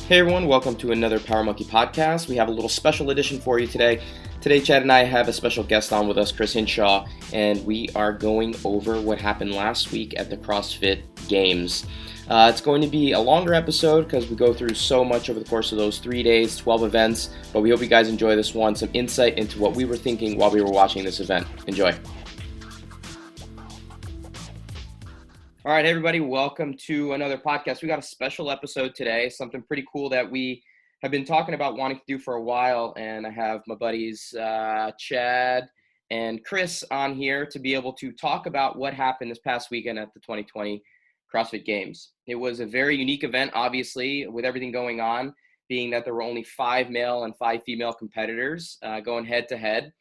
Hey everyone, welcome to another Power Monkey podcast. We have a little special edition for you today. Today, Chad and I have a special guest on with us, Chris Hinshaw, and we are going over what happened last week at the CrossFit Games. It's going to be a longer episode because we go through so much over the course of those 3 days, 12 events, but we hope you guys enjoy this one, some insight into what we were thinking while we were watching this event. Enjoy. All right, everybody, welcome to another podcast. We got a special episode today, something pretty cool that we have been talking about wanting to do for a while, and I have my buddies Chad and Chris on here to be able to talk about what happened this past weekend at the 2020 CrossFit Games. It was a very unique event, obviously, with everything going on, being that there were only 5 male and 5 female competitors going head-to-head.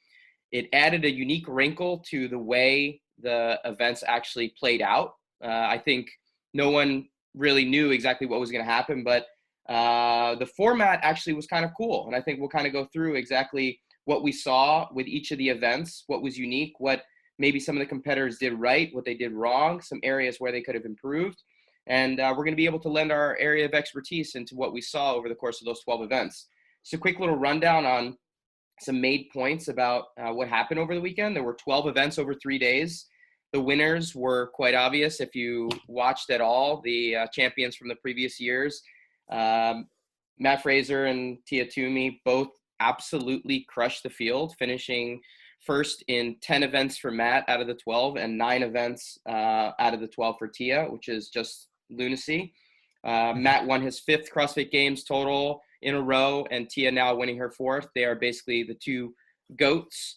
It added a unique wrinkle to the way the events actually played out. I think no one really knew exactly what was going to happen, but the format actually was kind of cool. And I think we'll kind of go through exactly what we saw with each of the events, what was unique, what maybe some of the competitors did right, what they did wrong, some areas where they could have improved. And we're going to be able to lend our area of expertise into what we saw over the course of those 12 events. So a quick little rundown on some made points about what happened over the weekend. There were 12 events over 3 days. The winners were quite obvious if you watched at all, the champions from the previous years. Matt Fraser and Tia Toomey both absolutely crushed the field, finishing first in 10 events for Matt out of the 12 and 9 events out of the 12 for Tia, which is just lunacy. Matt won his 5th CrossFit Games total in a row, and Tia now winning her 4th. They are basically the two GOATs.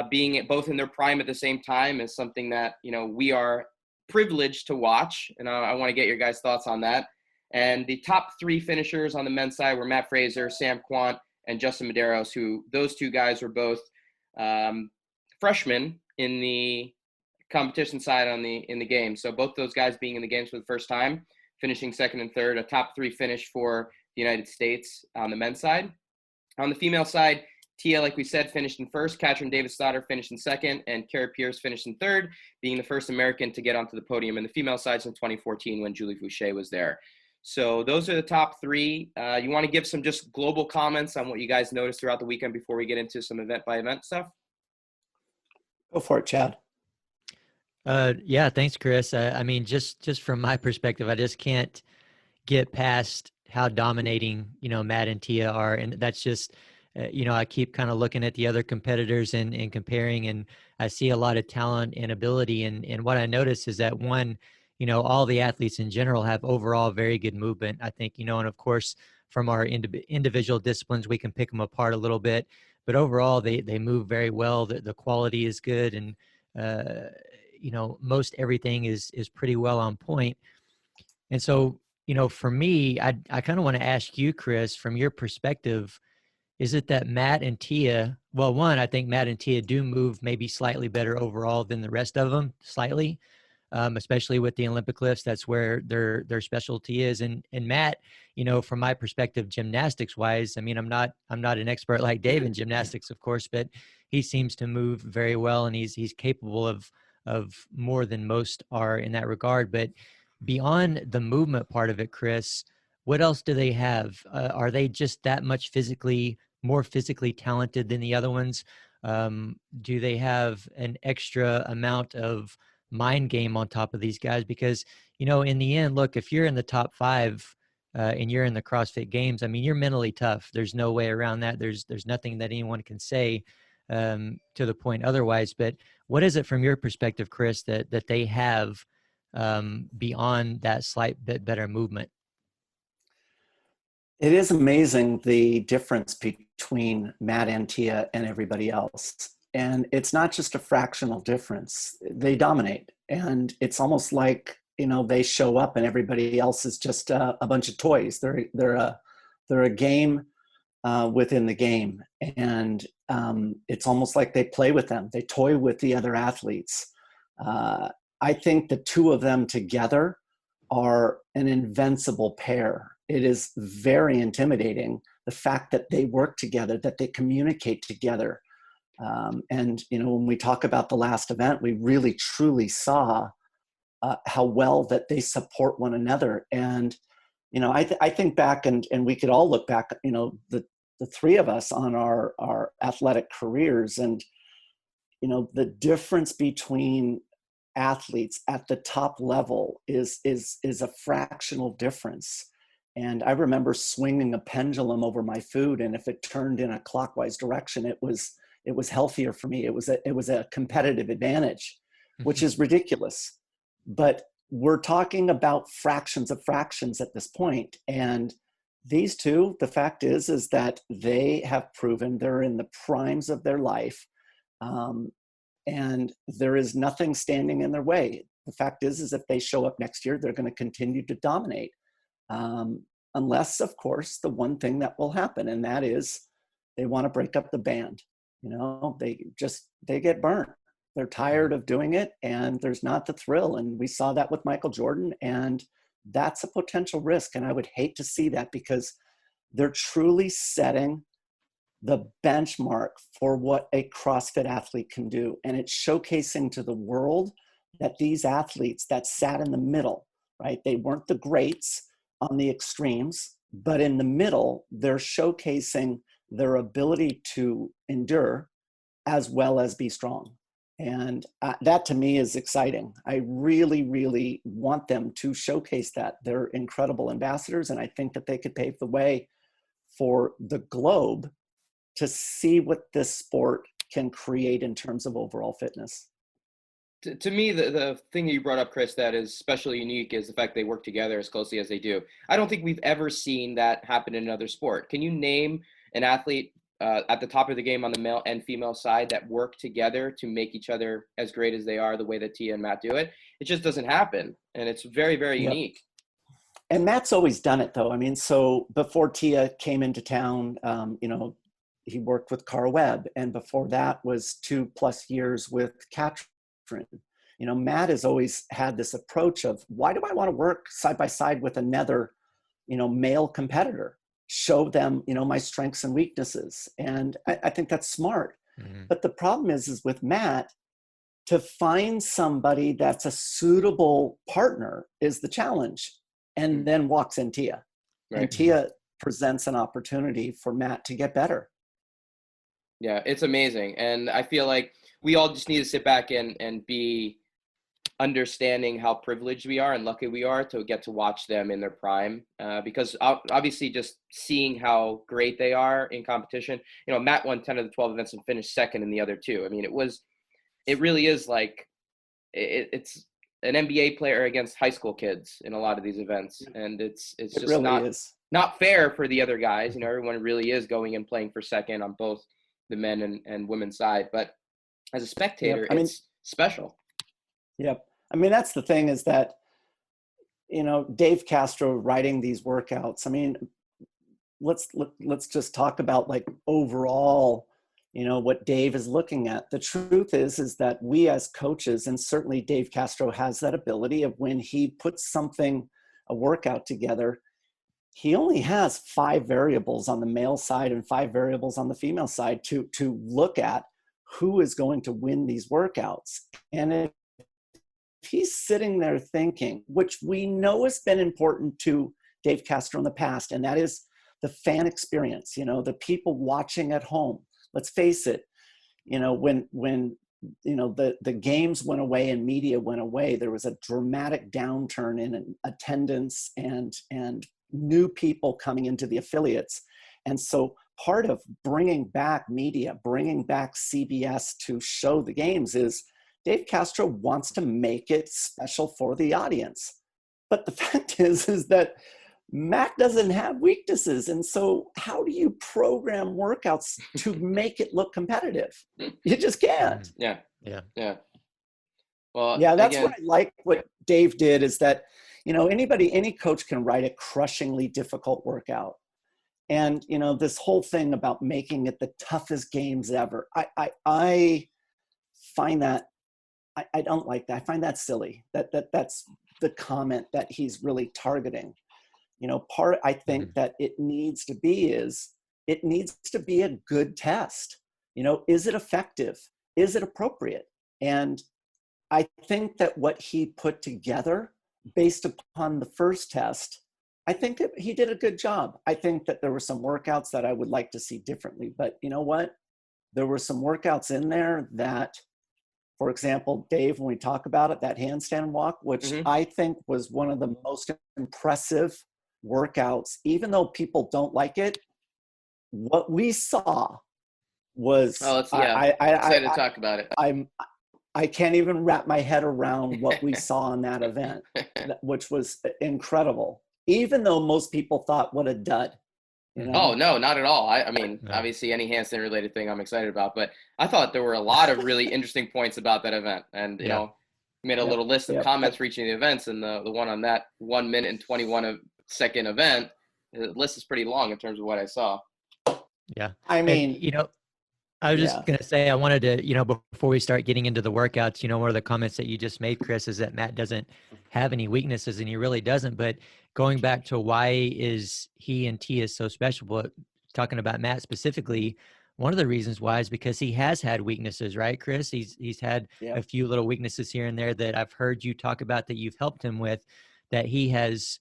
Being both in their prime at the same time is something that, we are privileged to watch. And I want to get your guys' thoughts on that. And the top 3 finishers on the men's side were Matt Fraser, Sam Quant, and Justin Medeiros, who those 2 guys were both freshmen in the competition side in the game. So both those guys being in the games for the first time, finishing 2nd and 3rd, a top 3 finish for the United States on the men's side. On the female side, Tia, like we said, finished in 1st. Katrin Davis-Stoddard finished in 2nd, and Kara Pierce finished in 3rd, being the first American to get onto the podium in the female side since 2014 when Julie Fouché was there. So those are the top 3. You want to give some just global comments on what you guys noticed throughout the weekend before we get into some event-by-event stuff? Go for it, Chad. Yeah, thanks, Chris. I mean, just from my perspective, I just can't get past how dominating, Matt and Tia are. And that's just, I keep kind of looking at the other competitors and comparing, and I see a lot of talent and ability. And what I notice is that one, all the athletes in general have overall very good movement, I think, and of course, from our individual disciplines, we can pick them apart a little bit, but overall they move very well. The quality is good. And, most everything is pretty well on point. And so, for me, I kind of want to ask you, Chris, from your perspective, is it that Matt and Tia, well, one, I think Matt and Tia do move maybe slightly better overall than the rest of them, slightly, especially with the Olympic lifts. That's where their specialty is. And Matt, from my perspective, gymnastics wise, I mean, I'm not an expert like Dave in gymnastics, of course, but he seems to move very well, and he's capable of more than most are in that regard. But beyond the movement part of it, Chris, what else do they have? Are they just that much more physically talented than the other ones? Do they have an extra amount of mind game on top of these guys? Because, in the end, look, if you're in the top 5 and you're in the CrossFit Games, I mean, you're mentally tough. There's no way around that. There's nothing that anyone can say to the point otherwise. But what is it from your perspective, Chris, that they have beyond that slight bit better movement? It is amazing the difference between Matt and Tia and everybody else. And it's not just a fractional difference. They dominate. And it's almost like, they show up and everybody else is just a bunch of toys. They're a game within the game. And it's almost like they play with them. They toy with the other athletes. I think the 2 of them together are an invincible pair. It is very intimidating, the fact that they work together, that they communicate together. And, when we talk about the last event, we really truly saw how well that they support one another. And I think back, and we could all look back, the three of us on our athletic careers, and, the difference between athletes at the top level is a fractional difference. And I remember swinging a pendulum over my food, and if it turned in a clockwise direction, it was healthier for me. It was a competitive advantage, which is ridiculous. But we're talking about fractions of fractions at this point. And these two, the fact is that they have proven they're in the primes of their life. And there is nothing standing in their way. The fact is if they show up next year, they're going to continue to dominate. Unless, of course, the one thing that will happen, and that is they want to break up the band. They get burnt. They're tired of doing it, and there's not the thrill. And we saw that with Michael Jordan, and that's a potential risk. And I would hate to see that, because they're truly setting the benchmark for what a CrossFit athlete can do. And it's showcasing to the world that these athletes that sat in the middle, right? They weren't the greats on the extremes, but in the middle, they're showcasing their ability to endure as well as be strong. And that to me is exciting. I really, really want them to showcase that. They're incredible ambassadors, and I think that they could pave the way for the globe to see what this sport can create in terms of overall fitness. To me, the thing you brought up, Chris, that is especially unique is the fact they work together as closely as they do. I don't think we've ever seen that happen in another sport. Can you name an athlete at the top of the game on the male and female side that work together to make each other as great as they are, the way that Tia and Matt do it? It just doesn't happen. And it's very, very unique. And Matt's always done it, though. I mean, so before Tia came into town, he worked with Carl Webb, and before that was 2+ years with Katrin. Matt has always had this approach of, why do I want to work side by side with another, male competitor? Show them, my strengths and weaknesses. And I think that's smart. Mm-hmm. But the problem is with Matt, to find somebody that's a suitable partner is the challenge. And then walks in Tia. Right. And Tia presents an opportunity for Matt to get better. Yeah, it's amazing. And I feel like we all just need to sit back and be understanding how privileged we are and lucky we are to get to watch them in their prime. Because obviously just seeing how great they are in competition, Matt won 10 of the 12 events and finished second in the other 2. I mean, it really is like, it's an NBA player against high school kids in a lot of these events. And it's just really not fair for the other guys. Everyone really is going and playing for second on both the men and women's side. But as a spectator, it's special. Yep. I mean, that's the thing, is that, Dave Castro writing these workouts. I mean, let's just talk about like overall, what Dave is looking at. The truth is that we as coaches, and certainly Dave Castro has that ability of, when he puts a workout together, he only has 5 variables on the male side and 5 variables on the female side to look at who is going to win these workouts. And if he's sitting there thinking, which we know has been important to Dave Castro in the past, and that is the fan experience, the people watching at home. Let's face it, when the games went away and media went away, there was a dramatic downturn in attendance and new people coming into the affiliates. And so part of bringing back media, bringing back CBS to show the games, is Dave Castro wants to make it special for the audience. But the fact is that Matt doesn't have weaknesses. And so how do you program workouts to make it look competitive? You just can't. Yeah. Well, yeah, that's what I like what Dave did, is that, any coach can write a crushingly difficult workout. And, this whole thing about making it the toughest games ever, I find that, I don't like that. I find that silly. That's the comment that he's really targeting. I think that it needs to be a good test. Is it effective? Is it appropriate? And I think that what he put together, based upon the first test, I think that he did a good job. I think that there were some workouts that I would like to see differently, but you know what? There were some workouts in there that, for example, Dave, when we talk about it, that handstand walk, which I think was one of the most impressive workouts, even though people don't like it, what we saw was, excited to talk about it. I can't even wrap my head around what we saw in that event, which was incredible. Even though most people thought, what a dud. You know? Oh, no, not at all. I mean, obviously any handstand related thing I'm excited about, but I thought there were a lot of really interesting points about that event. And, you know, made a little list of comments reaching the events, and the one on that 1 minute and 21-second event, the list is pretty long in terms of what I saw. Yeah. I mean, and, you know, I was just going to say, I wanted to, you know, before we start getting into the workouts, you know, one of the comments that you just made, Chris, is that Matt doesn't have any weaknesses, and he really doesn't. But going back to why is he and Tia so special, but talking about Matt specifically, one of the reasons why is because he has had weaknesses, right, Chris? He's had a few little weaknesses here and there that I've heard you talk about that you've helped him with, that he has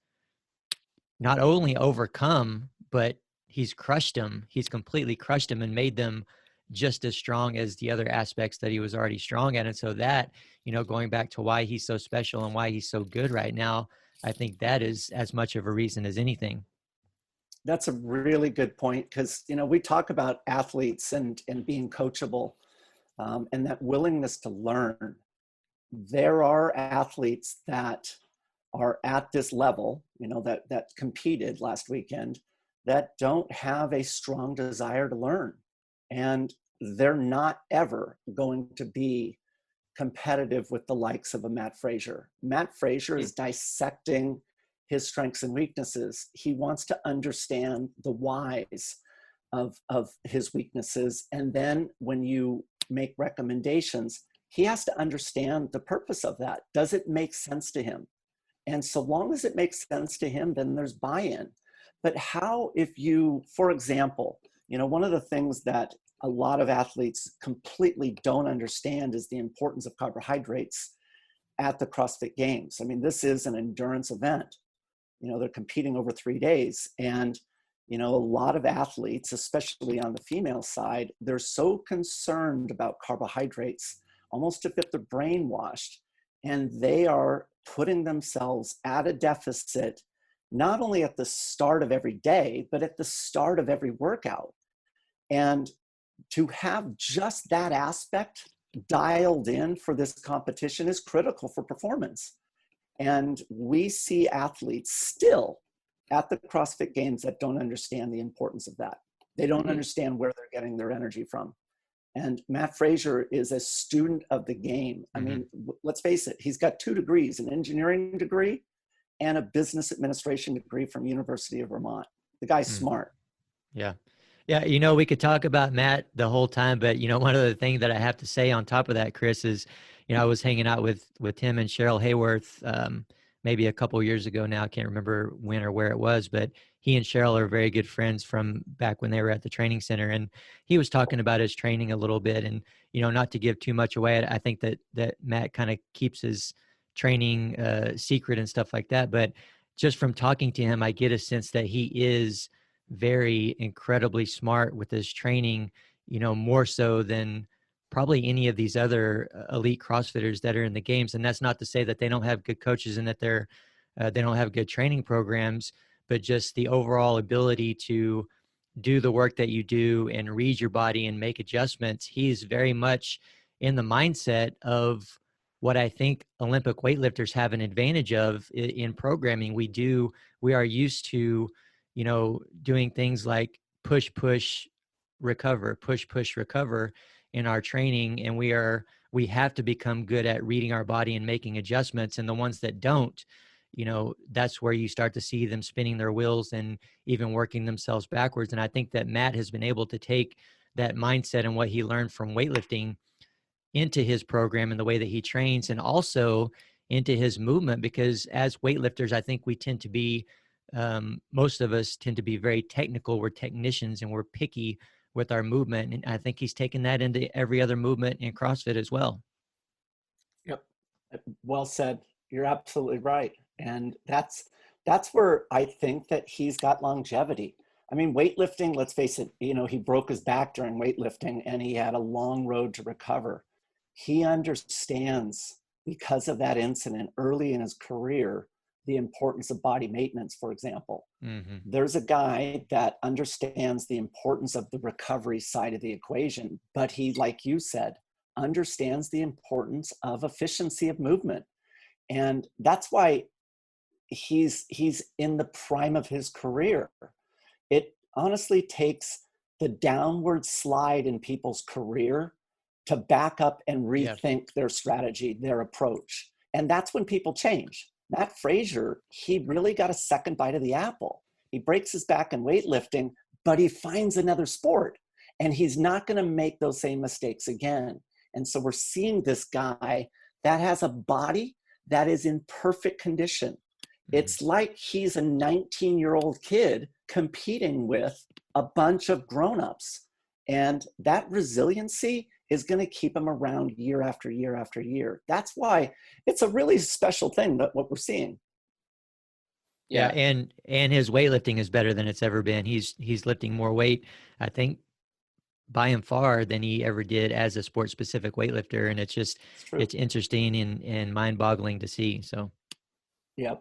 not only overcome, but he's crushed them. He's completely crushed them and made them just as strong as the other aspects that he was already strong at. And so that, you know, going back to why he's so special and why he's so good right now, I think that is as much of a reason as anything. That's a really good point, because, you know, we talk about athletes and being coachable, and that willingness to learn. There are athletes that are at this level, you know, that competed last weekend, that don't have a strong desire to learn. And they're not ever going to be competitive with the likes of a Matt Frazier. Matt Frazier is dissecting his strengths and weaknesses. He wants to understand the whys of his weaknesses. And then when you make recommendations, he has to understand the purpose of that. Does it make sense to him? And so long as it makes sense to him, then there's buy-in. But how, if you, for example, you know, one of the things that a lot of athletes completely don't understand is the importance of carbohydrates at the CrossFit Games. I mean, this is an endurance event. You know, they're competing over 3 days. And, you know, a lot of athletes, especially on the female side, they're so concerned about carbohydrates, almost as if they're brainwashed. And they are putting themselves at a deficit, not only at the start of every day, but at the start of every workout. And to have just that aspect dialed in for this competition is critical for performance. And we see athletes still at the CrossFit Games that don't understand the importance of that. They don't understand where they're getting their energy from. And Matt Frazier is a student of the game. I mean, let's face it, he's got 2 degrees, an engineering degree and a business administration degree from University of Vermont. The guy's smart. Yeah. Yeah. You know, we could talk about Matt the whole time, but, you know, one of the things that I have to say on top of that, Chris, is, you know, I was hanging out with him and Cheryl Hayworth maybe a couple of years ago now. I can't remember when or where it was, but he and Cheryl are very good friends from back when they were at the training center. And he was talking about his training a little bit, and, you know, not to give too much away, I think that Matt kind of keeps his training secret and stuff like that. But just from talking to him, I get a sense that he is very incredibly smart with his training, you know, more so than probably any of these other elite CrossFitters that are in the games. And that's not to say that they don't have good coaches and that they don't have good training programs, but just the overall ability to do the work that you do and read your body and make adjustments. He's very much in the mindset of what I think Olympic weightlifters have an advantage of in programming. We are used to, you know, doing things like push, recover in our training. And we have to become good at reading our body and making adjustments. And the ones that don't, you know, that's where you start to see them spinning their wheels and even working themselves backwards. And I think that Matt has been able to take that mindset and what he learned from weightlifting into his program and the way that he trains, and also into his movement, because as weightlifters, I think we tend to be, most of us tend to be very technical. We're technicians and we're picky with our movement. And I think he's taken that into every other movement in CrossFit as well. Yep. Well said. You're absolutely right. And that's that's where I think that he's got longevity. I mean, weightlifting, let's face it, you know, he broke his back during weightlifting and he had a long road to recover. He understands, because of that incident early in his career, the importance of body maintenance, for example. Mm-hmm. There's a guy that understands the importance of the recovery side of the equation, but he, like you said, understands the importance of efficiency of movement. And that's why he's in the prime of his career. It honestly takes the downward slide in people's career to back up and rethink their strategy, their approach. And that's when people change. Matt Frazier, he really got a second bite of the apple. He breaks his back in weightlifting, but he finds another sport and he's not going to make those same mistakes again. And so we're seeing this guy that has a body that is in perfect condition. Mm-hmm. It's like he's a 19-year-old kid competing with a bunch of grown-ups. And that resiliency is going to keep him around year after year after year. That's why it's a really special thing, that what we're seeing. Yeah, and his weightlifting is better than it's ever been. He's lifting more weight, I think, by and far than he ever did as a sport specific weightlifter. And it's interesting and mind-boggling to see. So yep.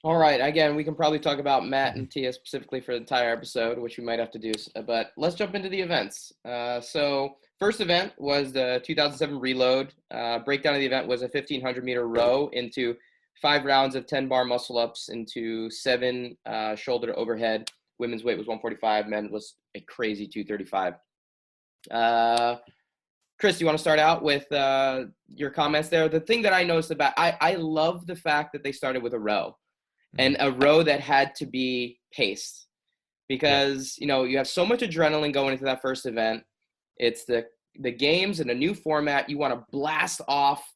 All right. Again, we can probably talk about Matt and Tia specifically for the entire episode, which we might have to do. But let's jump into the events. So first event was the 2007 Reload. Breakdown of the event was a 1,500 meter row into 5 rounds of 10 bar muscle ups into 7 shoulder to overhead. Women's weight was 145. Men was a crazy 235. Chris, do you want to start out with your comments there? The thing that I noticed about, I love the fact that they started with a row. And a row that had to be paced because, you know, you have so much adrenaline going into that first event. It's the games and a new format. You want to blast off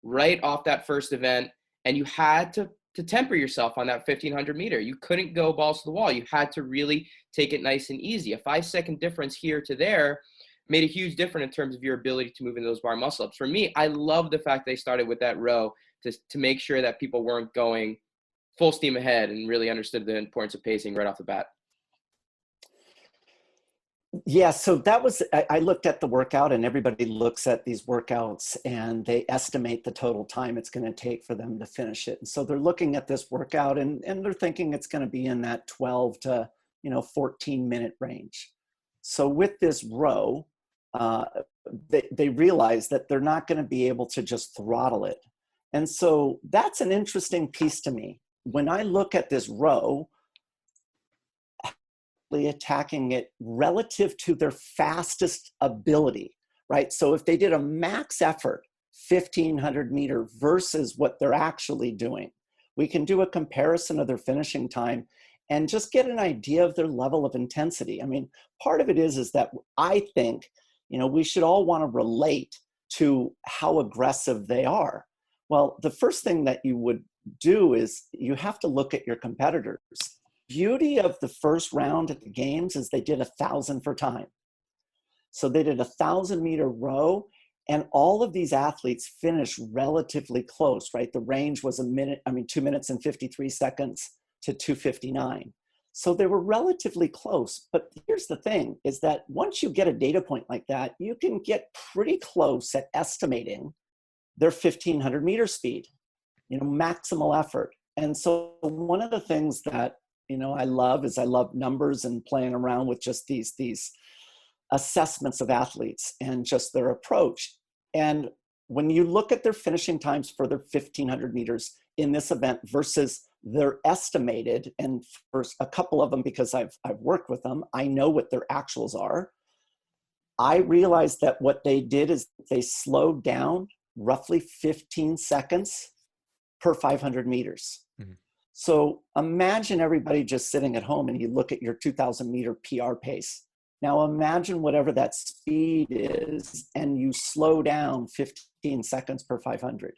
right off that first event. And you had to temper yourself on that 1,500 meter. You couldn't go balls to the wall. You had to really take it nice and easy. A 5-second difference here to there made a huge difference in terms of your ability to move into those bar muscle ups. For me, I love the fact they started with that row to make sure that people weren't going full steam ahead and really understood the importance of pacing right off the bat. Yeah, so that was, I looked at the workout, and everybody looks at these workouts and they estimate the total time it's going to take for them to finish it. And so they're looking at this workout and they're thinking it's going to be in that 12 to 14 minute range. So with this row, they realize that they're not going to be able to just throttle it. And so that's an interesting piece to me. When I look at this row, attacking it relative to their fastest ability, right? So if they did a max effort, 1,500 meter versus what they're actually doing, we can do a comparison of their finishing time and just get an idea of their level of intensity. I mean, part of it is that I think, we should all want to relate to how aggressive they are. Well, the first thing that you would do is you have to look at your competitors. Beauty of the first round at the games is they did 1,000 for time. So they did 1,000 meter row, and all of these athletes finished relatively close, right? The range was 2 minutes and 53 seconds to 2:59. So they were relatively close. But here's the thing, is that once you get a data point like that, you can get pretty close at estimating their 1,500 meter speed, maximal effort. And so one of the things that, I love numbers and playing around with just these assessments of athletes and just their approach. And when you look at their finishing times for their 1,500 meters in this event versus their estimated, and for a couple of them, because I've worked with them, I know what their actuals are. I realized that what they did is they slowed down roughly 15 seconds per 500 meters. Mm-hmm. So imagine everybody just sitting at home and you look at your 2,000 meter PR pace. Now imagine whatever that speed is and you slow down 15 seconds per 500.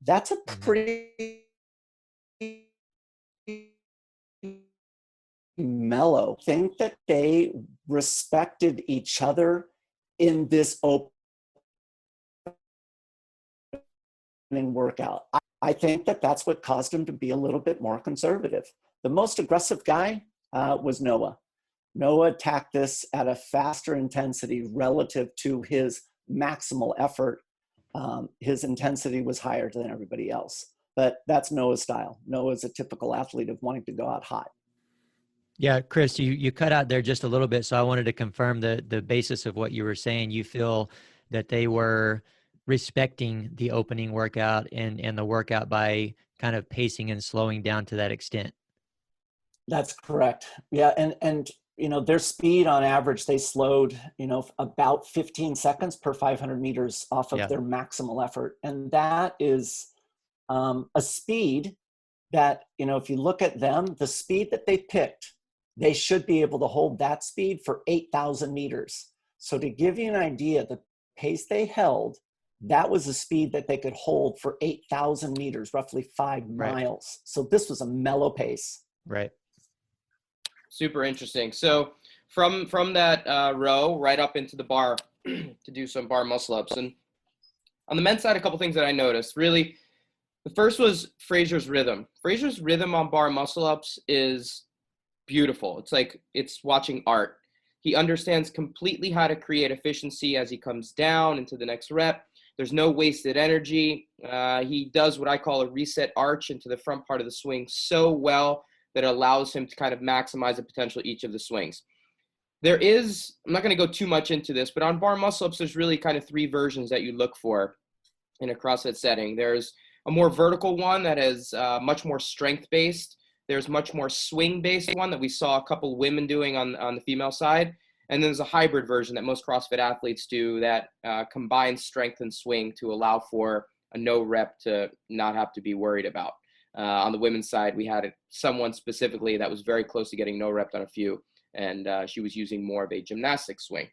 That's a pretty mellow. I think that they respected each other in this opening workout. I think that that's what caused him to be a little bit more conservative. The most aggressive guy was Noah. Noah attacked this at a faster intensity relative to his maximal effort. His intensity was higher than everybody else, but that's Noah's style. Noah's a typical athlete of wanting to go out hot. Yeah, Chris, you cut out there just a little bit, so I wanted to confirm the basis of what you were saying. You feel that they were respecting the opening workout and the workout by kind of pacing and slowing down to that extent. That's correct. Yeah, and their speed on average, they slowed about 15 seconds per 500 meters off of their maximal effort, and that is a speed that if you look at them, the speed that they picked, they should be able to hold that speed for 8,000 meters. So to give you an idea, the pace they held, that was the speed that they could hold for 8,000 meters, roughly 5 miles. So this was a mellow pace. Right. Super interesting. So from that row right up into the bar to do some bar muscle ups. And on the men's side, a couple things that I noticed. Really, the first was Fraser's rhythm. Fraser's rhythm on bar muscle ups is beautiful. It's like it's watching art. He understands completely how to create efficiency as he comes down into the next rep. There's no wasted energy. He does what I call a reset arch into the front part of the swing so well that it allows him to kind of maximize the potential of each of the swings. I'm not going to go too much into this, but on bar muscle-ups, there's really kind of 3 versions that you look for in a CrossFit setting. There's a more vertical one that is much more strength-based. There's much more swing-based one that we saw a couple women doing on the female side. And then there's a hybrid version that most CrossFit athletes do that combines strength and swing to allow for a no rep to not have to be worried about. On the women's side, we had someone specifically that was very close to getting no rep on a few, and she was using more of a gymnastics swing.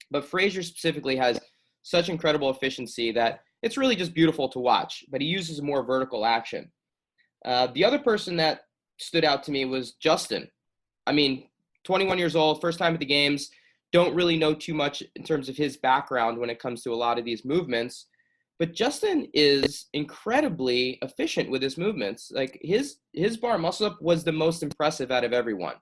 But Fraser specifically has such incredible efficiency that it's really just beautiful to watch, but he uses a more vertical action. The other person that stood out to me was Justin. I mean, 21 years old, first time at the games, don't really know too much in terms of his background when it comes to a lot of these movements. But Justin is incredibly efficient with his movements. Like his bar muscle up was the most impressive out of everyone.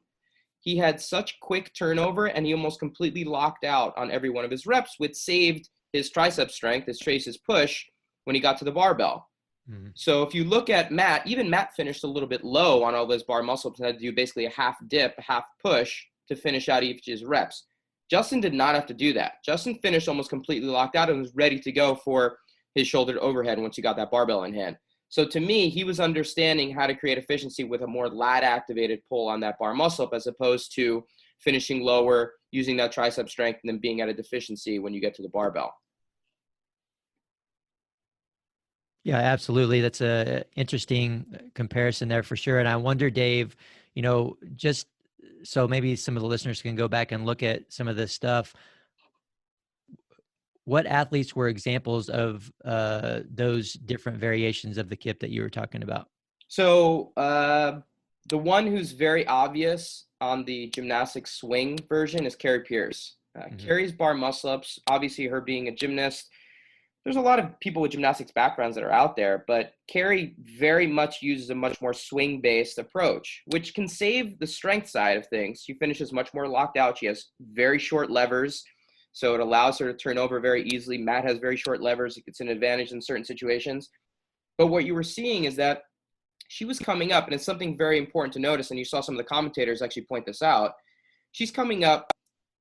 He had such quick turnover and he almost completely locked out on every one of his reps, which saved his tricep strength, his push when he got to the barbell. Mm-hmm. So if you look at Matt, even Matt finished a little bit low on all those bar muscle ups and had to do basically a half dip, a half push to finish out each of his reps. Justin did not have to do that. Justin finished almost completely locked out and was ready to go for his shoulder to overhead once he got that barbell in hand. So to me, he was understanding how to create efficiency with a more lat activated pull on that bar muscle up as opposed to finishing lower, using that tricep strength, and then being at a deficiency when you get to the barbell. Yeah, absolutely. That's a interesting comparison there for sure. And I wonder, Dave, just so maybe some of the listeners can go back and look at some of this stuff. What athletes were examples of those different variations of the kip that you were talking about? So the one who's very obvious on the gymnastics swing version is Carrie Pierce. Carrie's bar muscle ups, obviously her being a gymnast, there's a lot of people with gymnastics backgrounds that are out there, but Carrie very much uses a much more swing-based approach, which can save the strength side of things. She finishes much more locked out. She has very short levers, so it allows her to turn over very easily. Matt has very short levers. It's an advantage in certain situations. But what you were seeing is that she was coming up, and it's something very important to notice, and you saw some of the commentators actually point this out. She's coming up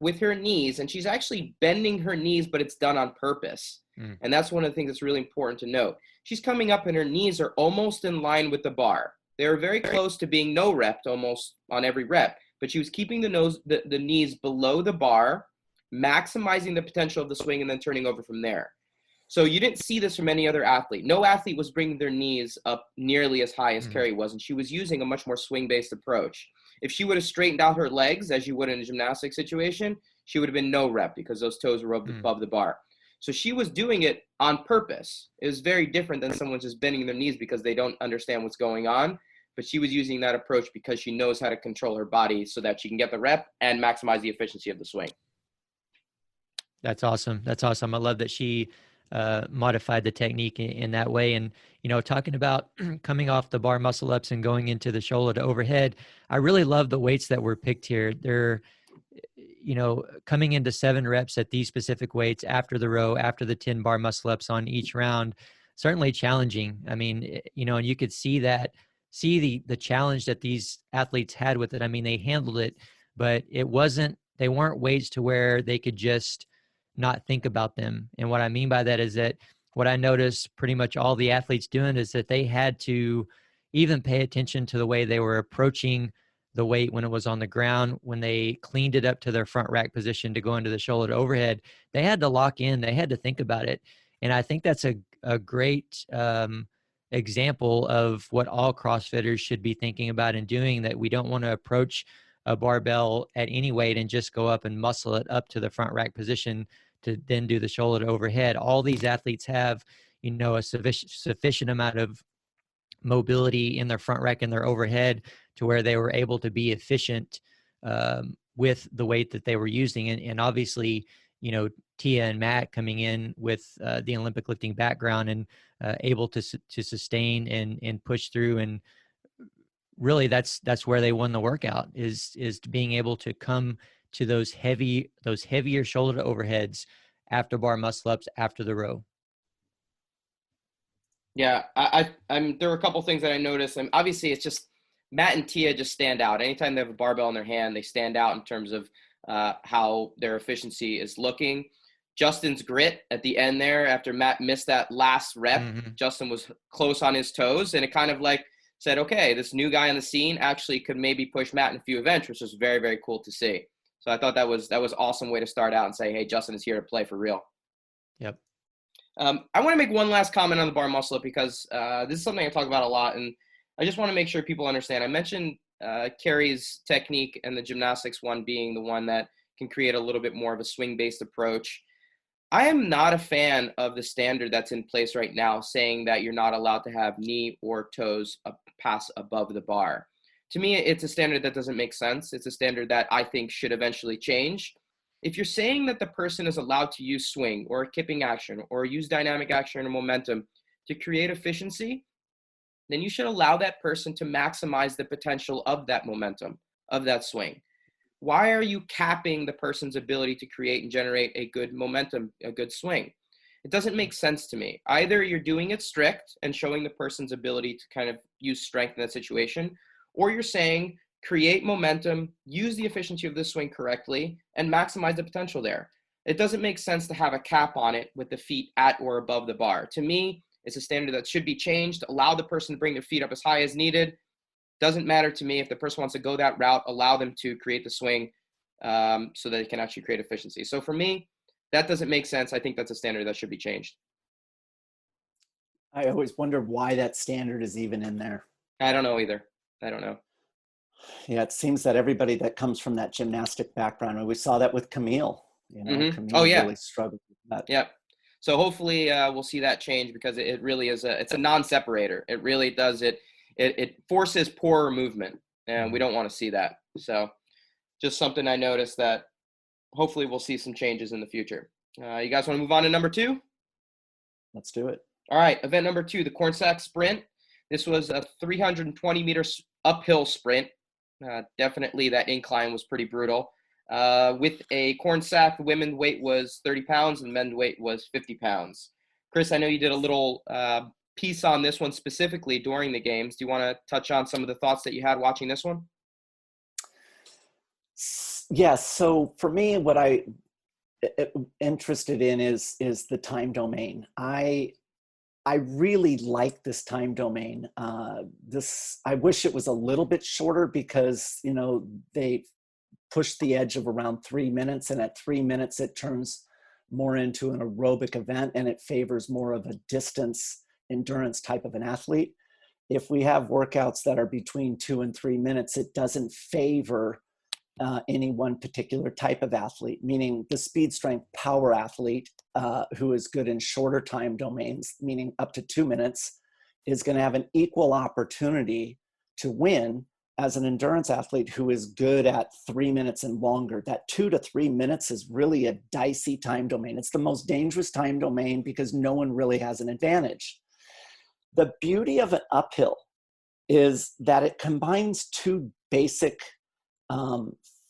with her knees, and she's actually bending her knees, but it's done on purpose. And that's one of the things that's really important to note. She's coming up and her knees are almost in line with the bar. They're very close to being no repped almost on every rep, but she was keeping the knees below the bar, maximizing the potential of the swing and then turning over from there. So you didn't see this from any other athlete. No athlete was bringing their knees up nearly as high as Carrie was, and she was using a much more swing-based approach. If she would have straightened out her legs as you would in a gymnastic situation, she would have been no rep because those toes were above the bar. So she was doing it on purpose. It was very different than someone just bending their knees because they don't understand what's going on. But she was using that approach because she knows how to control her body so that she can get the rep and maximize the efficiency of the swing. That's awesome. That's awesome. I love that she modified the technique in that way. And, talking about coming off the bar muscle ups and going into the shoulder to overhead, I really love the weights that were picked here. They're, coming into 7 reps at these specific weights after the row, after the 10 bar muscle ups on each round, certainly challenging. I mean, and you could see the challenge that these athletes had with it. I mean, they handled it, but they weren't weights to where they could just not think about them. And what I mean by that is that what I noticed pretty much all the athletes doing is that they had to even pay attention to the way they were approaching the weight when it was on the ground. When they cleaned it up to their front rack position to go into the shoulder to overhead, they had to lock in, they had to think about it. And I think that's a great example of what all CrossFitters should be thinking about and doing, that we don't want to approach a barbell at any weight and just go up and muscle it up to the front rack position to then do the shoulder to overhead. All these athletes have, a sufficient amount of mobility in their front rack and their overhead to where they were able to be efficient with the weight that they were using. And obviously, Tia and Matt coming in with the Olympic lifting background and able to sustain and push through. And really that's where they won the workout, is being able to come to those heavier shoulder to overheads after bar muscle ups after the row. Yeah, I'm there were a couple things that I noticed. And obviously it's just Matt and Tia just stand out. Anytime they have a barbell in their hand, they stand out in terms of how their efficiency is looking. Justin's grit at the end there, after Matt missed that last rep, Justin was close on his toes, and it kind of like said, okay, this new guy on the scene actually could maybe push Matt in a few events, which was very, very cool to see. So I thought that was awesome way to start out and say, hey, Justin is here to play for real. Yep. I want to make one last comment on the bar muscle up, because this is something I talk about a lot, and I just want to make sure people understand. I mentioned Carrie's technique and the gymnastics one being the one that can create a little bit more of a swing-based approach. I am not a fan of the standard that's in place right now saying that you're not allowed to have knee or toes pass above the bar. To me, it's a standard that doesn't make sense. It's a standard that I think should eventually change. If you're saying that the person is allowed to use swing or a kipping action or use dynamic action or momentum to create efficiency, then you should allow that person to maximize the potential of that momentum, of that swing. Why are you capping the person's ability to create and generate a good momentum, a good swing? It doesn't make sense to me. Either you're doing it strict and showing the person's ability to kind of use strength in that situation, or you're saying create momentum, use the efficiency of the swing correctly, and maximize the potential there. It doesn't make sense to have a cap on it with the feet at or above the bar. To me, it's a standard that should be changed. Allow the person to bring their feet up as high as needed. Doesn't matter to me if the person wants to go that route, allow them to create the swing so that they can actually create efficiency. So for me, that doesn't make sense. I think that's a standard that should be changed. I always wonder why that standard is even in there. I don't know either. I don't know. Yeah, it seems that everybody that comes from that gymnastic background, and we saw that with Camille. Camille really struggled with that. Yeah. So hopefully we'll see that change, because it really is it's a non-separator. It really does it forces poorer movement, and we don't want to see that. So just something I noticed that hopefully we'll see some changes in the future. You guys want to move on to number 2? Let's do it. All right. Event number 2, the corn sack sprint. This was a 320 meters uphill sprint. Definitely that incline was pretty brutal. With a corn sack, the women's weight was 30 pounds and the men's weight was 50 pounds. Chris, I know you did a little piece on this one specifically during the games. Do you want to touch on some of the thoughts that you had watching this one? Yes. So for me, what I interested in is the time domain. I really like this time domain. I wish it was a little bit shorter, because they pushed the edge of around 3 minutes, and at 3 minutes it turns more into an aerobic event, and it favors more of a distance endurance type of an athlete. If we have workouts that are between 2 and 3 minutes, it doesn't favor any one particular type of athlete, meaning the speed, strength, power athlete who is good in shorter time domains, meaning up to 2 minutes, is going to have an equal opportunity to win as an endurance athlete who is good at 3 minutes and longer, that 2 to 3 minutes is really a dicey time domain. It's the most dangerous time domain because no one really has an advantage. The beauty of an uphill is that it combines two basic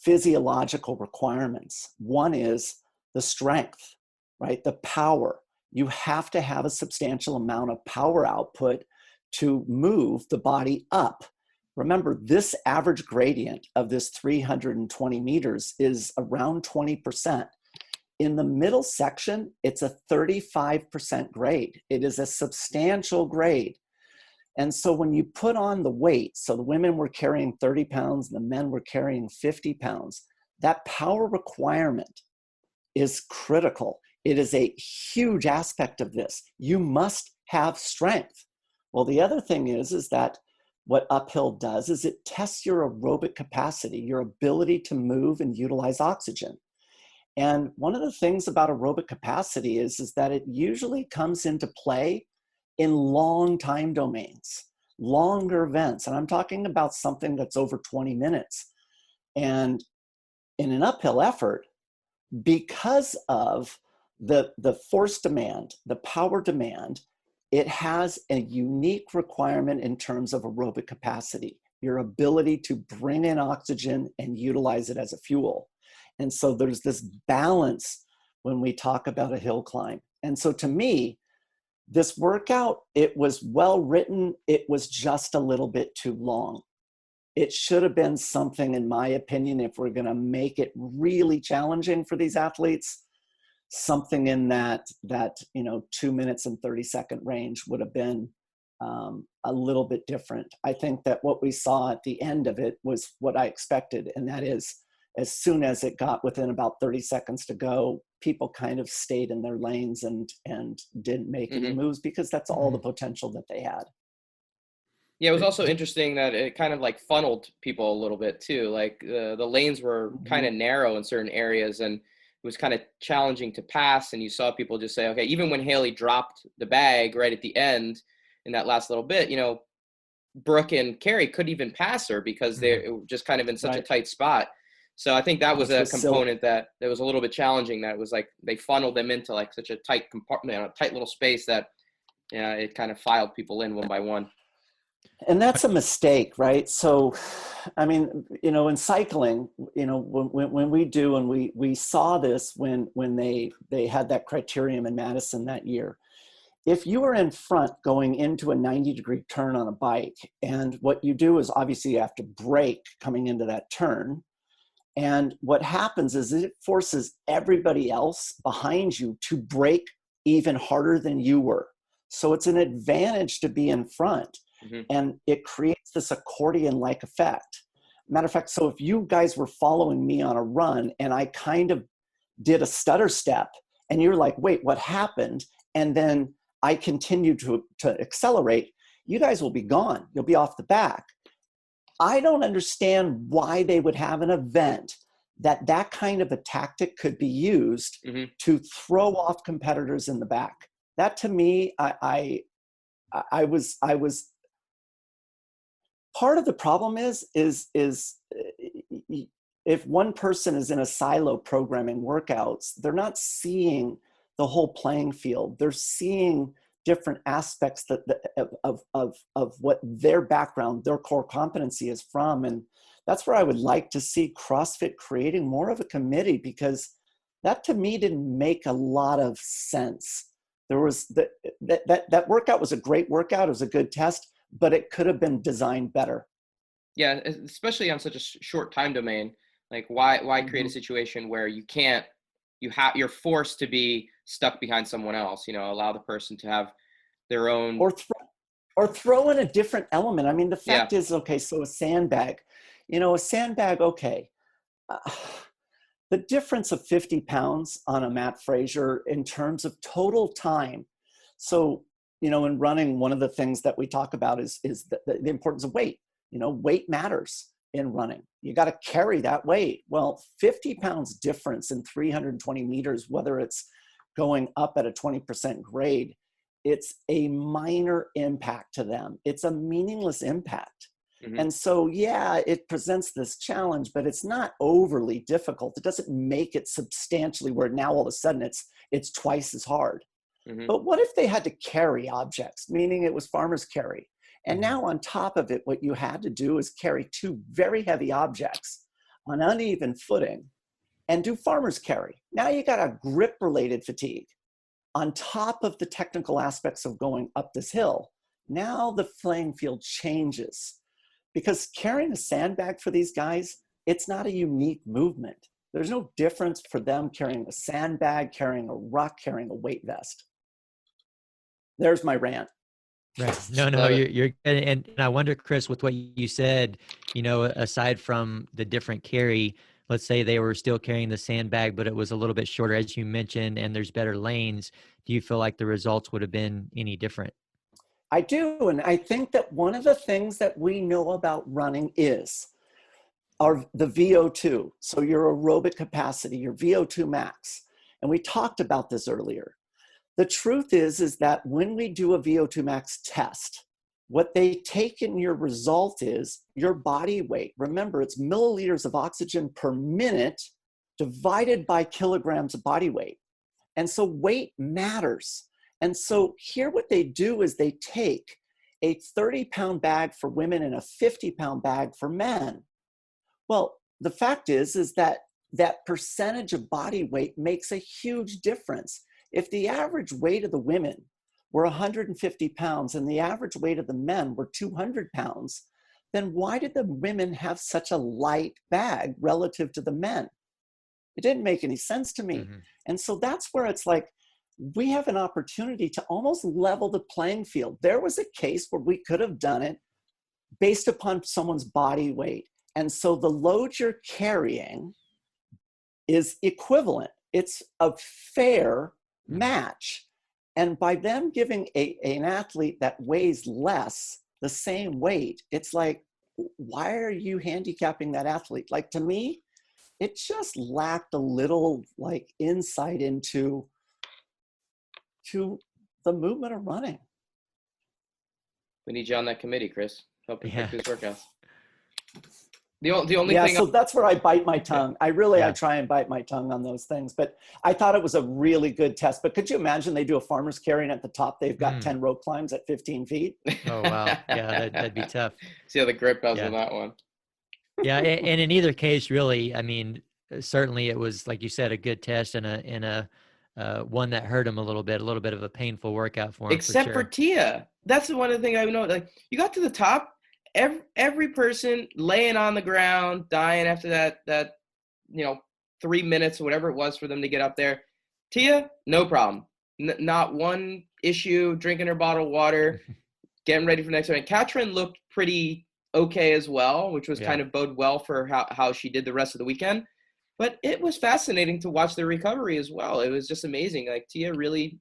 physiological requirements. One is the strength, right? The power. You have to have a substantial amount of power output to move the body up. Remember, this average gradient of this 320 meters is around 20%. In the middle section, it's a 35% grade. It is a substantial grade. And so when you put on the weight, so the women were carrying 30 pounds, the men were carrying 50 pounds, that power requirement is critical. It is a huge aspect of this. You must have strength. Well, the other thing is that what uphill does is it tests your aerobic capacity, your ability to move and utilize oxygen. And one of the things about aerobic capacity is that it usually comes into play in long time domains, longer events. And I'm talking about something that's over 20 minutes. And in an uphill effort, because of the force demand, the power demand, it has a unique requirement in terms of aerobic capacity, your ability to bring in oxygen and utilize it as a fuel. And so there's this balance when we talk about a hill climb. And so to me, this workout, it was well written. It was just a little bit too long. It should have been something, in my opinion, if we're going to make it really challenging for these athletes, something in that 2 minutes and 30-second range would have been a little bit different. I think that what we saw at the end of it was what I expected, and that is, as soon as it got within about 30 seconds to go, people kind of stayed in their lanes and didn't make any moves because that's all the potential that they had. Yeah, it was also interesting that it kind of like funneled people a little bit too. Like the lanes were kind of narrow in certain areas, and it was kind of challenging to pass. And you saw people just say, okay, even when Haley dropped the bag right at the end in that last little bit, Brooke and Carrie couldn't even pass her because they were just kind of in such a tight spot. So I think that was a component that was a little bit challenging. That it was like they funneled them into like such a tight compartment, a tight little space that it kind of filed people in one by one. And that's a mistake, right? So, I mean, in cycling, when we do, and we saw this when they had that criterium in Madison that year. If you are in front going into a 90-degree turn on a bike, and what you do is obviously you have to brake coming into that turn. And what happens is it forces everybody else behind you to brake even harder than you were. So it's an advantage to be in front. And it creates this accordion-like effect. Matter of fact, so if you guys were following me on a run and I kind of did a stutter step and you're like, wait, what happened? And then I continue to accelerate, you guys will be gone. You'll be off the back. I don't understand why they would have an event that kind of a tactic could be used to throw off competitors in the back. That to me, I was part of the problem is if one person is in a silo programming workouts, they're not seeing the whole playing field. They're seeing different aspects of what their background, their core competency is from. And that's where I would like to see CrossFit creating more of a committee, because that to me didn't make a lot of sense. There was that workout was a great workout. It was a good test, but it could have been designed better. Yeah, especially on such a short time domain. Like why create a situation where you're forced to be stuck behind someone else, allow the person to have their own, or throw in a different element. I mean, the fact is, okay, so a sandbag, okay. The difference of 50 pounds on a Matt Fraser in terms of total time. So, in running, one of the things that we talk about is the importance of weight. Weight matters in running. You got to carry that weight. Well, 50 pounds difference in 320 meters, whether it's going up at a 20% grade, it's a minor impact to them. It's a meaningless impact. Mm-hmm. And so, yeah, it presents this challenge, but it's not overly difficult. It doesn't make it substantially where now all of a sudden it's twice as hard. Mm-hmm. But what if they had to carry objects, meaning it was farmer's carry? And Mm-hmm. now on top of it, what you had to do is carry two very heavy objects on uneven footing and do farmer's carry. Now you got a grip-related fatigue on top of the technical aspects of going up this hill. Now the playing field changes, because carrying a sandbag for these guys, it's not a unique movement. There's no difference for them carrying a sandbag, carrying a ruck, carrying a weight vest. There's my rant. Right. No, you're and I wonder, Chris, with what you said, aside from the different carry, let's say they were still carrying the sandbag, but it was a little bit shorter, as you mentioned, and there's better lanes. Do you feel like the results would have been any different? I do. And I think that one of the things that we know about running is the VO2. So your aerobic capacity, your VO2 max. And we talked about this earlier. The truth is that when we do a VO2 max test, what they take in your result is your body weight. Remember, it's milliliters of oxygen per minute divided by kilograms of body weight. And so weight matters. And so here what they do is they take a 30-pound bag for women and a 50-pound bag for men. Well, the fact is that that percentage of body weight makes a huge difference. If the average weight of the women were 150 pounds and the average weight of the men were 200 pounds, then why did the women have such a light bag relative to the men? It didn't make any sense to me. Mm-hmm. And so that's where it's like, we have an opportunity to almost level the playing field. There was a case where we could have done it based upon someone's body weight. And so the load you're carrying is equivalent. It's a fair match. And by them giving an athlete that weighs less the same weight, it's like, why are you handicapping that athlete? Like, to me, it just lacked a little like insight into the movement of running. We need you on that committee, Chris. Help you pick these workouts. The only thing. So that's where I bite my tongue. I try and bite my tongue on those things. But I thought it was a really good test. But could you imagine they do a farmer's carry and at the top they've got 10 rope climbs at 15 feet? Oh, wow. Yeah, that'd be tough. See how the grip goes on that one. Yeah, and in either case, really, I mean, certainly it was, like you said, a good test and a one that hurt him a little bit of a painful workout for him. Except for Tia. That's the one thing I know. Like, you got to the top. Every person laying on the ground, dying after that 3 minutes or whatever it was for them to get up there. Tia, no problem. Not one issue, drinking her bottle of water, getting ready for the next event. Katrin looked pretty okay as well, which was kind of bode well for how she did the rest of the weekend. But it was fascinating to watch the recovery as well. It was just amazing. Like, Tia really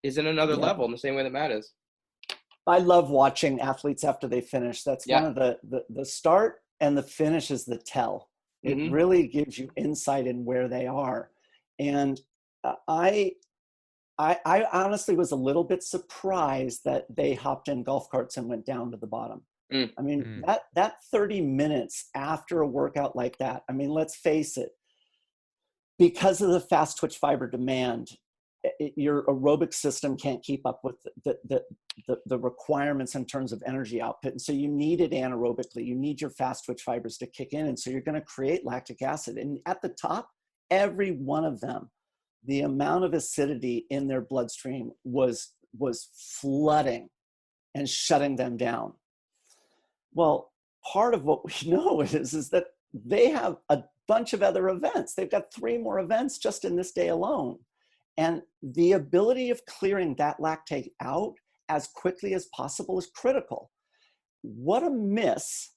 is in another level in the same way that Matt is. I love watching athletes after they finish. That's one of the start and the finish is the tell. It really gives you insight in where they are. And I honestly was a little bit surprised that they hopped in golf carts and went down to the bottom. I mean, that 30 minutes after a workout like that, I mean, let's face it, because of the fast twitch fiber demand, your aerobic system can't keep up with the requirements in terms of energy output. And so you need it anaerobically. You need your fast twitch fibers to kick in. And so you're going to create lactic acid. And at the top, every one of them, the amount of acidity in their bloodstream was flooding and shutting them down. Well, part of what we know is that they have a bunch of other events. They've got 3 more events just in this day alone. And the ability of clearing that lactate out as quickly as possible is critical. What a miss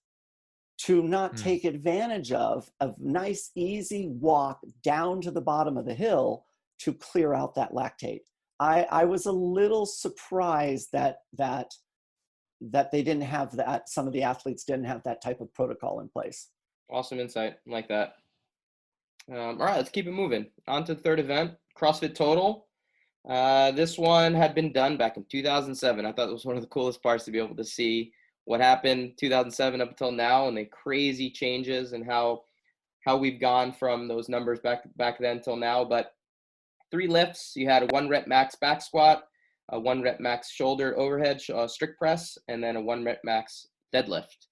to not take advantage of a nice, easy walk down to the bottom of the hill to clear out that lactate. I was a little surprised that they didn't have that. Some of the athletes didn't have that type of protocol in place. Awesome insight. I like that. All right, let's keep it moving. On to the third event, CrossFit Total. This one had been done back in 2007. I thought it was one of the coolest parts to be able to see what happened 2007 up until now and the crazy changes and how we've gone from those numbers back then till now. But 3 lifts, you had a 1 rep max back squat, a 1 rep max shoulder overhead strict press, and then a 1 rep max deadlift.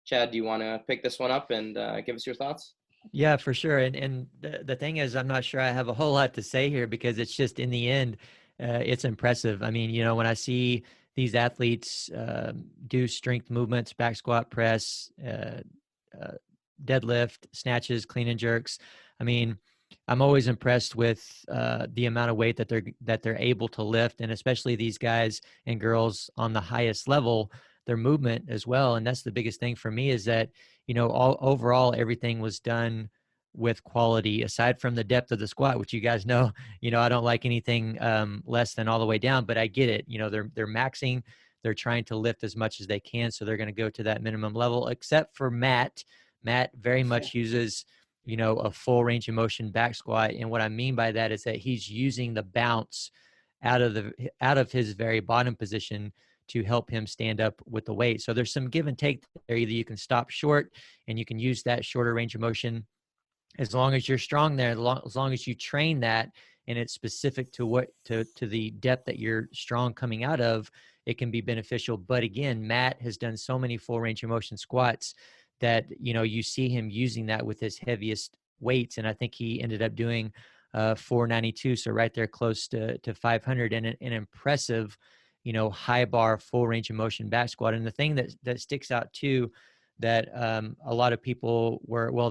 Chad, do you want to pick this one up and give us your thoughts? Yeah, for sure. And the thing is, I'm not sure I have a whole lot to say here, because it's just, in the end, it's impressive. I mean, when I see these athletes do strength movements, back squat, press, deadlift, snatches, clean and jerks, I mean, I'm always impressed with the amount of weight that they're able to lift, and especially these guys and girls on the highest level, their movement as well. And that's the biggest thing for me, is that overall everything was done with quality, aside from the depth of the squat, which you guys know. I don't like anything less than all the way down, but I get it. They're maxing, they're trying to lift as much as they can, so they're going to go to that minimum level. Except for Matt very much uses a full range of motion back squat. And what I mean by that is that he's using the bounce out of his very bottom position to help him stand up with the weight. So there's some give and take there. Either you can stop short and you can use that shorter range of motion, as long as you're strong there, as long as you train that and it's specific to the depth that you're strong coming out of, it can be beneficial. But again, Matt has done so many full range of motion squats that, you see him using that with his heaviest weights. And I think he ended up doing 492. So right there close to 500, and an impressive, high bar, full range of motion back squat. And the thing that sticks out too, that a lot of people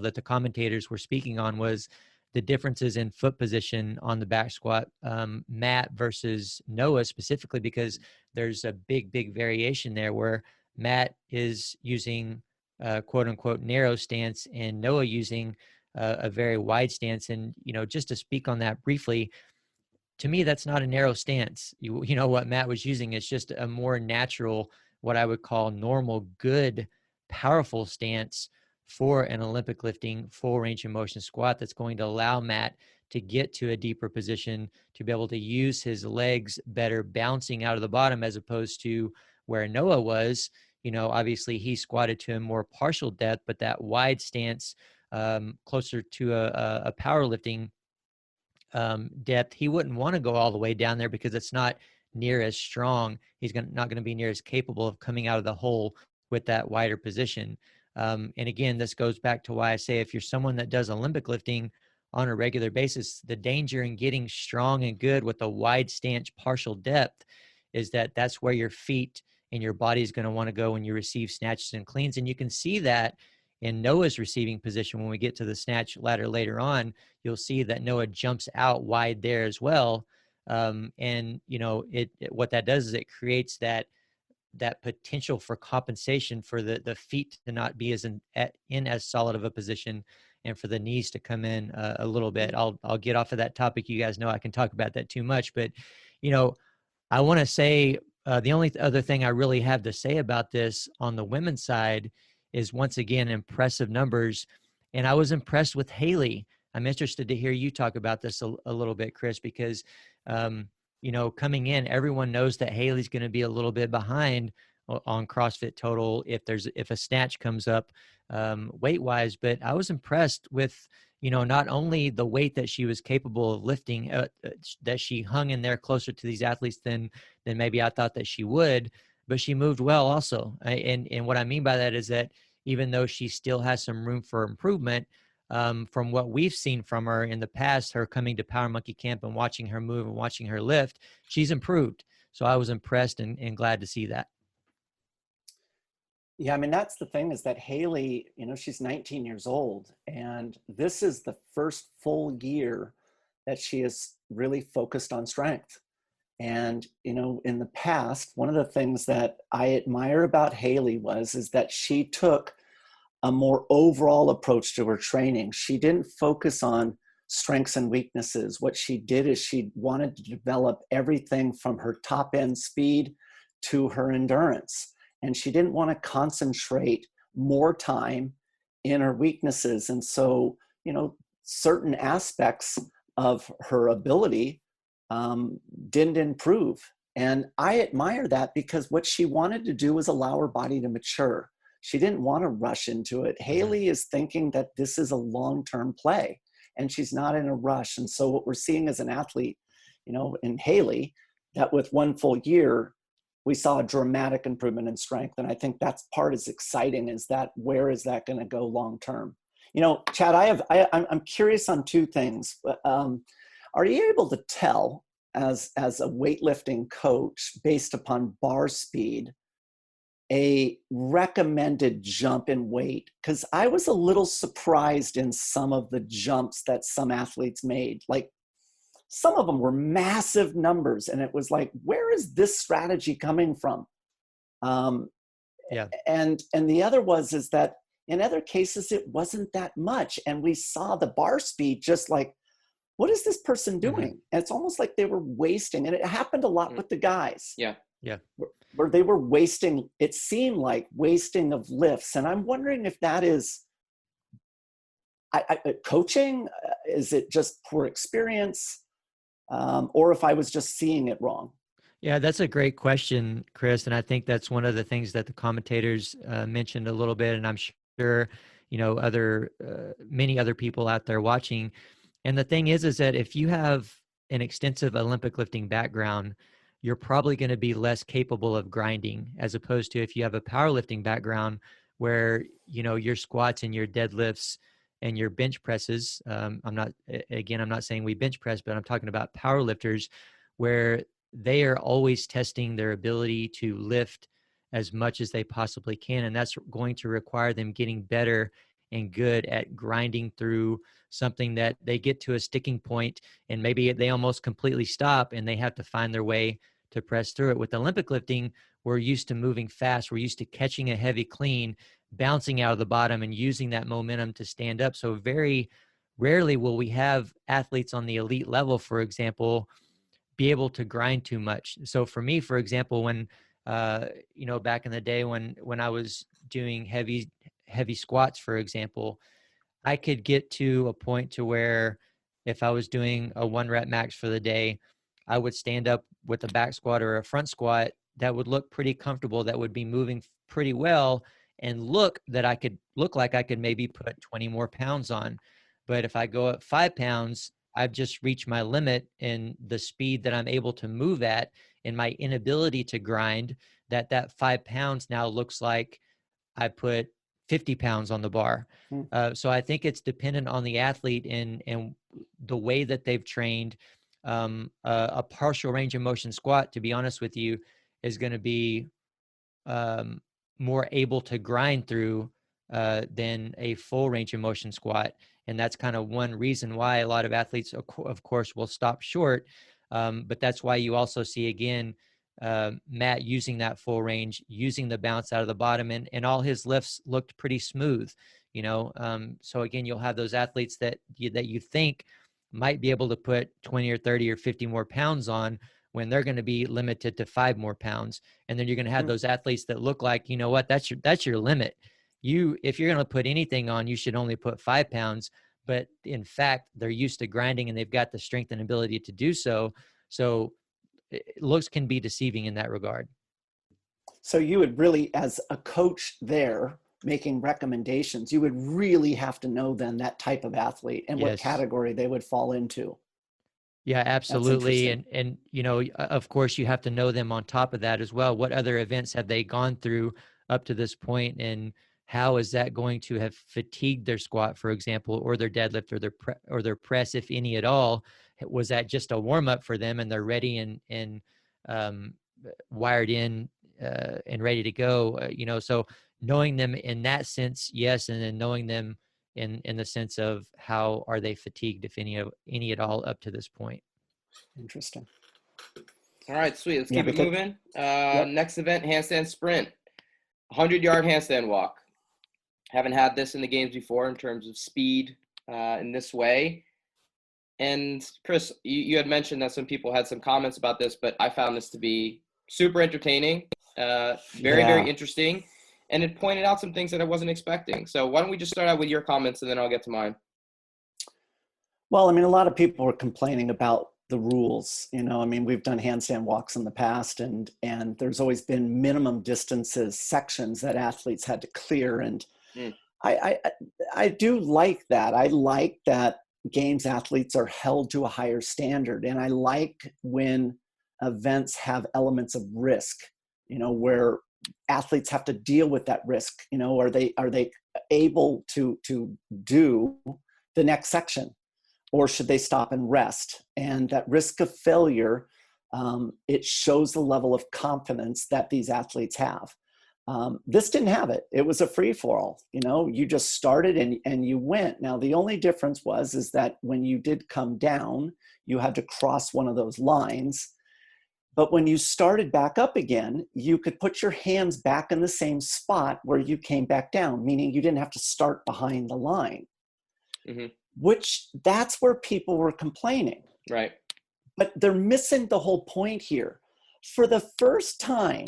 that the commentators were speaking on, was the differences in foot position on the back squat, Matt versus Noah specifically, because there's a big variation there, where Matt is using quote unquote narrow stance, and Noah using a very wide stance. And, just to speak on that briefly, to me, that's not a narrow stance. What Matt was using is just a more natural, what I would call normal, good, powerful stance for an Olympic lifting full range of motion squat, that's going to allow Matt to get to a deeper position, to be able to use his legs better, bouncing out of the bottom, as opposed to where Noah was. Obviously he squatted to a more partial depth, but that wide stance, closer to a powerlifting depth, he wouldn't want to go all the way down there, because it's not near as strong. He's not going to be near as capable of coming out of the hole with that wider position. And again, this goes back to why I say, if you're someone that does Olympic lifting on a regular basis, the danger in getting strong and good with a wide stance partial depth is that that's where your feet and your body is going to want to go when you receive snatches and cleans. And you can see that in Noah's receiving position. When we get to the snatch ladder later on, you'll see that Noah jumps out wide there as well. And what that does is it creates that potential for compensation for the feet to not be in as solid of a position, and for the knees to come in a little bit. I'll get off of that topic. You guys know I can talk about that too much, but I want to say the only other thing I really have to say about this on the women's side is, once again, impressive numbers. And I was impressed with Haley. I'm interested to hear you talk about this a little bit, Chris, because, coming in, everyone knows that Haley's going to be a little bit behind on CrossFit Total if a snatch comes up weight-wise. But I was impressed with, not only the weight that she was capable of lifting, that she hung in there closer to these athletes than maybe I thought that she would, but she moved well also. And what I mean by that is that even though she still has some room for improvement, from what we've seen from her in the past, her coming to Power Monkey Camp and watching her move and watching her lift, she's improved. So I was impressed and glad to see that. Yeah, I mean, that's the thing, is that Haley, she's 19 years old, and this is the first full year that she is really focused on strength. And, in the past, one of the things that I admire about Haley is that she took a more overall approach to her training. She didn't focus on strengths and weaknesses. What she did is she wanted to develop everything from her top end speed to her endurance. And she didn't want to concentrate more time in her weaknesses. And so, certain aspects of her ability didn't improve. And I admire that because what she wanted to do was allow her body to mature. She didn't want to rush into it. Haley is thinking that this is a long-term play and she's not in a rush. And so what we're seeing as an athlete, you know, in Haley, that with 1 full year, we saw a dramatic improvement in strength. And I think that's part is exciting, is that where is that going to go long-term? You know, Chad, I'm curious on 2 things. Are you able to tell as a weightlifting coach, based upon bar speed, a recommended jump in weight? Because I was a little surprised in some of the jumps that some athletes made. Like, some of them were massive numbers, and it was like, where is this strategy coming from? Yeah. And the other is that in other cases, it wasn't that much. And we saw the bar speed just like, what is this person doing? And it's almost like they were wasting. And it happened a lot with the guys. Yeah. Yeah. Where they were wasting, it seemed like wasting of lifts. And I'm wondering if that is coaching, is it just poor experience? Or if I was just seeing it wrong. Yeah, that's a great question, Chris. And I think that's one of the things that the commentators mentioned a little bit. And I'm sure, you know, many other people out there watching. And the thing is that if you have an extensive Olympic lifting background, you're probably going to be less capable of grinding, as opposed to if you have a powerlifting background where, you know, your squats and your deadlifts and your bench presses. I'm not saying we bench press, but I'm talking about power lifters where they are always testing their ability to lift as much as they possibly can. And that's going to require them getting better and good at grinding through something that they get to a sticking point and maybe they almost completely stop and they have to find their way to press through it. With Olympic lifting, we're used to moving fast. We're used to catching a heavy clean, bouncing out of the bottom and using that momentum to stand up. So very rarely will we have athletes on the elite level, for example, be able to grind too much. So for me, for example, when, you know, back in the day when I was doing heavy squats, for example, I could get to a point to where if I was doing a 1 rep max for the day, I would stand up with a back squat or a front squat that would look pretty comfortable, that would be moving pretty well and look like I could maybe put 20 more pounds on. But if I go up 5 pounds, I've just reached my limit in the speed that I'm able to move at and my inability to grind, that 5 pounds now looks like I put 50 pounds on the bar. So I think it's dependent on the athlete and the way that they've trained. A partial range of motion squat, to be honest with you, is going to be more able to grind through than a full range of motion squat. And that's kind of one reason why a lot of athletes, of course, will stop short. But that's why you also see, again, Matt using that full range, using the bounce out of the bottom, and all his lifts looked pretty smooth, you know. So again, you'll have those athletes that you think might be able to put 20 or 30 or 50 more pounds on when they're going to be limited to 5 more pounds. And then you're going to have those athletes that look like, you know what, that's your limit. If you're going to put anything on, you should only put 5 pounds. But in fact, they're used to grinding and they've got the strength and ability to do so. So looks can be deceiving in that regard. So you would really, as a coach there, making recommendations, you would really have to know then that type of athlete and what category they would fall into. Yeah, absolutely. And, you know, of course you have to know them on top of that as well. What other events have they gone through up to this point, and how is that going to have fatigued their squat, for example, or their deadlift or their press, if any at all? Was that just a warm up for them and they're ready and wired in and ready to go? You know, so knowing them in that sense, yes, and then knowing them in the sense of how are they fatigued, if any at all, up to this point. Interesting. All right, sweet. Let's keep it moving. Next event, handstand sprint, 100-yard handstand walk. Haven't had this in the games before in terms of speed in this way. And Chris, you had mentioned that some people had some comments about this, but I found this to be super entertaining, very interesting. And it pointed out some things that I wasn't expecting. So why don't we just start out with your comments and then I'll get to mine. Well, I mean, a lot of people were complaining about the rules. You know, I mean, we've done handstand walks in the past, and there's always been minimum distances, sections that athletes had to clear. And I do like that. I like that games athletes are held to a higher standard. And I like when events have elements of risk, you know, where athletes have to deal with that risk. You know, are they able to do the next section, or should they stop and rest? And that risk of failure, it shows the level of confidence that these athletes have. This didn't have it. It was a free for all. You know, you just started and you went. Now, the only difference is that when you did come down, you had to cross one of those lines. But when you started back up again, you could put your hands back in the same spot where you came back down, meaning you didn't have to start behind the line, which that's where people were complaining. Right. But they're missing the whole point here. For the first time,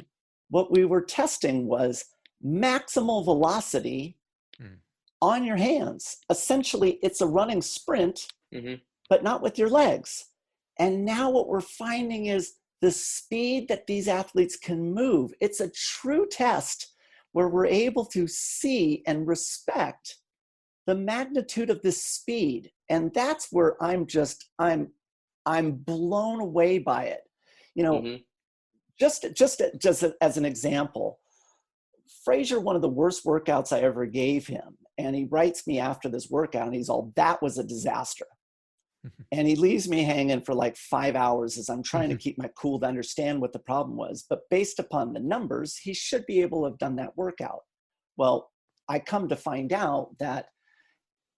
what we were testing was maximal velocity on your hands. Essentially, it's a running sprint, but not with your legs. And now what we're finding is the speed that these athletes can move. It's a true test where we're able to see and respect the magnitude of this speed. And that's where I'm blown away by it. You know, just as an example, Frazier, one of the worst workouts I ever gave him, and he writes me after this workout and he's all, that was a disaster. And he leaves me hanging for like 5 hours as I'm trying to keep my cool to understand what the problem was. But based upon the numbers, he should be able to have done that workout. Well, I come to find out that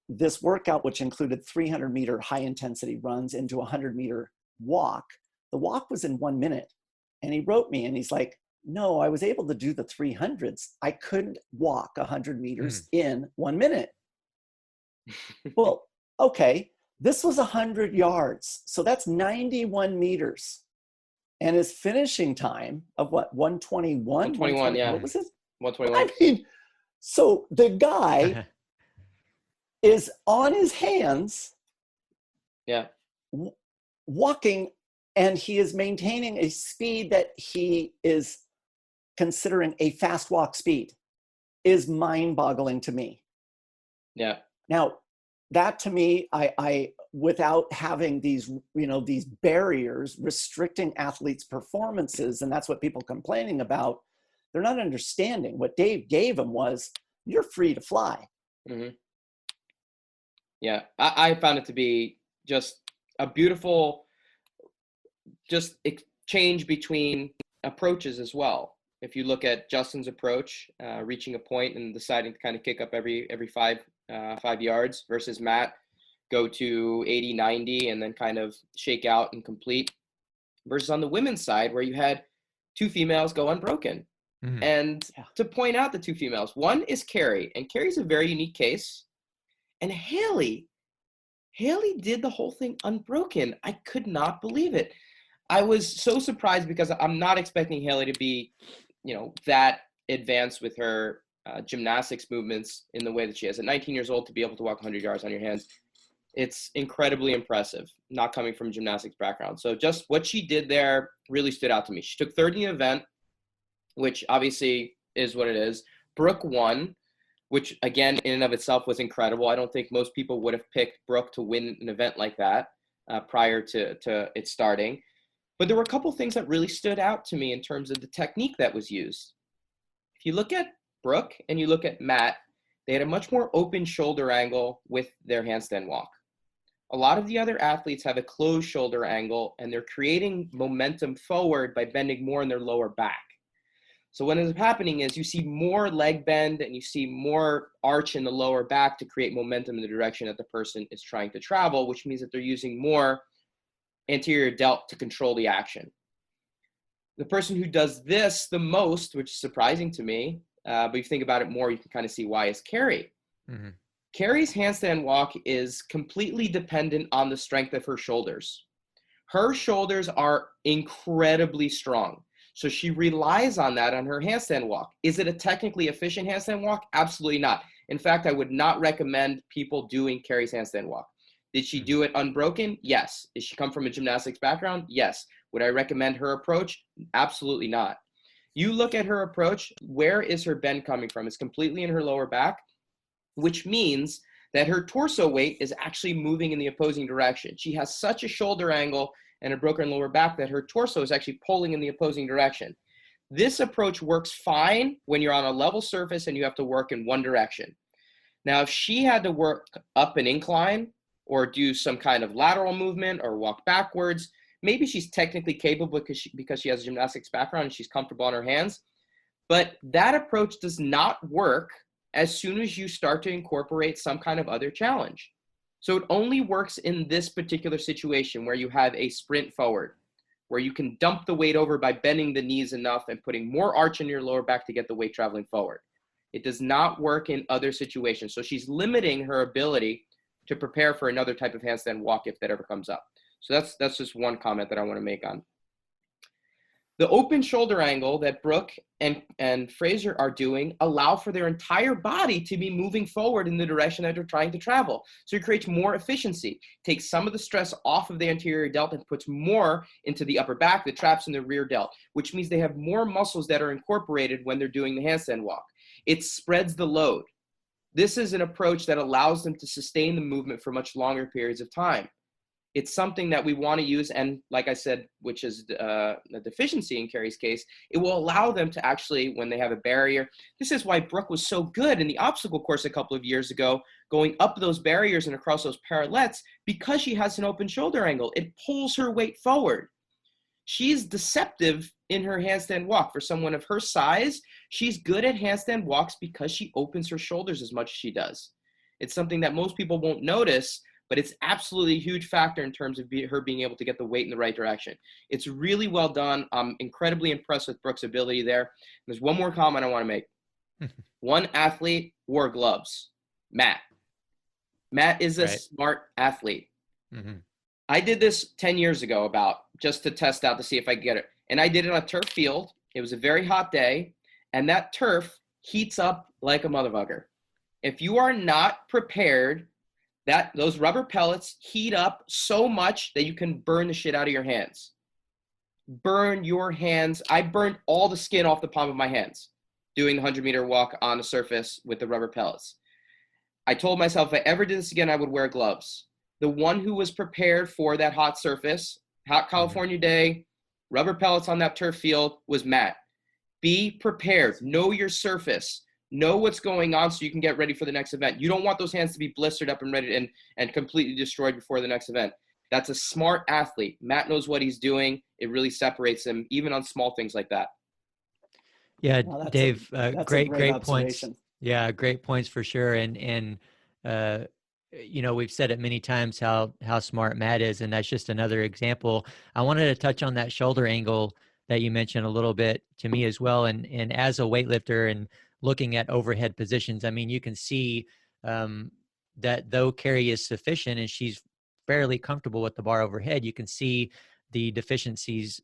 this workout, which included 300-meter high-intensity runs into a 100-meter walk, the walk was in 1 minute. And he wrote me and he's like, no, I was able to do the 300s. I couldn't walk 100 meters in 1 minute. Well, okay. This was 100 yards. So that's 91 meters. And his finishing time of what, 121? 121, yeah. What was it? 121. I mean, so the guy is on his hands, walking, and he is maintaining a speed that he is considering a fast walk speed. Is mind-boggling to me. Yeah. Now, that to me, I without having these, you know, these barriers restricting athletes' performances, and that's what people complaining about, they're not understanding. What Dave gave them was, you're free to fly. Yeah, I found it to be just a beautiful, just exchange between approaches as well. If you look at Justin's approach, reaching a point and deciding to kind of kick up every 5 yards, versus Matt, go to 80, 90, and then kind of shake out and complete, versus on the women's side where you had two females go unbroken. And to point out the two females, one is Carrie, and Carrie's a very unique case. And Haley did the whole thing unbroken. I could not believe it. I was so surprised because I'm not expecting Haley to be, you know, that advanced with her gymnastics movements in the way that she is. At 19 years old, to be able to walk 100 yards on your hands, it's incredibly impressive, not coming from a gymnastics background. So just what she did there really stood out to me. She took third in the event, which obviously is what it is. Brooke won, which again, in and of itself was incredible. I don't think most people would have picked Brooke to win an event like that prior to it starting. But there were a couple things that really stood out to me in terms of the technique that was used. If you look at Brooke and you look at Matt, they had a much more open shoulder angle with their handstand walk. A lot of the other athletes have a closed shoulder angle, and they're creating momentum forward by bending more in their lower back. So what ends up happening is you see more leg bend and you see more arch in the lower back to create momentum in the direction that the person is trying to travel, which means that they're using more anterior delt to control the action. The person who does this the most, which is surprising to me, but if you think about it more, you can kind of see why, is Carrie. Carrie's handstand walk is completely dependent on the strength of her shoulders. Her shoulders are incredibly strong. So she relies on that on her handstand walk. Is it a technically efficient handstand walk? Absolutely not. In fact, I would not recommend people doing Carrie's handstand walk. Did she do it unbroken? Yes. Does she come from a gymnastics background? Yes. Would I recommend her approach? Absolutely not. You look at her approach, where is her bend coming from? It's completely in her lower back, which means that her torso weight is actually moving in the opposing direction. She has such a shoulder angle and a broken lower back that her torso is actually pulling in the opposing direction. This approach works fine when you're on a level surface and you have to work in one direction. Now, if she had to work up an incline or do some kind of lateral movement or walk backwards, maybe she's technically capable because she has a gymnastics background and she's comfortable on her hands. But that approach does not work as soon as you start to incorporate some kind of other challenge. So it only works in this particular situation where you have a sprint forward, where you can dump the weight over by bending the knees enough and putting more arch in your lower back to get the weight traveling forward. It does not work in other situations. So she's limiting her ability to prepare for another type of handstand walk if that ever comes up. So that's just one comment that I want to make on. The open shoulder angle that Brooke and Fraser are doing allow for their entire body to be moving forward in the direction that they're trying to travel. So it creates more efficiency, takes some of the stress off of the anterior delt and puts more into the upper back, the traps, and the rear delt, which means they have more muscles that are incorporated when they're doing the handstand walk. It spreads the load. This is an approach that allows them to sustain the movement for much longer periods of time. It's something that we want to use, and like I said, which is a deficiency in Carrie's case, it will allow them to actually, when they have a barrier, this is why Brooke was so good in the obstacle course a couple of years ago, going up those barriers and across those parallettes, because she has an open shoulder angle. It pulls her weight forward. She's deceptive in her handstand walk. For someone of her size, she's good at handstand walks because she opens her shoulders as much as she does. It's something that most people won't notice, but it's absolutely a huge factor in terms of her being able to get the weight in the right direction. It's really well done. I'm incredibly impressed with Brooke's ability there. There's one more comment I want to make. One athlete wore gloves, Matt. Matt is a smart athlete. Mm-hmm. I did this 10 years ago just to test out to see if I could get it. And I did it on a turf field. It was a very hot day, and that turf heats up like a motherfucker. If you are not prepared, those rubber pellets heat up so much that you can burn the shit out of your hands. Burn your hands. I burned all the skin off the palm of my hands doing the 100-meter walk on the surface with the rubber pellets. I told myself if I ever did this again, I would wear gloves. The one who was prepared for that hot surface, hot California day, rubber pellets on that turf field, was Matt. Be prepared. Know your surface. Know what's going on so you can get ready for the next event. You don't want those hands to be blistered up and ready and completely destroyed before the next event. That's a smart athlete. Matt knows what he's doing. It really separates him, even on small things like that. Yeah, well, Dave, great points. Yeah, great points for sure. And you know, we've said it many times how smart Matt is, and that's just another example. I wanted to touch on that shoulder angle that you mentioned a little bit to me as well. And as a weightlifter and looking at overhead positions, I mean, you can see that though Carrie is sufficient and she's fairly comfortable with the bar overhead, you can see the deficiencies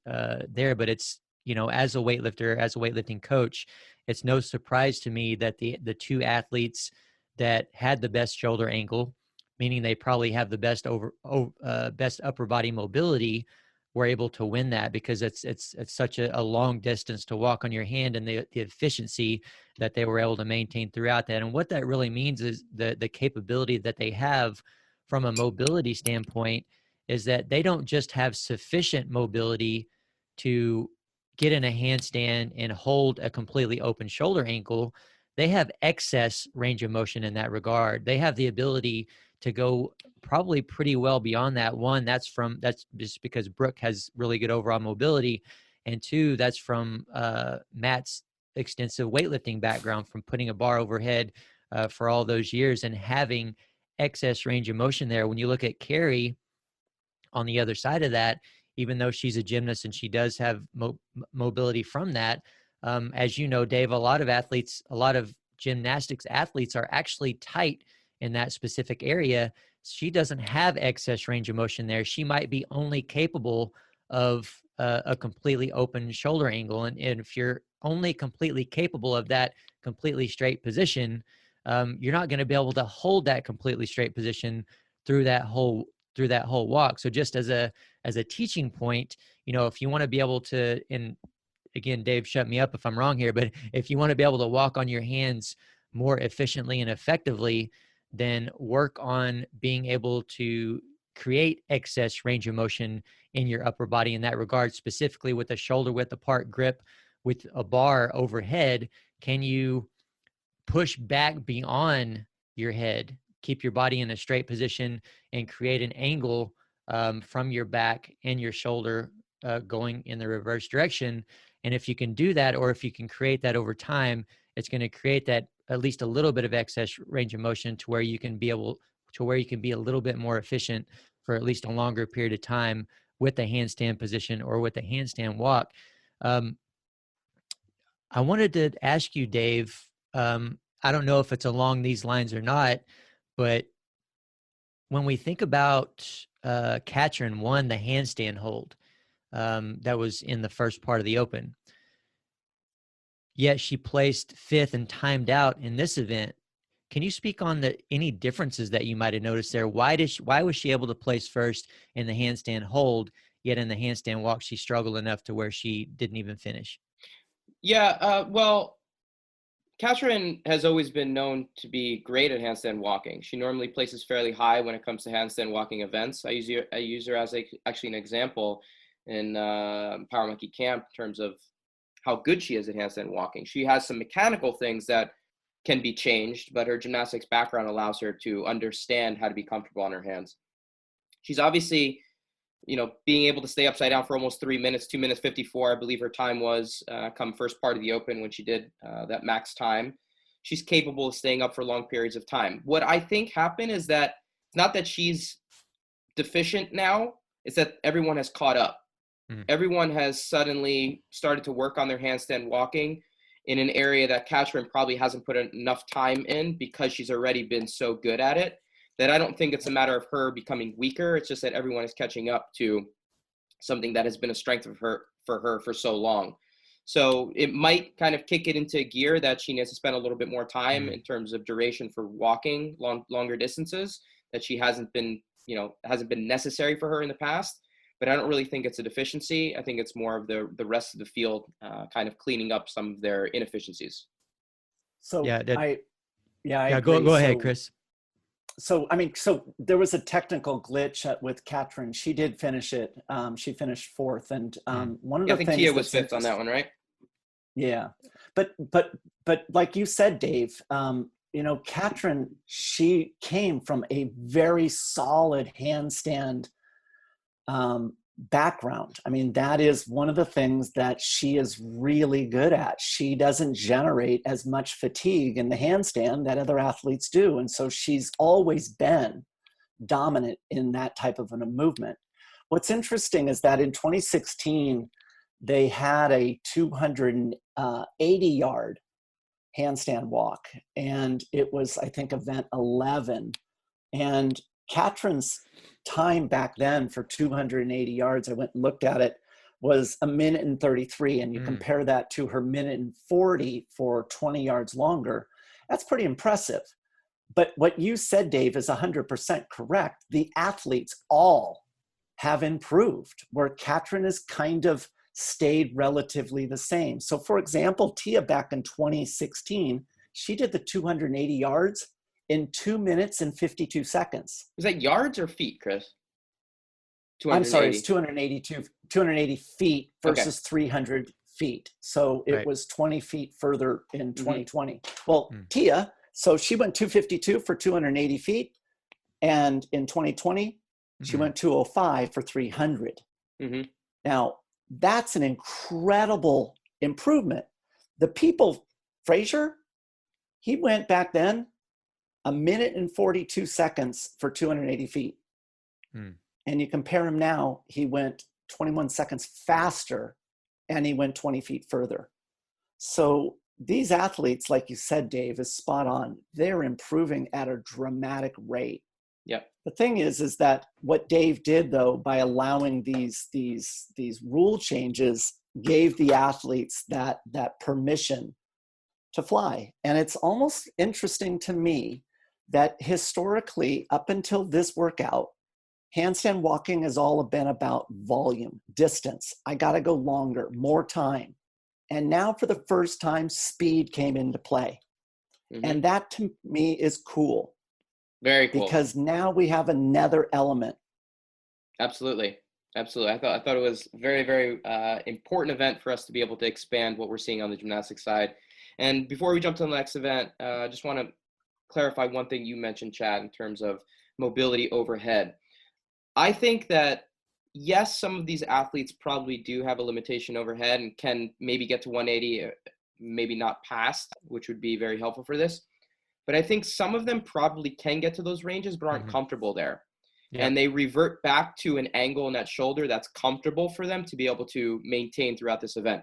there. But it's, you know, as a weightlifter, as a weightlifting coach, it's no surprise to me that the two athletes that had the best shoulder angle, meaning they probably have the best best upper body mobility, were able to win that, because it's such a long distance to walk on your hand, and the efficiency that they were able to maintain throughout that. And what that really means is the capability that they have from a mobility standpoint is that they don't just have sufficient mobility to get in a handstand and hold a completely open shoulder angle. They have excess range of motion in that regard. They have the ability to go probably pretty well beyond that. One, that's just because Brooke has really good overall mobility. And two, that's from Matt's extensive weightlifting background, from putting a bar overhead for all those years and having excess range of motion there. When you look at Carrie on the other side of that, even though she's a gymnast and she does have mobility from that, as you know, Dave, a lot of gymnastics athletes are actually tight in that specific area. She doesn't have excess range of motion there. She might be only capable of a completely open shoulder angle. And if you're only completely capable of that completely straight position, you're not going to be able to hold that completely straight position through that whole walk. So just as a teaching point, if you want to be able to, and again, Dave, shut me up if I'm wrong here, but if you want to be able to walk on your hands more efficiently and effectively, then work on being able to create excess range of motion in your upper body in that regard, specifically with a shoulder width apart grip with a bar overhead. Can you push back beyond your head, keep your body in a straight position, and create an angle from your back and your shoulder going in the reverse direction? And if you can do that, or if you can create that over time, it's going to create that at least a little bit of excess range of motion to where you can be a little bit more efficient for at least a longer period of time with the handstand position or with the handstand walk. I wanted to ask you, Dave, I don't know if it's along these lines or not, but when we think about Katrin won the handstand hold, that was in the first part of the Open, yet she placed 5th and timed out in this event. Can you speak on any differences that you might have noticed there? Why was she able to place first in the handstand hold, yet in the handstand walk she struggled enough to where she didn't even finish? Yeah, well, Katrin has always been known to be great at handstand walking. She normally places fairly high when it comes to handstand walking events. I use her as actually an example in Power Monkey Camp in terms of how good she is at handstand walking. She has some mechanical things that can be changed, but her gymnastics background allows her to understand how to be comfortable on her hands. She's obviously, being able to stay upside down for almost 3 minutes, 2 minutes 54, I believe her time was come first part of the Open when she did that max time. She's capable of staying up for long periods of time. What I think happened is that it's not that she's deficient now, it's that everyone has caught up. Everyone has suddenly started to work on their handstand walking in an area that Katrin probably hasn't put enough time in because she's already been so good at it, that I don't think it's a matter of her becoming weaker. It's just that everyone is catching up to something that has been a strength for her for so long. So it might kind of kick it into gear that she needs to spend a little bit more time in terms of duration for walking longer distances that she hasn't been necessary for her in the past. But I don't really think it's a deficiency. I think it's more of the rest of the field kind of cleaning up some of their inefficiencies. So I agree. Go ahead, Chris. So there was a technical glitch with Katrin. She did finish it. She finished 4th, and one of the things I think Tia was 5th on that one, right? Yeah, but like you said, Dave, Katrin, she came from a very solid handstand background. I mean, that is one of the things that she is really good at. She doesn't generate as much fatigue in the handstand that other athletes do. And so she's always been dominant in that type of a movement. What's interesting is that in 2016, they had a 280-yard handstand walk, and it was, I think, event 11. And Katrin's time back then for 280 yards, I went and looked at it, was 1:33. And you compare that to her 1:40 for 20 yards longer. That's pretty impressive. But what you said, Dave, is 100% correct. The athletes all have improved, where Katrin has kind of stayed relatively the same. So for example, Tia back in 2016, she did the 280 yards in 2 minutes and 52 seconds. Is that yards or feet, Chris? I'm sorry, it's 280 feet versus 300 feet. So it was 20 feet further in 2020. Well, Tia, so she went 252 for 280 feet. And in 2020, she went 205 for 300. Now, that's an incredible improvement. The people, Frazier, he went back then 1:42 for 280 feet. And you compare him now, he went 21 seconds faster and he went 20 feet further. So these athletes, like you said, Dave, is spot on. They're improving at a dramatic rate. Yep. The thing is that what Dave did, though, by allowing these rule changes, gave the athletes that permission to fly. And it's almost interesting to me that historically, up until this workout, handstand walking has all been about volume, distance. I got to go longer, more time. And now for the first time, speed came into play. Mm-hmm. And that to me is cool. Very cool. Because now we have another element. Absolutely. Absolutely. I thought it was very, very important event for us to be able to expand what we're seeing on the gymnastics side. And before we jump to the next event, I just want to clarify one thing you mentioned, Chad, in terms of mobility overhead. I think that, yes, some of these athletes probably do have a limitation overhead and can maybe get to 180, maybe not past, which would be very helpful for this. But I think some of them probably can get to those ranges, but aren't comfortable there. Yeah. And they revert back to an angle in that shoulder that's comfortable for them to be able to maintain throughout this event.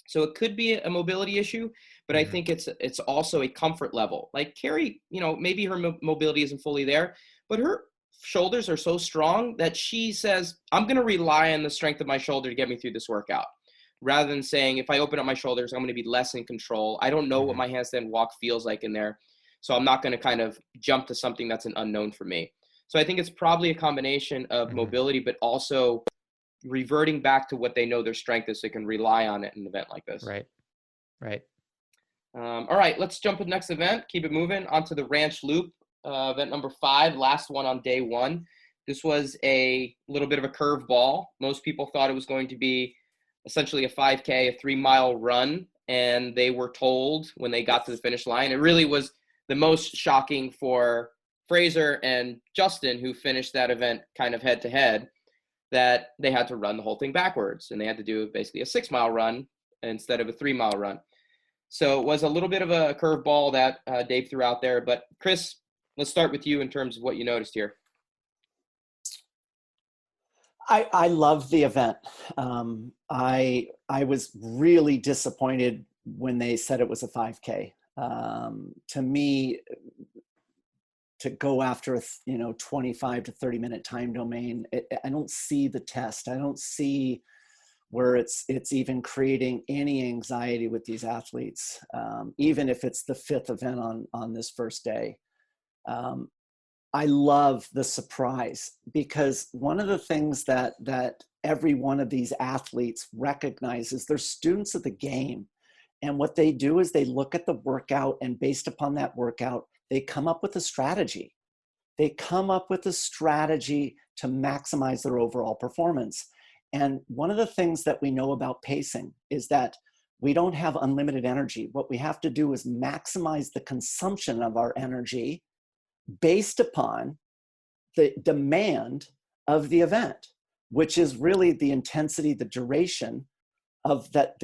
So it could be a mobility issue, but I think it's also a comfort level. Like Carrie, maybe her mobility isn't fully there, but her shoulders are so strong that she says, I'm going to rely on the strength of my shoulder to get me through this workout, rather than saying, if I open up my shoulders, I'm going to be less in control. I don't know what my handstand walk feels like in there, so I'm not going to kind of jump to something that's an unknown for me. So I think it's probably a combination of mobility, but also reverting back to what they know their strength is so they can rely on it in an event like this. Right. All right, let's jump to the next event. Keep it moving onto the ranch loop, event number 5, last one on day 1. This was a little bit of a curveball. Most people thought it was going to be essentially a 5K, a 3-mile run, and they were told when they got to the finish line. It really was the most shocking for Fraser and Justin, who finished that event kind of head to head, that they had to run the whole thing backwards, and they had to do basically a 6-mile run instead of a 3-mile run. So it was a little bit of a curveball that Dave threw out there. But Chris, let's start with you in terms of what you noticed here. I love the event. I was really disappointed when they said it was a 5K. To me, to go after a 25 to 30 minute time domain, I don't see the test. I don't see where it's even creating any anxiety with these athletes, even if it's the 5th event on this first day. I love the surprise, because one of the things that every one of these athletes recognizes, they're students of the game. And what they do is they look at the workout, and based upon that workout, they come up with a strategy. They come up with a strategy to maximize their overall performance. And one of the things that we know about pacing is that we don't have unlimited energy. What we have to do is maximize the consumption of our energy based upon the demand of the event, which is really the intensity, the duration of that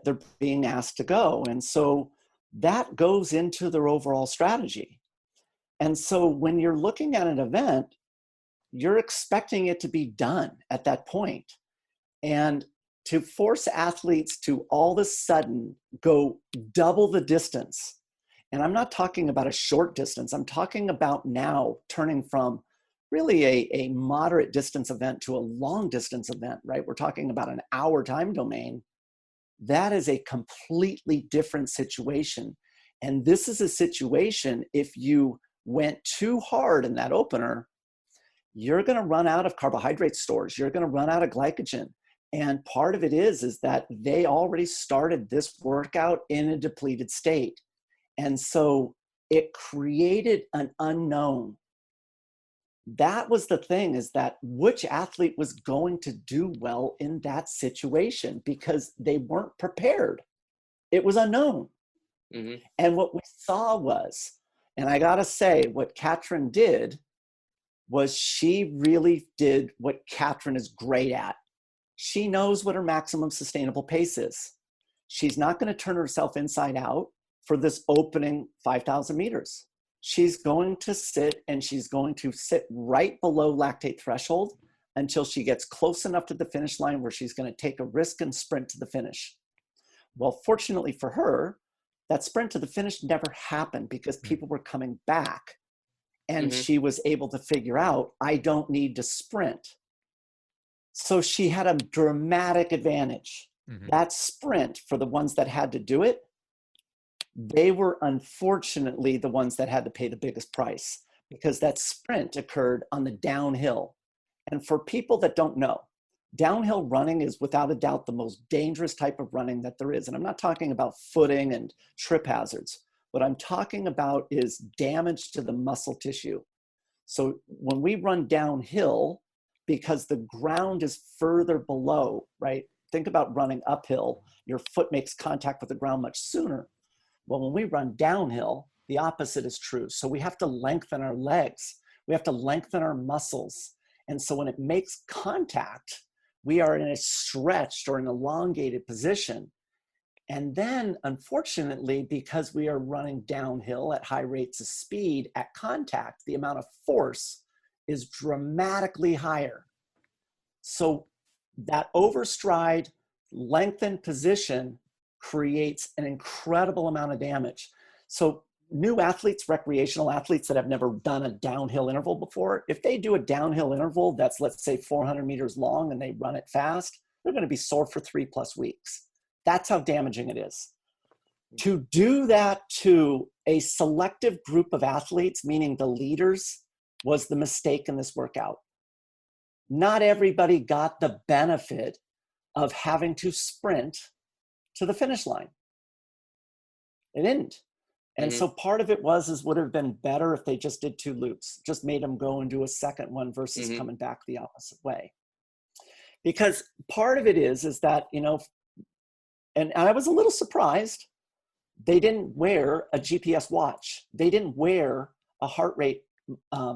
they're being asked to go. And so that goes into their overall strategy. And so when you're looking at an event, you're expecting it to be done at that point. And to force athletes to all of a sudden go double the distance, and I'm not talking about a short distance, I'm talking about now turning from really a moderate distance event to a long distance event, right? We're talking about an hour time domain. That is a completely different situation. And this is a situation, if you went too hard in that opener, you're going to run out of carbohydrate stores. You're going to run out of glycogen. And part of it is that they already started this workout in a depleted state. And so it created an unknown. That was the thing, is that which athlete was going to do well in that situation, because they weren't prepared. It was unknown. And what we saw was, and I got to say, what Katrin did was she really did what Katrin is great at. She knows what her maximum sustainable pace is. She's not going to turn herself inside out for this opening 5,000 meters. She's going to sit, and she's going to sit right below lactate threshold until she gets close enough to the finish line where she's going to take a risk and sprint to the finish. Well, fortunately for her, that sprint to the finish never happened, because people were coming back, and she was able to figure out, I don't need to sprint. So she had a dramatic advantage. That sprint, for the ones that had to do it, They were unfortunately the ones that had to pay the biggest price, because that sprint occurred on the downhill. And for people that don't know, downhill running is without a doubt the most dangerous type of running that there is. And I'm not talking about footing and trip hazards. What I'm talking about is damage to the muscle tissue. So when we run downhill, because the ground is further below, right? Think about running uphill. Your foot makes contact with the ground much sooner. Well, when we run downhill, the opposite is true. So we have to lengthen our legs. We have to lengthen our muscles. And so when it makes contact, we are in a stretched or an elongated position. And then, unfortunately, because we are running downhill at high rates of speed at contact, the amount of force is dramatically higher. So that overstride, lengthened position creates an incredible amount of damage. So new athletes, recreational athletes that have never done a downhill interval before, if they do a downhill interval that's, let's say, 400 meters long and they run it fast, they're going to be sore for 3+ weeks. That's how damaging it is. To do that to a selective group of athletes, meaning the leaders, was the mistake in this workout. Not everybody got the benefit of having to sprint to the finish line. They didn't. And so part of it would have been better if they just did 2 loops, just made them go and do a second one versus coming back the opposite way. Because part of it is that, you know, and I was a little surprised, they didn't wear a GPS watch. They didn't wear a heart rate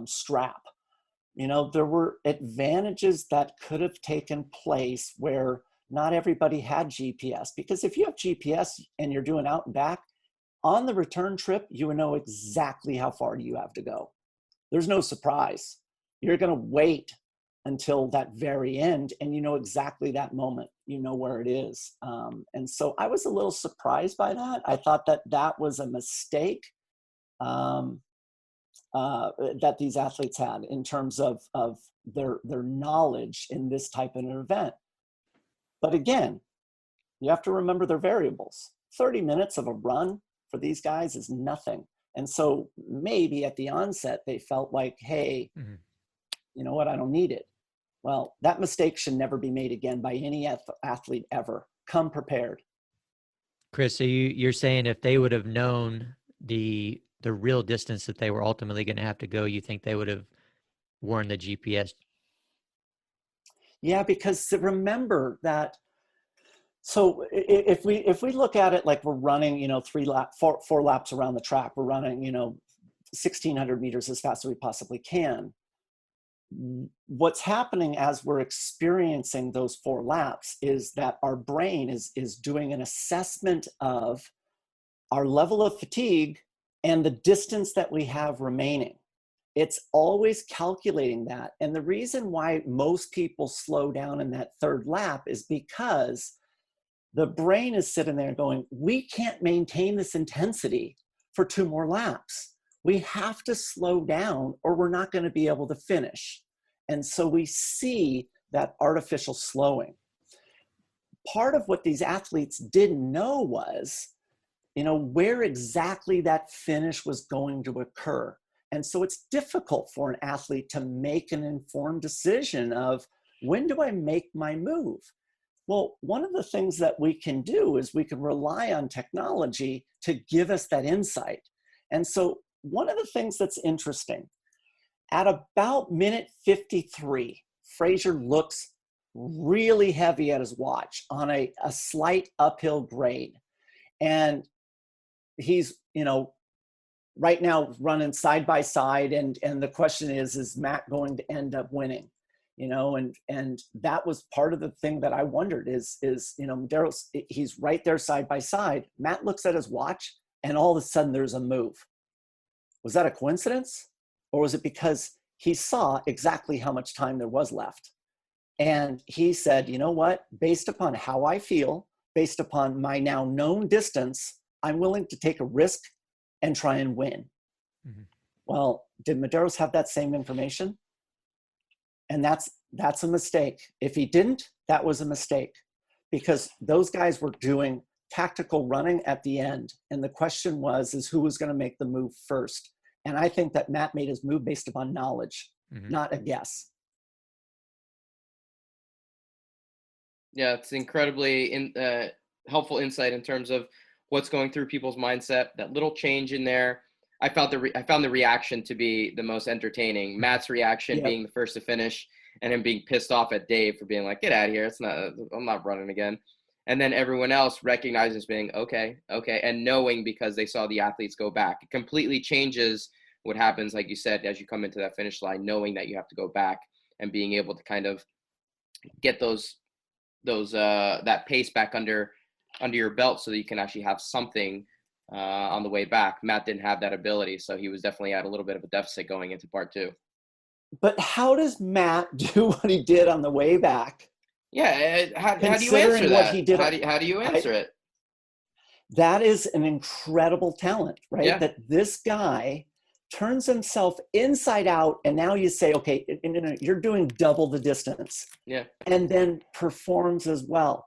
strap. You know, there were advantages that could have taken place where not everybody had GPS. Because if you have GPS and you're doing out and back, on the return trip, you would know exactly how far you have to go. There's no surprise. You're going to wait until that very end, and you know exactly that moment. You know where it is. And so I was a little surprised by that. I thought that that was a mistake that these athletes had in terms of their knowledge in this type of an event. But again, you have to remember their variables. 30 minutes of a run for these guys is nothing. And so maybe at the onset, they felt like, hey, you know what, I don't need it. Well, that mistake should never be made again by any athlete ever. Come prepared. Chris, so you're saying if they would have known the real distance that they were ultimately going to have to go, you think they would have worn the GPS? Yeah, because remember that. So if we look at it like we're running, you know, 4 laps around the track, we're running, you know, 1,600 meters as fast as we possibly can. What's happening as we're experiencing those 4 laps is that our brain is doing an assessment of our level of fatigue and the distance that we have remaining. It's always calculating that. And the reason why most people slow down in that 3rd lap is because the brain is sitting there going, we can't maintain this intensity for 2 more laps. We have to slow down or we're not going to be able to finish. And so we see that artificial slowing. Part of what these athletes didn't know was, you know, where exactly that finish was going to occur. And so it's difficult for an athlete to make an informed decision of, when do I make my move? Well, one of the things that we can do is we can rely on technology to give us that insight. And so one of the things that's interesting, at about minute 53, Fraser looks really heavy at his watch on a slight uphill grade. And he's, you know, right now running side by side. And the question is Matt going to end up winning? You know, and that was part of the thing that I wondered is, you know, Medeiros, he's right there side by side. Matt looks at his watch and all of a sudden there's a move. Was that a coincidence? Or was it because he saw exactly how much time there was left? And he said, you know what, based upon how I feel, based upon my now known distance, I'm willing to take a risk and try and win. Well, did Medeiros have that same information? And that's a mistake. If he didn't, that was a mistake, because those guys were doing tactical running at the end. And the question is who was going to make the move first? And I think that Matt made his move based upon knowledge, not a guess. Yeah, it's incredibly helpful insight in terms of what's going through people's mindset. That little change in there, I found the reaction to be the most entertaining. Matt's reaction being the first to finish, and him being pissed off at Dave for being like, "Get out of here! I'm not running again." And then everyone else recognizes being okay, and knowing because they saw the athletes go back. It completely changes what happens, like you said, as you come into that finish line, knowing that you have to go back and being able to kind of get that pace back under your belt so that you can actually have something on the way back. Matt didn't have that ability, so he was definitely at a little bit of a deficit going into part 2. But how does Matt do what he did on the way back? Yeah, how do you answer that? He did, how do you answer it? That is an incredible talent, right? Yeah. That this guy turns himself inside out, and now you say, okay, you're doing double the distance. Yeah. And then performs as well.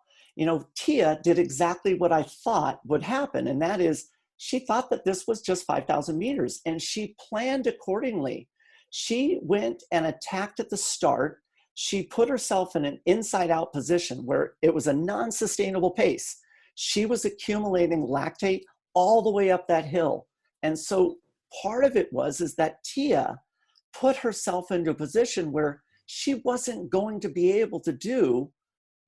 Tia did exactly what I thought would happen, and that is she thought that this was just 5,000 meters, and she planned accordingly. She went and attacked at the start. She put herself in an inside-out position where it was a non-sustainable pace. She was accumulating lactate all the way up that hill. And so part of it is that Tia put herself into a position where she wasn't going to be able to do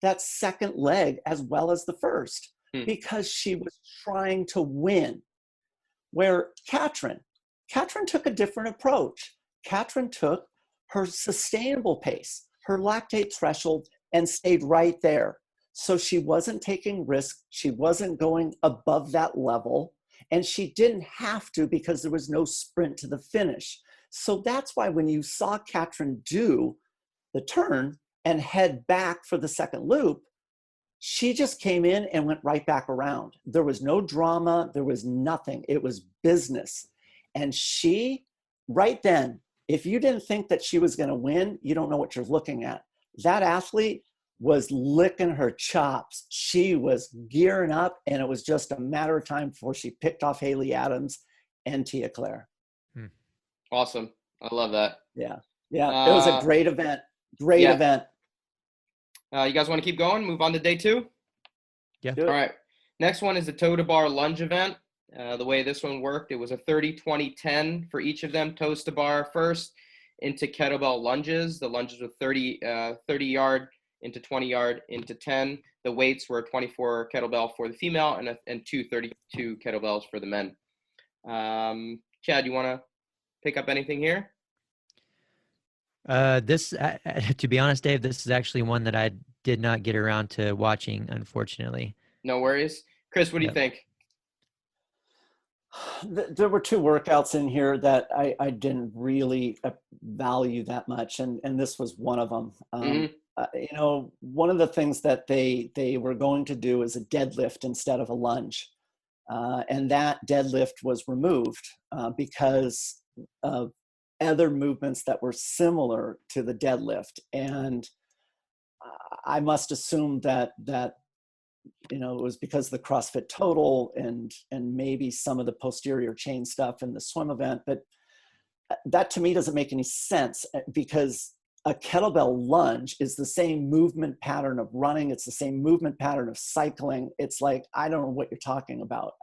that second leg as well as the first because she was trying to win. Where Katrin took a different approach. Katrin took her sustainable pace, her lactate threshold, and stayed right there. So she wasn't taking risks. She wasn't going above that level. And she didn't have to because there was no sprint to the finish. So that's why when you saw Katrin do the turn and head back for the second loop, she just came in and went right back around. There was no drama. There was nothing. It was business. And she, right then, if you didn't think that she was going to win, you don't know what you're looking at. That athlete was licking her chops. She was gearing up, and it was just a matter of time before she picked off Haley Adams and Tia Claire. Awesome. I love that. Yeah. It was a great event. Great event. You guys want to keep going? Move on to day 2? Yeah. All right. Next one is the toe to bar lunge event. The way this one worked, it was a 30, 20, 10 for each of them. Toes to bar first into kettlebell lunges. The lunges were 30 yard into 20 yard into 10. The weights were 24 kettlebell for the female and 32 kettlebells for the men. Chad, you want to pick up anything here? This, to be honest, Dave, this is actually one that I did not get around to watching, unfortunately. No worries. Chris, what do you think? There were 2 workouts in here that I didn't really value that much, and this was one of them. One of the things that they were going to do is a deadlift instead of a lunge, and that deadlift was removed because of other movements that were similar to the deadlift. And I must assume that it was because of the CrossFit Total and maybe some of the posterior chain stuff in the swim event. But that to me doesn't make any sense, because a kettlebell lunge is the same movement pattern of running. It's the same movement pattern of cycling. It's like, I don't know what you're talking about.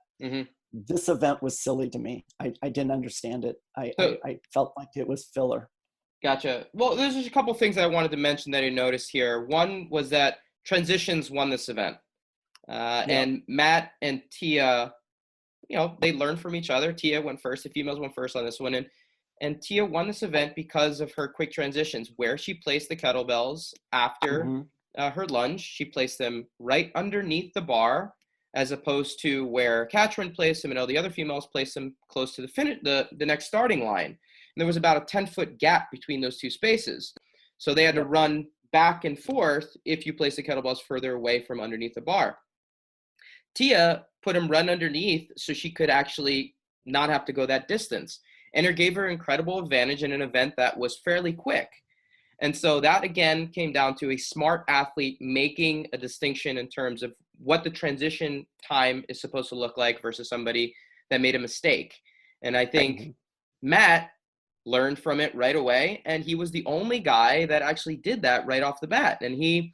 This event was silly to me. I didn't understand it. I felt like it was filler. Gotcha. Well, there's just a couple things I wanted to mention that I noticed here. One was that transitions won this event. And Matt and Tia, they learned from each other. Tia went first. The females went first on this one. And Tia won this event because of her quick transitions, where she placed the kettlebells after her lunge. She placed them right underneath the bar, as opposed to where Katrin placed them and all the other females placed them close to the next starting line. And there was about a 10-foot gap between those 2 spaces. So they had to run back and forth if you place the kettlebells further away from underneath the bar. Tia put them run underneath so she could actually not have to go that distance. And it gave her incredible advantage in an event that was fairly quick. And so that, again, came down to a smart athlete making a distinction in terms of what the transition time is supposed to look like versus somebody that made a mistake. And I think Matt learned from it right away, and he was the only guy that actually did that right off the bat. And he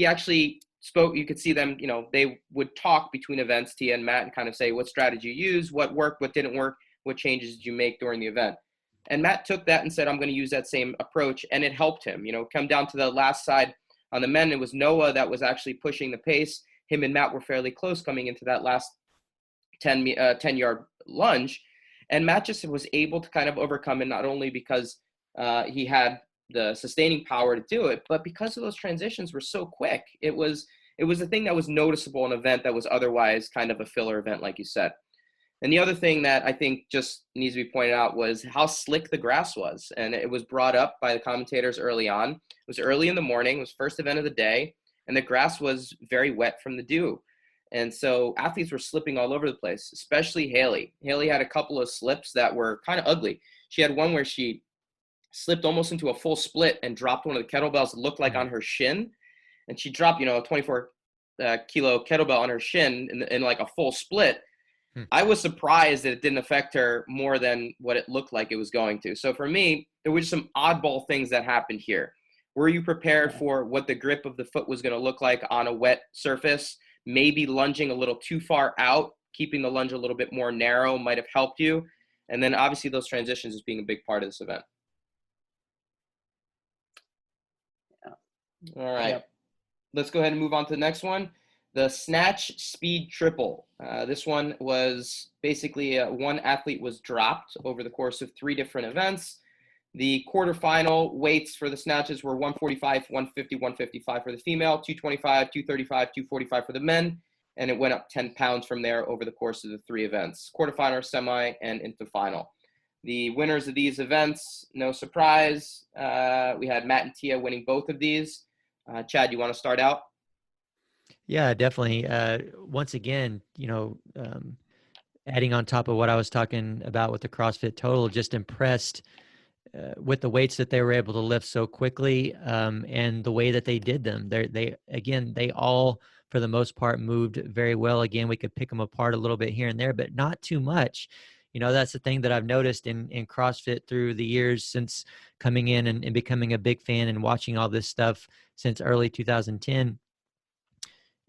actually spoke. You could see them, they would talk between events, Tia and Matt, and kind of say what strategy you used, what worked, what didn't work, what changes did you make during the event. And Matt took that and said, I'm going to use that same approach, and it helped him. Come down to the last side on the men, it was Noah that was actually pushing the pace. Him and Matt were fairly close coming into that last 10-yard lunge. And Matt just was able to kind of overcome it, not only because he had the sustaining power to do it, but because of those transitions were so quick. It was a thing that was noticeable, an event that was otherwise kind of a filler event, like you said. And the other thing that I think just needs to be pointed out was how slick the grass was. And it was brought up by the commentators early on. It was early in the morning. It was first event of the day. And the grass was very wet from the dew. And so athletes were slipping all over the place, especially Haley. Haley had a couple of slips that were kind of ugly. She had one where she slipped almost into a full split and dropped one of the kettlebells that looked like on her shin. And she dropped, a 24 kilo kettlebell on her shin in like a full split. I was surprised that it didn't affect her more than what it looked like it was going to. So for me, there were just some oddball things that happened here. Were you prepared for what the grip of the foot was going to look like on a wet surface? Maybe lunging a little too far out, keeping the lunge a little bit more narrow might have helped you. And then obviously those transitions is being a big part of this event. Yeah. All right. Yep. Let's go ahead and move on to the next one. The snatch speed triple. This one was basically one athlete was dropped over the course of 3 different events. The quarterfinal weights for the snatches were 145, 150, 155 for the female, 225, 235, 245 for the men, and it went up 10 pounds from there over the course of the 3 events, quarterfinal, semi, and into final. The winners of these events, no surprise, we had Matt and Tia winning both of these. Chad, you want to start out? Yeah, definitely. Once again, adding on top of what I was talking about with the CrossFit Total, just impressed with the weights that they were able to lift so quickly, and the way that they did them. They all, for the most part, moved very well. Again, we could pick them apart a little bit here and there, but not too much. That's the thing that I've noticed in CrossFit through the years since coming in and becoming a big fan and watching all this stuff since early 2010.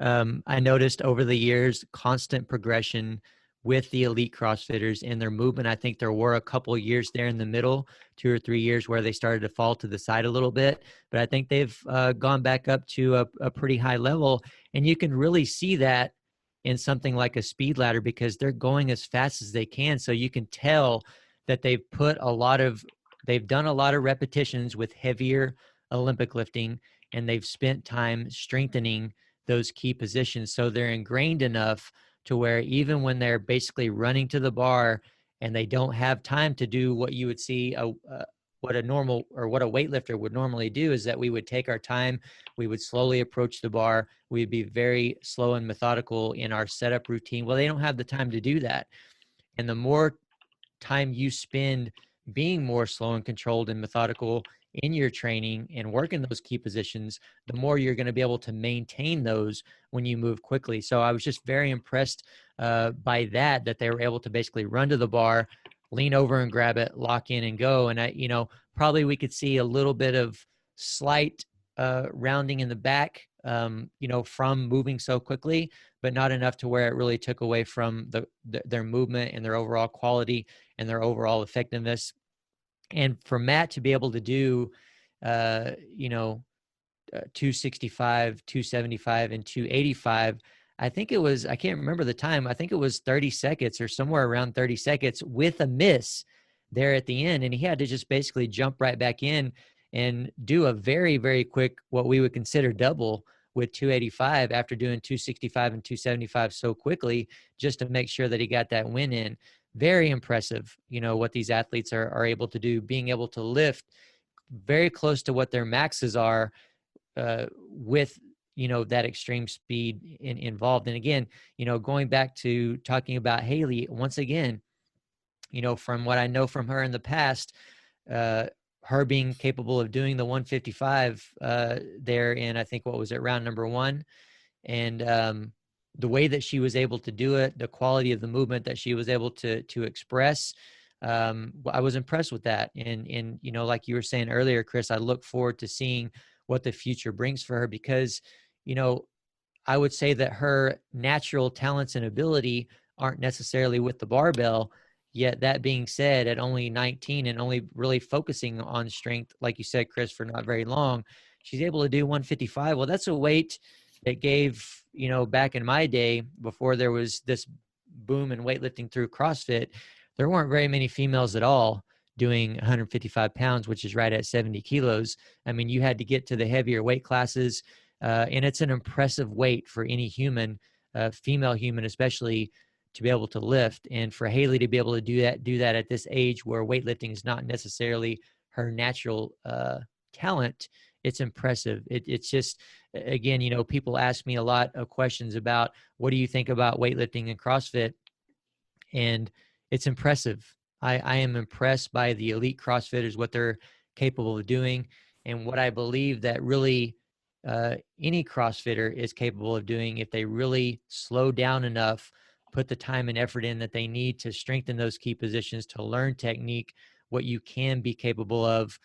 I noticed over the years constant progression with the elite CrossFitters in their movement. I think there were a couple of years there in the middle, 2 or 3 years, where they started to fall to the side a little bit, but I think they've gone back up to a pretty high level. And you can really see that in something like a speed ladder, because they're going as fast as they can. So you can tell that they've done a lot of repetitions with heavier Olympic lifting, and they've spent time strengthening those key positions. So they're ingrained enough to where even when they're basically running to the bar and they don't have time to do what you would see what a weightlifter would normally do, is that we would take our time, we would slowly approach the bar, we'd be very slow and methodical in our setup routine. Well, they don't have the time to do that. And the more time you spend being more slow and controlled and methodical in your training and working those key positions, the more you're going to be able to maintain those when you move quickly. So I was just very impressed by that they were able to basically run to the bar, lean over and grab it, lock in and go. And probably we could see a little bit of slight rounding in the back, from moving so quickly, but not enough to where it really took away from their movement and their overall quality and their overall effectiveness. And for Matt to be able to do, 265, 275, and 285, I can't remember the time. I think it was 30 seconds or somewhere around 30 seconds with a miss there at the end. And he had to just basically jump right back in and do a very, very quick, what we would consider double with 285 after doing 265 and 275 so quickly, just to make sure that he got that win in. Very impressive, what these athletes are able to do, being able to lift very close to what their maxes are with, that extreme speed involved. And again, going back to talking about Haley, once again, from what I know from her in the past, her being capable of doing the 155 there in, I think, what was it, round number 1. And the way that she was able to do it, the quality of the movement that she was able to express, I was impressed with that. And you know, like you were saying earlier, Chris, I look forward to seeing what the future brings for her, because, you know, I would say that her natural talents and ability aren't necessarily with the barbell. Yet that being said, at only 19 and only really focusing on strength, like you said, Chris, for not very long, she's able to do 155. Well, that's a weight that gave, you know, back in my day, before there was this boom in weightlifting through CrossFit, there weren't very many females at all doing 155 pounds, which is right at 70 kilos. I mean, you had to get to the heavier weight classes. And it's an impressive weight for any human, female human especially, to be able to lift. And for Haley to be able to do that at this age where weightlifting is not necessarily her natural talent, it's impressive. It's just, again, you know, people ask me a lot of questions about, what do you think about weightlifting and CrossFit? And it's impressive. I am impressed by the elite CrossFitters, what they're capable of doing, and what I believe that really any CrossFitter is capable of doing if they really slow down enough, put the time and effort in that they need to strengthen those key positions, to learn technique, what you can be capable of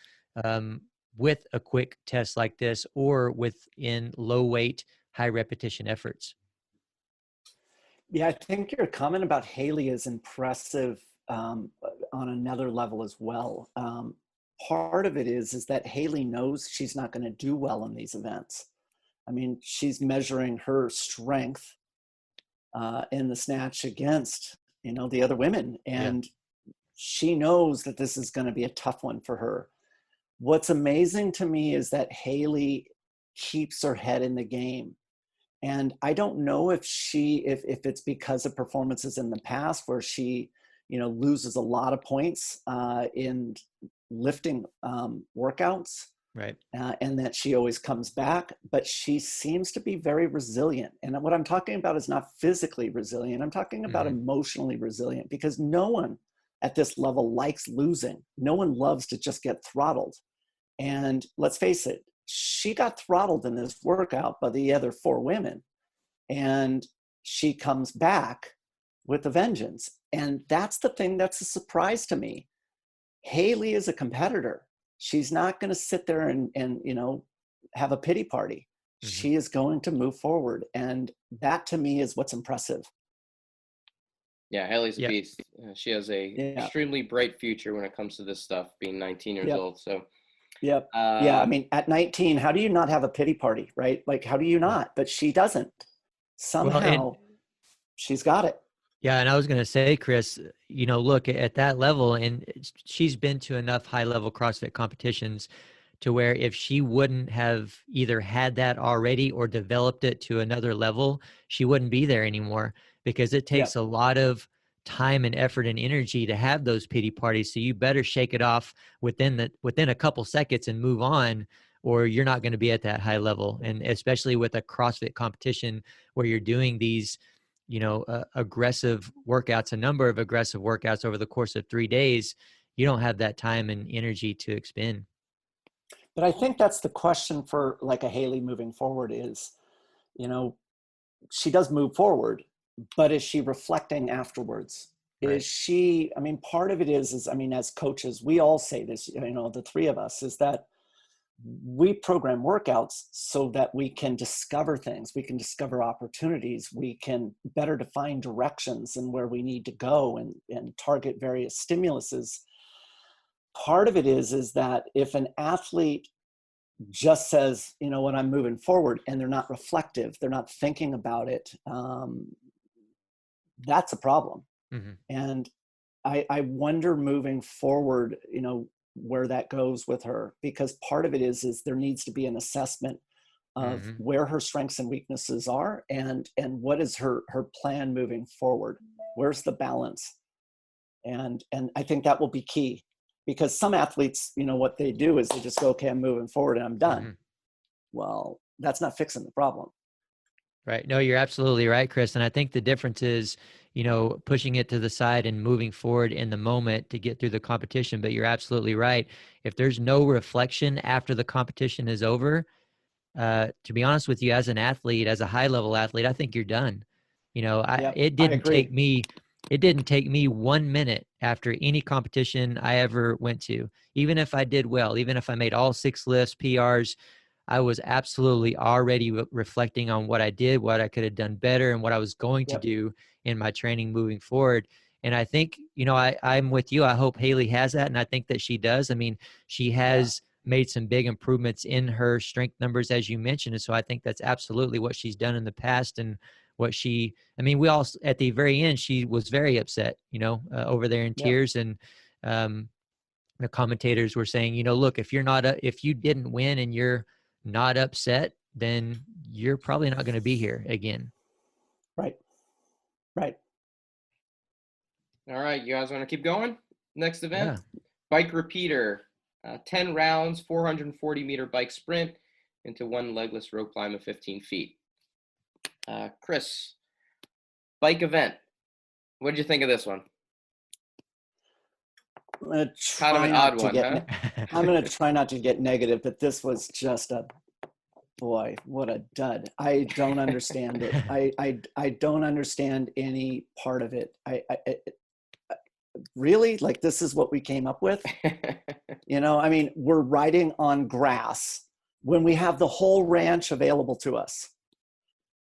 with a quick test like this, or within low weight, high repetition efforts. Yeah, I think your comment about Haley is impressive on another level as well. Part of it is that Haley knows she's not going to do well in these events. I mean, she's measuring her strength in the snatch against, you know, the other women, and she knows that this is going to be a tough one for her. What's amazing to me is that Haley keeps her head in the game. And I don't know if if it's because of performances in the past where she, you know, loses a lot of points in lifting workouts, right? And that she always comes back, but she seems to be very resilient. And what I'm talking about is not physically resilient. I'm talking about emotionally resilient, because no one at this level likes losing. No one loves to just get throttled. And let's face it, she got throttled in this workout by the other 4 women, and she comes back with a vengeance. And that's the thing that's a surprise to me. Haley is a competitor. She's not going to sit there and you know, have a pity party. She is going to move forward, and that to me is what's impressive. Yeah, Haley's a beast. She has a extremely bright future when it comes to this stuff, being 19 years old. So yeah, I mean, at 19, how do you not have a pity party, right? Like, how do you not? But she doesn't. Somehow, she's got it. Yeah, and I was going to say, Chris, you know, look at that level, and she's been to enough high-level CrossFit competitions to where if she wouldn't have either had that already or developed it to another level, she wouldn't be there anymore, because it takes a lot of time and effort and energy to have those pity parties. So you better shake it off within a couple seconds and move on, or you're not going to be at that high level. And especially with a CrossFit competition where you're doing these, you know, aggressive workouts, a number of aggressive workouts over the course of 3 days, you don't have that time and energy to expend. But I think that's the question for like a Haley moving forward is, you know, she does move forward, but is she reflecting afterwards? Right. Is she, I mean, part of it is, I mean, as coaches, we all say this, you know, the 3 of us, is that we program workouts so that we can discover things, we can discover opportunities, we can better define directions and where we need to go and target various stimuluses. Part of it is that if an athlete just says, you know what, I'm moving forward, and they're not reflective, they're not thinking about it, that's a problem. And I wonder moving forward, you know, where that goes with her, because part of it is there needs to be an assessment of where her strengths and weaknesses are, and what is her plan moving forward. Where's the balance? And I think that will be key, because some athletes, you know, what they do is they just go, okay, I'm moving forward and I'm done. Well, that's not fixing the problem. Right. No, you're absolutely right, Chris. And I think the difference is, you know, pushing it to the side and moving forward in the moment to get through the competition. But you're absolutely right. If there's no reflection after the competition is over, to be honest with you, as an athlete, as a high level athlete, I think you're done. Yep, It I didn't agree. take me 1 minute after any competition I ever went to, even if I did well, even if I made all 6 lifts, PRs, I was absolutely already reflecting on what I did, what I could have done better, and what I was going to Yep. do in my training moving forward. And I think, I'm with you. I hope Haley has that, and I think that she does. I mean, she Yeah. has made some big improvements in her strength numbers, as you mentioned. And so I think that's absolutely what she's done in the past, and we all, at the very end, she was very upset, over there in Yep. tears. And the commentators were saying, look, if you didn't win and you're not upset, then you're probably not going to be here again. Right. Right. All right, you guys want to keep going? Next event, Yeah. bike repeater, 10 rounds, 440-meter bike sprint into one legless rope climb of 15 feet. Chris, bike event. What did you think of this one? I'm going to Kind of try an not odd to one, get, huh? I'm going to try not to get negative, but this was just boy, what a dud. I don't understand it. I don't understand any part of it. Really, like, this is what we came up with? We're riding on grass when we have the whole ranch available to us.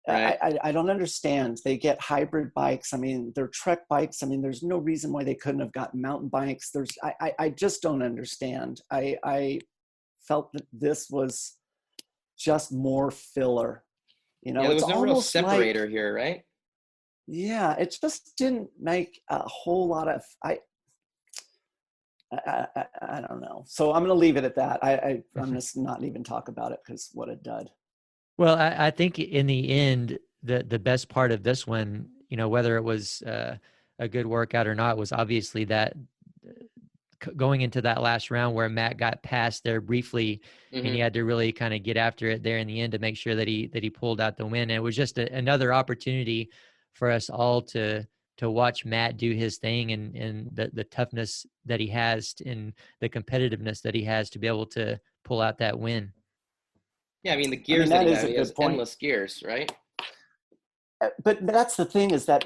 Right. I don't understand. They get hybrid bikes. I mean, they're Trek bikes. I mean, there's no reason why they couldn't have gotten mountain bikes. I just don't understand. I felt that this was just more filler. Yeah, there It's was no real almost separator like, here, right? yeah, it just didn't make a whole lot of, I don't know. So I'm going to leave it at that. I'm just not even talk about it, because what a dud. Well, I think in the end, the best part of this one, whether it was a good workout or not, was obviously that going into that last round where Matt got past there briefly, and he had to really kind of get after it there in the end to make sure that he pulled out the win. And it was just another opportunity for us all to watch Matt do his thing, and the toughness that he has and the competitiveness that he has to be able to pull out that win. Yeah, I mean, the gears that that he is has, a he has good point. endless gears, right? But that's the thing, is that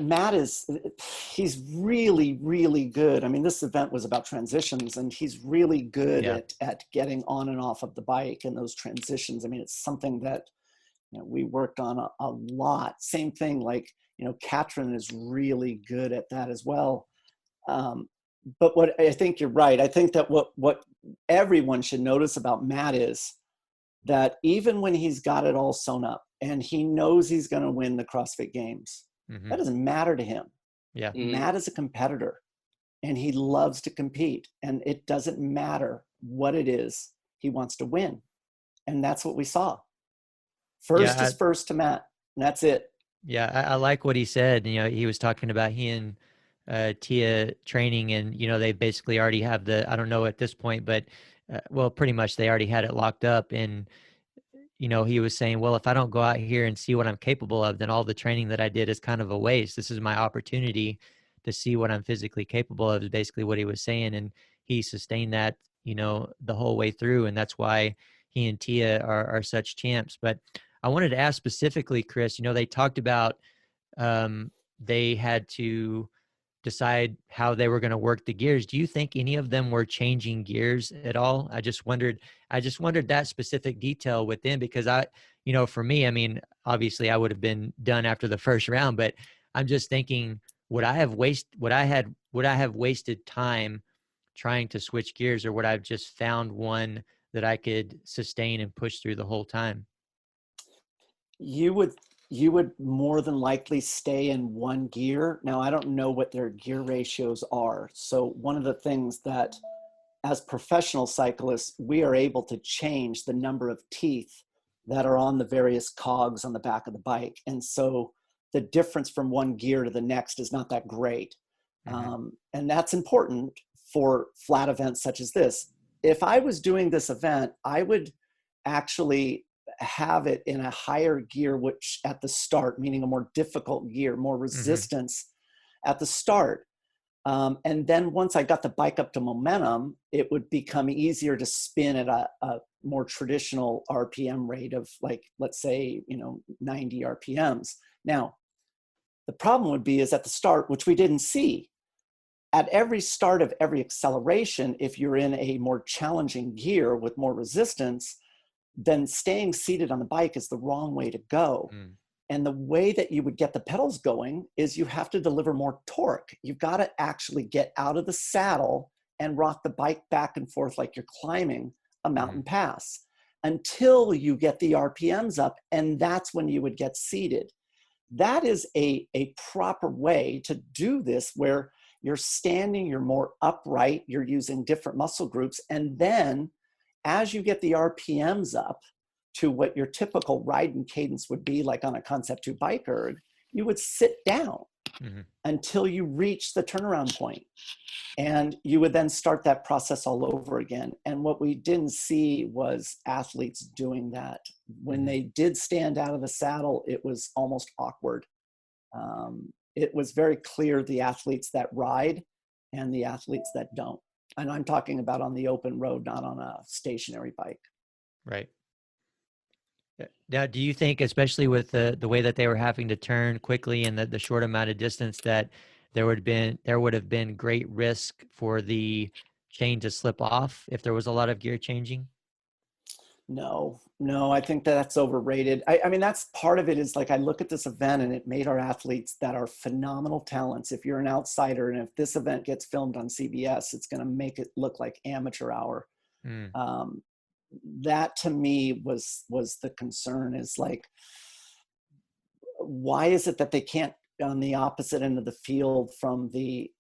he's really, really good. I mean, this event was about transitions, and he's really good Yeah. at getting on and off of the bike and those transitions. I mean, it's something that, we worked on a lot. Same thing, like, Katrin is really good at that as well. But what I think you're right. I think that what everyone should notice about Matt is that even when he's got it all sewn up and he knows he's going to win the CrossFit Games, that doesn't matter to him. Yeah. Matt is a competitor, and he loves to compete, and it doesn't matter what it is. He wants to win. And that's what we saw. First is first to Matt, and that's it. Yeah. I like what he said. He was talking about he and Tia training, and, they basically already have I don't know at this point, but well, pretty much they already had it locked up. And, he was saying, well, if I don't go out here and see what I'm capable of, then all the training that I did is kind of a waste. This is my opportunity to see what I'm physically capable of, is basically what he was saying. And he sustained that, the whole way through. And that's why he and Tia are such champs. But I wanted to ask specifically, Chris, they talked about they had to decide how they were going to work the gears. Do you think any of them were changing gears at all? I just wondered that specific detail with them, because for me, I mean, obviously I would have been done after the first round, but I'm just thinking, would I have wasted time trying to switch gears, or would I have just found one that I could sustain and push through the whole time? You would more than likely stay in one gear. Now, I don't know what their gear ratios are. So one of the things that, as professional cyclists, we are able to change the number of teeth that are on the various cogs on the back of the bike. And so the difference from one gear to the next is not that great. And that's important for flat events such as this. If I was doing this event, I would actually have it in a higher gear, which at the start, meaning a more difficult gear, more resistance at the start. And then once I got the bike up to momentum, it would become easier to spin at a more traditional RPM rate of, like, let's say, 90 RPMs. Now, The problem would be is at the start, which we didn't see, at every start of every acceleration, if you're in a more challenging gear with more resistance, then staying seated on the bike is the wrong way to go. And the way that you would get the pedals going is you have to deliver more torque. You've got to actually get out of the saddle and rock the bike back and forth like you're climbing a mountain pass until you get the RPMs up. And that's when you would get seated. That is a proper way to do this, where you're standing, you're more upright, you're using different muscle groups. And then as you get the RPMs up to what your typical riding cadence would be, like on a Concept 2 bike erg, you would sit down until you reach the turnaround point. And you would then start that process all over again. And what we didn't see was athletes doing that. When they did stand out of the saddle, it was almost awkward. It was very clear the athletes that ride and the athletes that don't. And I'm talking about on the open road, not on a stationary bike. Right. Now, do you think, especially with the way that they were having to turn quickly and the short amount of distance, that there would have been great risk for the chain to slip off if there was a lot of gear changing? No, I think that's overrated. I mean, that's part of it. Is like, I look at this event and it made our athletes that are phenomenal talents. If you're an outsider and if this event gets filmed on CBS, it's going to make it look like amateur hour. That to me was the concern, is like, why is it that they can't, on the opposite end of the field from the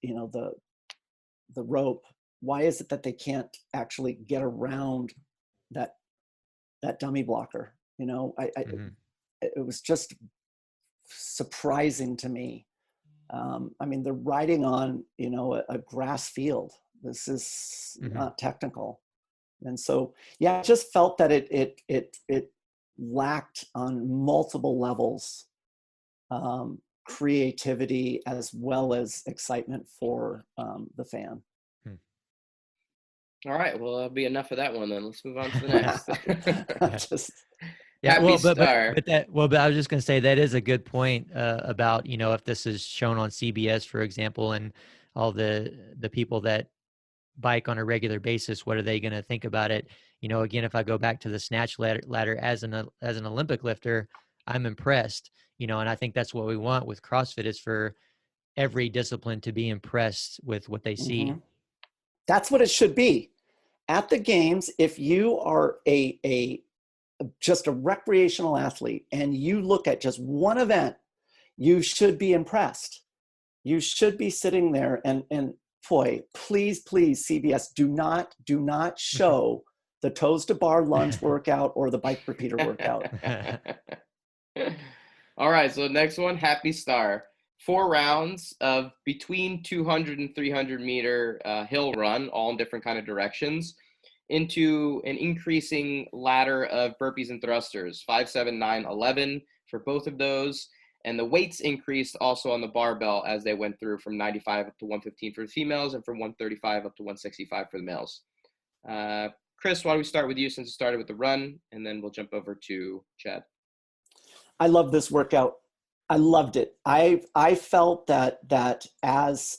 rope, why is it that they can't actually get around that dummy blocker? It was just surprising to me. I mean, they're riding on, a grass field. This is not technical. And so, yeah, I just felt that it lacked on multiple levels, creativity as well as excitement for the fan. All right, well, that'll be enough of that one then. Let's move on to the next. Yeah, but I was just going to say that is a good point about, if this is shown on CBS, for example, and all the people that bike on a regular basis, what are they going to think about it? Again, if I go back to the snatch ladder as an Olympic lifter, I'm impressed, and I think that's what we want with CrossFit, is for every discipline to be impressed with what they see. That's what it should be. At the games, if you are just a recreational athlete and you look at just one event, you should be impressed. You should be sitting there and boy, please, CBS, do not show the toes to bar lunge workout or the bike repeater workout. All right, so next one, Happy Star. 4 rounds of between 200 and 300 meter hill run, all in different kind of directions, into an increasing ladder of burpees and thrusters, 5, 7, 9, 11 for both of those. And the weights increased also on the barbell as they went through, from 95 up to 115 for the females and from 135 up to 165 for the males. Chris, why don't we start with you, since it started with the run, and then we'll jump over to Chad. I love this workout. I loved it. I felt that as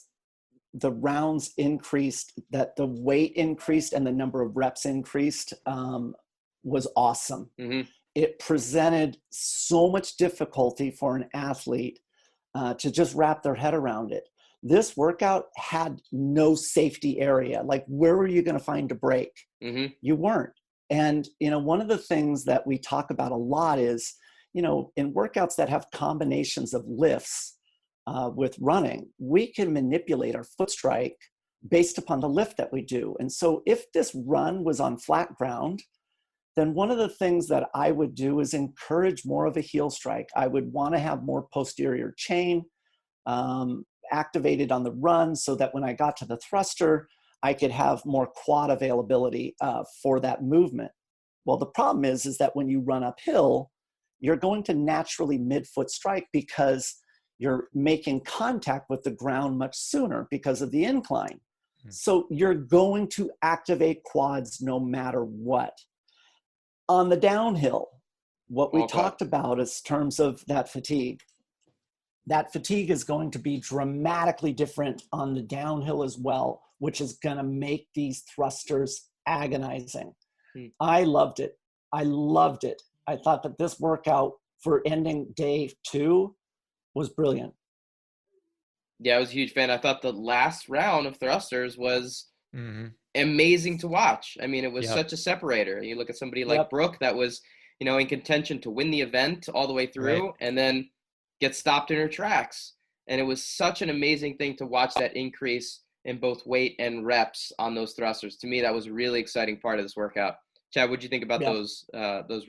the rounds increased, that the weight increased and the number of reps increased, was awesome. It presented so much difficulty for an athlete to just wrap their head around it. This workout had no safety area. Like, where were you going to find a break? You weren't. And, one of the things that we talk about a lot is, in workouts that have combinations of lifts with running, we can manipulate our foot strike based upon the lift that we do. And so if this run was on flat ground, then one of the things that I would do is encourage more of a heel strike. I would want to have more posterior chain activated on the run, so that when I got to the thruster, I could have more quad availability for that movement. Well, the problem is that when you run uphill, you're going to naturally midfoot strike because you're making contact with the ground much sooner because of the incline. So you're going to activate quads no matter what. On the downhill, what we talked about is terms of that fatigue. that fatigue is going to be dramatically different on the downhill as well, which is going to make these thrusters agonizing. I loved it. I loved it. I thought that this workout for ending day 2 was brilliant. Yeah, I was a huge fan. I thought the last round of thrusters was amazing to watch. I mean, it was such a separator. You look at somebody like Brooke that was, you know, in contention to win the event all the way through and then get stopped in her tracks. And it was such an amazing thing to watch that increase in both weight and reps on those thrusters. To me, that was a really exciting part of this workout. Chad, what'd you think about those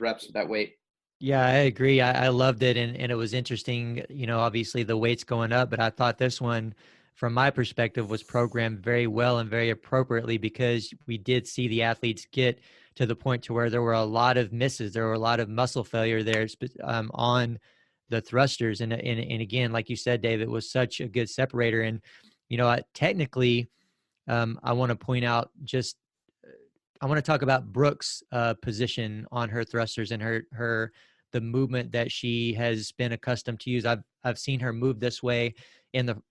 reps with that weight? Yeah, I agree. I loved it. And it was interesting, you know, obviously the weight's going up, but I thought this one, from my perspective, was programmed very well and very appropriately, because we did see the athletes get to the point to where there were a lot of misses. There were a lot of muscle failure there on the thrusters. And again, like you said, Dave, it was such a good separator. And, you know, technically, I want to point out I want to talk about Brooke's position on her thrusters and the movement that she has been accustomed to use. I've seen her move this way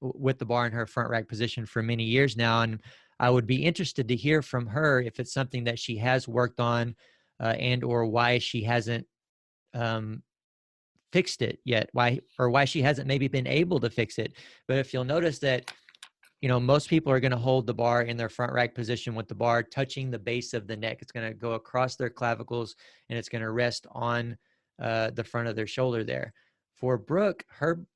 with the bar in her front rack position for many years now, and I would be interested to hear from her if it's something that she has worked on, and or why she hasn't fixed it yet, why she hasn't maybe been able to fix it. But if you'll notice that, you know, most people are going to hold the bar in their front rack position with the bar touching the base of the neck. It's going to go across their clavicles and it's going to rest on the front of their shoulder there. For Brooke,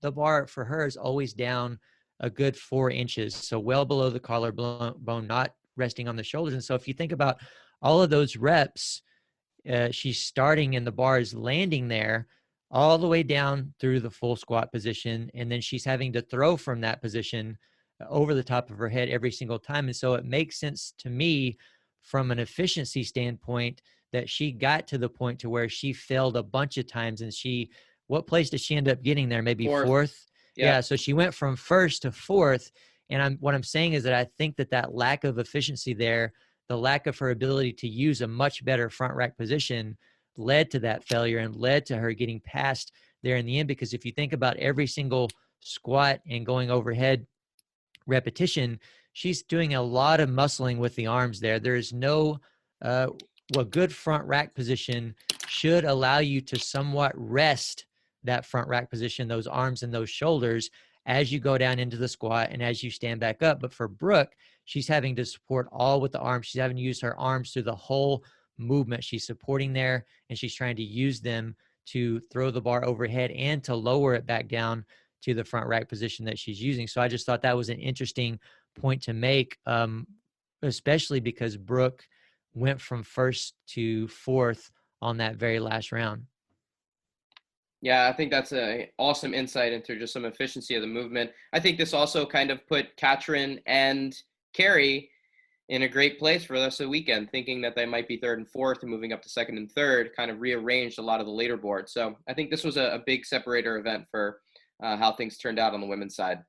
the bar for her is always down a good 4 inches, so well below the collarbone, not resting on the shoulders. And so if you think about all of those reps, she's starting and the bar is landing there all the way down through the full squat position, and then she's having to throw from that position over the top of her head every single time. And so it makes sense to me from an efficiency standpoint that she got to the point to where she failed a bunch of times. And what place did she end up getting there? Maybe fourth. Yeah. So she went from first to fourth. And what I'm saying is that I think that lack of efficiency there, the lack of her ability to use a much better front rack position, led to that failure and led to her getting past there in the end. Because if you think about every single squat and going overhead repetition, she's doing a lot of muscling with the arms there. There is no good front rack position should allow you to somewhat rest that front rack position, those arms and those shoulders, as you go down into the squat and as you stand back up. But for Brooke, she's having to support all with the arms. She's having to use her arms through the whole movement. She's supporting there, and she's trying to use them to throw the bar overhead and to lower it back down to the front rack position that she's using. So I just thought that was an interesting point to make, especially because Brooke went from first to fourth on that very last round. Yeah, I think that's an awesome insight into just some efficiency of the movement. I think this also kind of put Katrin and Carrie in a great place for the rest of the weekend, thinking that they might be third and fourth and moving up to second and third, kind of rearranged a lot of the leaderboard. So I think this was a big separator event for how things turned out on the women's side.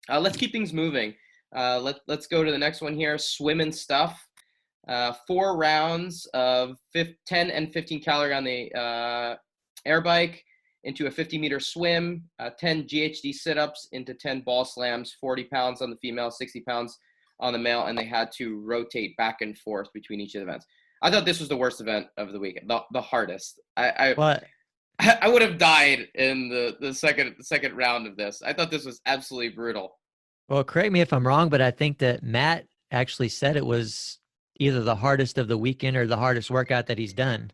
Let's keep things moving. Let's go to the next one here, swim and stuff. 4 rounds of 10 and 15 calorie on the air bike, into a 50-meter swim, 10 GHD sit-ups into 10 ball slams, 40 pounds on the female, 60 pounds on the male, and they had to rotate back and forth between each of the events. I thought this was the worst event of the weekend, the hardest. I would have died in the second round of this. I thought this was absolutely brutal. Well, correct me if I'm wrong, but I think that Matt actually said it was either the hardest of the weekend or the hardest workout that he's done.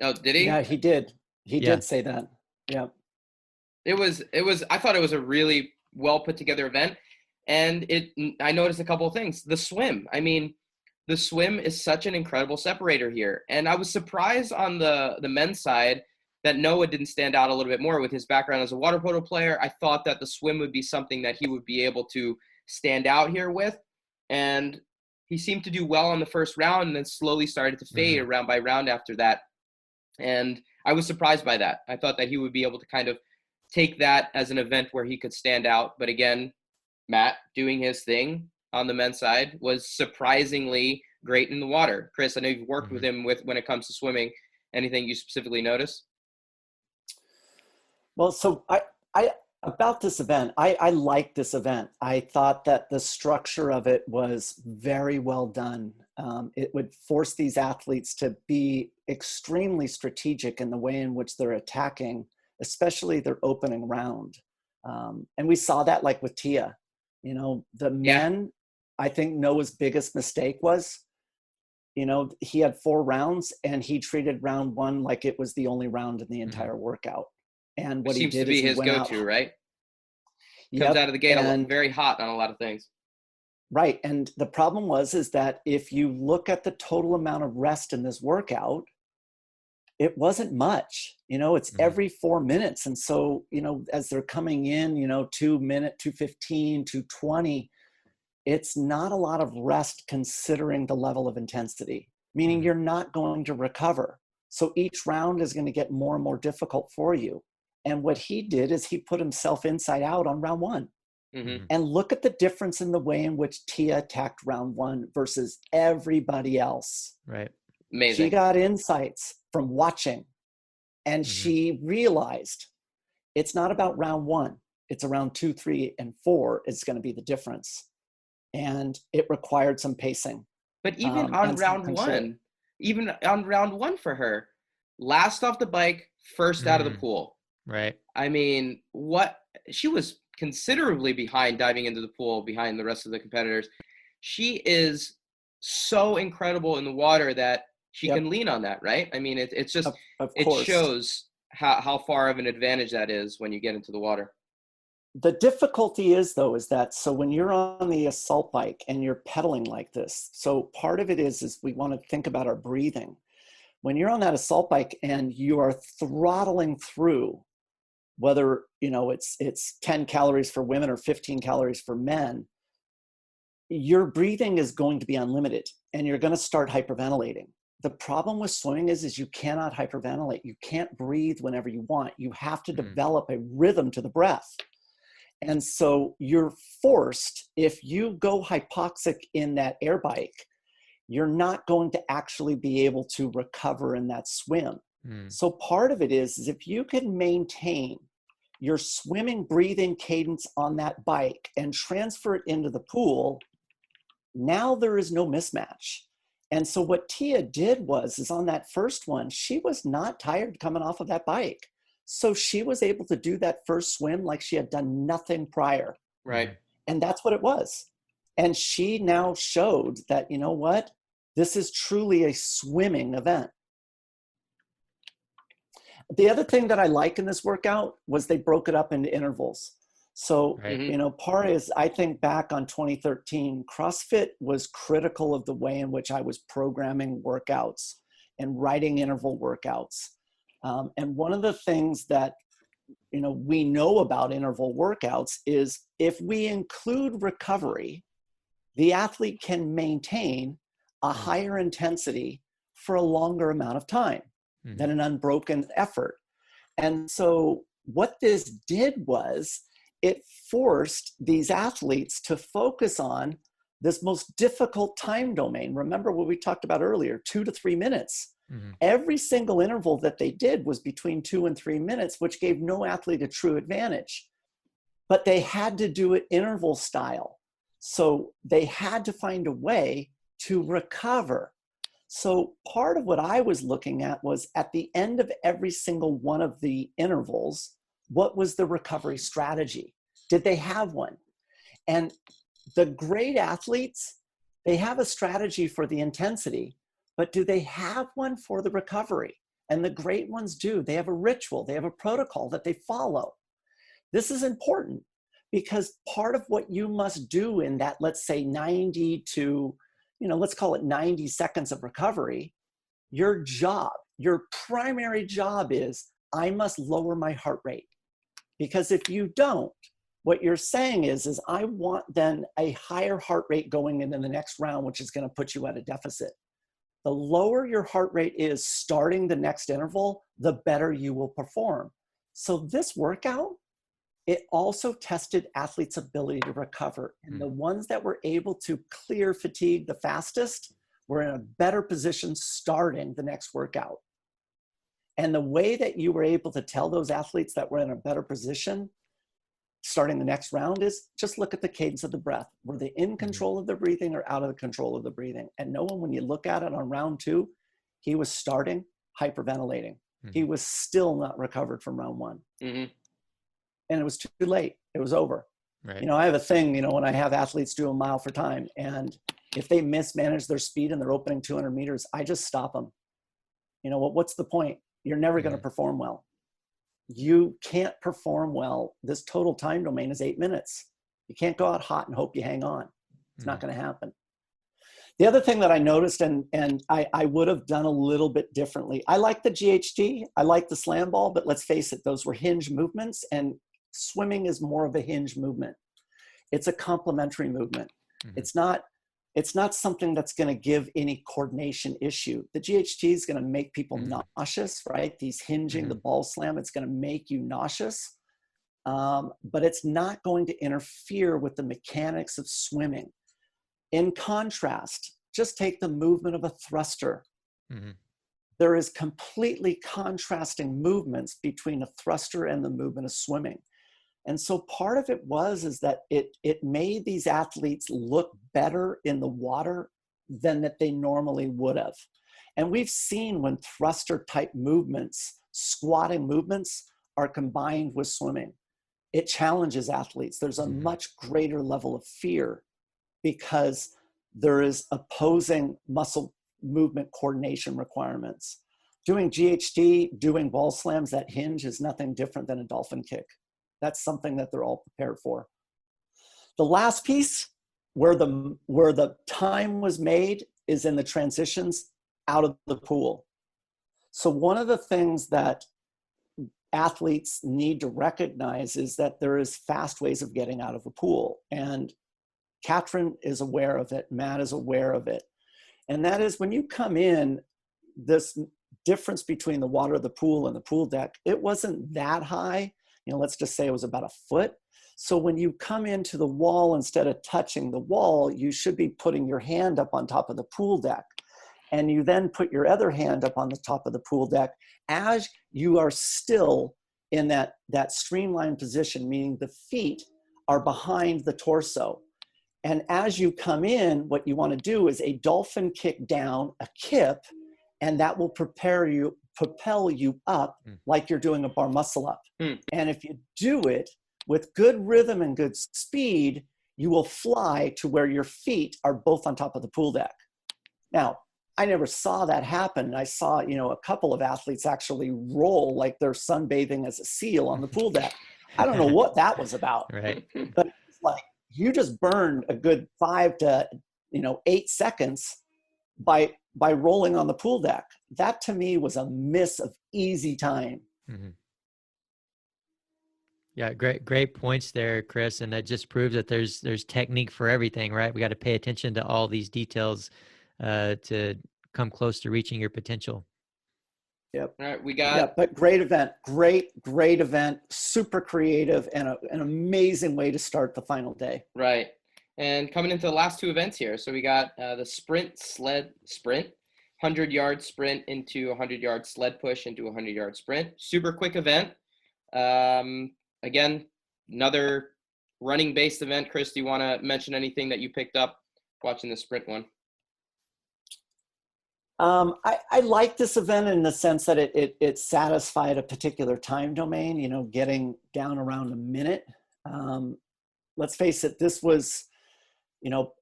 Oh, did he? Yeah, he did. He did say that. Yeah. It was, I thought it was a really well put together event. And I noticed a couple of things. The swim. I mean, the swim is such an incredible separator here. And I was surprised on the men's side that Noah didn't stand out a little bit more with his background as a water polo player. I thought that the swim would be something that he would be able to stand out here with. And he seemed to do well on the first round and then slowly started to fade round by round after that. And I was surprised by that. I thought that he would be able to kind of take that as an event where he could stand out. But again, Matt doing his thing on the men's side was surprisingly great in the water. Chris, I know you've worked with him when it comes to swimming. Anything you specifically notice? Well, so I about this event, I liked this event. I thought that the structure of it was very well done. It would force these athletes to be extremely strategic in the way in which they're attacking, especially their opening round. And we saw that like with Tia. You know, the Yeah. men, I think Noah's biggest mistake was, you know, he had 4 rounds and he treated round 1 like it was the only round in the Mhm. entire workout. And Which what he seems to did is be he his went out. go-to, right? Comes out Yep. of the gate And very hot on a lot of things. right. And the problem is that if you look at the total amount of rest in this workout, it wasn't much. You know, it's Mhm. every 4 minutes. And so, you know, as they're coming in, you know, 2 minute, 2:15, 2:20, it's not a lot of rest considering the level of intensity, meaning Mhm. you're not going to recover. So each round is going to get more and more difficult for you. And what he did is he put himself inside out on round 1. Hmm. Mhm. And look at the difference in the way in which Tia attacked round 1 versus everybody else. Right. She Amazing. got insights from watching, and Mhm. she realized it's not about round 1. It's around 2, 3, and 4 is going to be the difference. And it required some pacing But and some control. even on round one for her, last off the bike, first out of the Mm. pool. Right. I mean, what she was considerably behind diving into the pool behind the rest of the competitors. She is so incredible in the water that she Yep, can lean on that, right? I mean, it's just of it course. shows how far of an advantage that is when you get into the water. The difficulty is, though, is that so when you're on the assault bike and you're pedaling like this, so part of it is we want to think about our breathing. When you're on that assault bike and you are throttling through, whether you know it's 10 calories for women or 15 calories for men, your breathing is going to be unlimited and you're going to start hyperventilating. The problem with swimming is you cannot hyperventilate. You can't breathe whenever you want. You have to Mhm. develop a rhythm to the breath. And so you're forced, if you go hypoxic in that air bike, you're not going to actually be able to recover in that swim. Mm. So part of it is if you can maintain your swimming breathing cadence on that bike and transfer it into the pool, now there is no mismatch. And so what Tia did is on that first one, she was not tired coming off of that bike. So she was able to do that first swim like she had done nothing prior. Right. Mhm. And that's what it was. And she now showed that, you know what? This is truly a swimming event. The other thing that I like in this workout was they broke it up into intervals. So, Right. Hmm. you know, part is I think back on 2013, CrossFit was critical of the way in which I was programming workouts and writing interval workouts. And one of the things that, you know, we know about interval workouts is if we include recovery, the athlete can maintain a Mhm. higher intensity for a longer amount of time than Mhm. an unbroken effort. And so what this did was it forced these athletes to focus on this most difficult time domain. Remember what we talked about earlier, 2 to 3 minutes. Mhm. Every single interval that they did was between 2 and 3 minutes, which gave no athlete a true advantage. But they had to do it interval style. So they had to find a way to recover. So part of what I was looking at was at the end of every single one of the intervals, what was the recovery strategy? Did they have one? And the great athletes, they have a strategy for the intensity, but do they have one for the recovery? And the great ones do. They have a ritual, they have a protocol that they follow. This is important because part of what you must do in that, let's say 90 to, you know, let's call it 90 seconds of recovery, your job, your primary job is I must lower my heart rate. Because if you don't, what you're saying is I want then a higher heart rate going into the next round, which is going to put you at a deficit. The lower your heart rate is starting the next interval, the better you will perform. So this workout, it also tested athletes' ability to recover. And the Mhm. ones that were able to clear fatigue the fastest were in a better position starting the next workout. And the way that you were able to tell those athletes that were in a better position starting the next round is just look at the cadence of the breath. Were they in control of the breathing or out of the control of the breathing? And no one, when you look at it on round 2, he was starting hyperventilating. He was still not recovered from round 1. And it was too late. It was over. Right. You know, I have a thing, you know, when I have athletes do a mile for time, and if they mismanage their speed in their opening 200 meters, I just stop them. You know, what's the point? You're never going to perform well. You can't perform well. This total time domain is 8 minutes. You can't go out hot and hope you hang on. It's not going to happen. The other thing that I noticed, and I would have done a little bit differently. I like the GHD. I like the slam ball, but let's face it, those were hinge movements, and swimming is more of a hinge movement. It's a complementary movement. It's not something that's going to give any coordination issue. The GHT is going to make people nauseous, right? These hinging, the ball slam, it's going to make you nauseous. But it's not going to interfere with the mechanics of swimming. In contrast, just take the movement of a thruster. There is completely contrasting movements between a thruster and the movement of swimming. And so part of it is that it made these athletes look better in the water than that they normally would have. And we've seen when thruster type movements, squatting movements, are combined with swimming, it challenges athletes. There's a much greater level of fear because there is opposing muscle movement coordination requirements. Doing GHD, doing ball slams that hinge is nothing different than a dolphin kick. That's something that they're all prepared for. The last piece where the time was made is in the transitions out of the pool. So one of the things that athletes need to recognize is that there is fast ways of getting out of a pool. And Katrin is aware of it. Matt is aware of it. And that is when you come in, this difference between the water of the pool and the pool deck, it wasn't that high. You know, let's just say it was about a foot. So when you come into the wall, instead of touching the wall, you should be putting your hand up on top of the pool deck. And you then put your other hand up on the top of the pool deck as you are still in that streamlined position, meaning the feet are behind the torso. And as you come in, what you want to do is a dolphin kick down, a kip, and that will propel you up like you're doing a bar muscle up. And if you do it with good rhythm and good speed, you will fly to where your feet are both on top of the pool deck. Now, I never saw that happen. I saw, you know, a couple of athletes actually roll like they're sunbathing as a seal on the pool deck. I don't know what that was about. Right. But it's like, you just burned a good 5 to 8 seconds by rolling on the pool deck. That to me was a miss of easy time. Yeah, great points there, Chris. And that just proves that there's technique for everything, right? We got to pay attention to all these details to come close to reaching your potential. Yep. All right, we got. But great event, great event, super creative, and an amazing way to start the final day. Right. And coming into the last 2 events here. So we got the sled sprint, 100-yard sprint into 100-yard sled push into 100-yard sprint. Super quick event. Again, another running-based event. Chris, do you want to mention anything that you picked up watching the sprint one? I like this event in the sense that it satisfied a particular time domain, you know, getting down around a minute. Let's face it, this was, you know,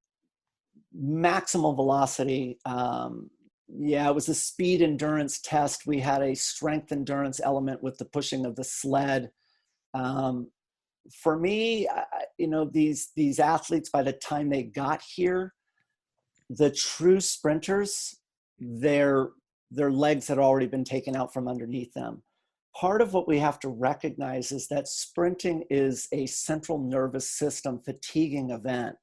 maximal velocity. It was a speed endurance test. We had a strength endurance element with the pushing of the sled. For me, you know, these athletes, by the time they got here, the true sprinters, their legs had already been taken out from underneath them. Part of what we have to recognize is that sprinting is a central nervous system fatiguing event.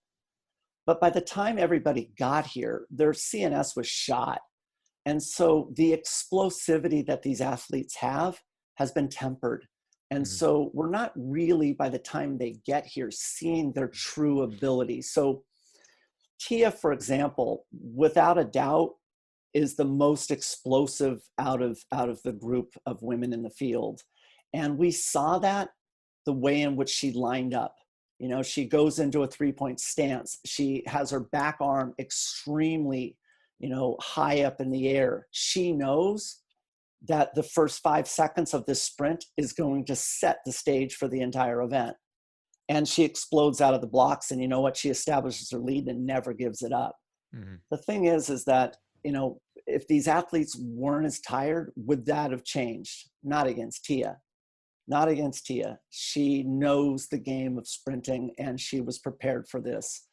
But by the time everybody got here, their CNS was shot. And so the explosivity that these athletes have has been tempered. And so we're not really, by the time they get here, seeing their true ability. So Tia, for example, without a doubt, is the most explosive out of the group of women in the field. And we saw that the way in which she lined up. You know, she goes into a 3-point stance. She has her back arm extremely, you know, high up in the air. She knows that the first 5 seconds of this sprint is going to set the stage for the entire event. And she explodes out of the blocks, and you know what? She establishes her lead and never gives it up. Mm-hmm. The thing is that, you know, if these athletes weren't as tired, would that have changed? Not against Tia. Not against Tia. She knows the game of sprinting, and she was prepared for this.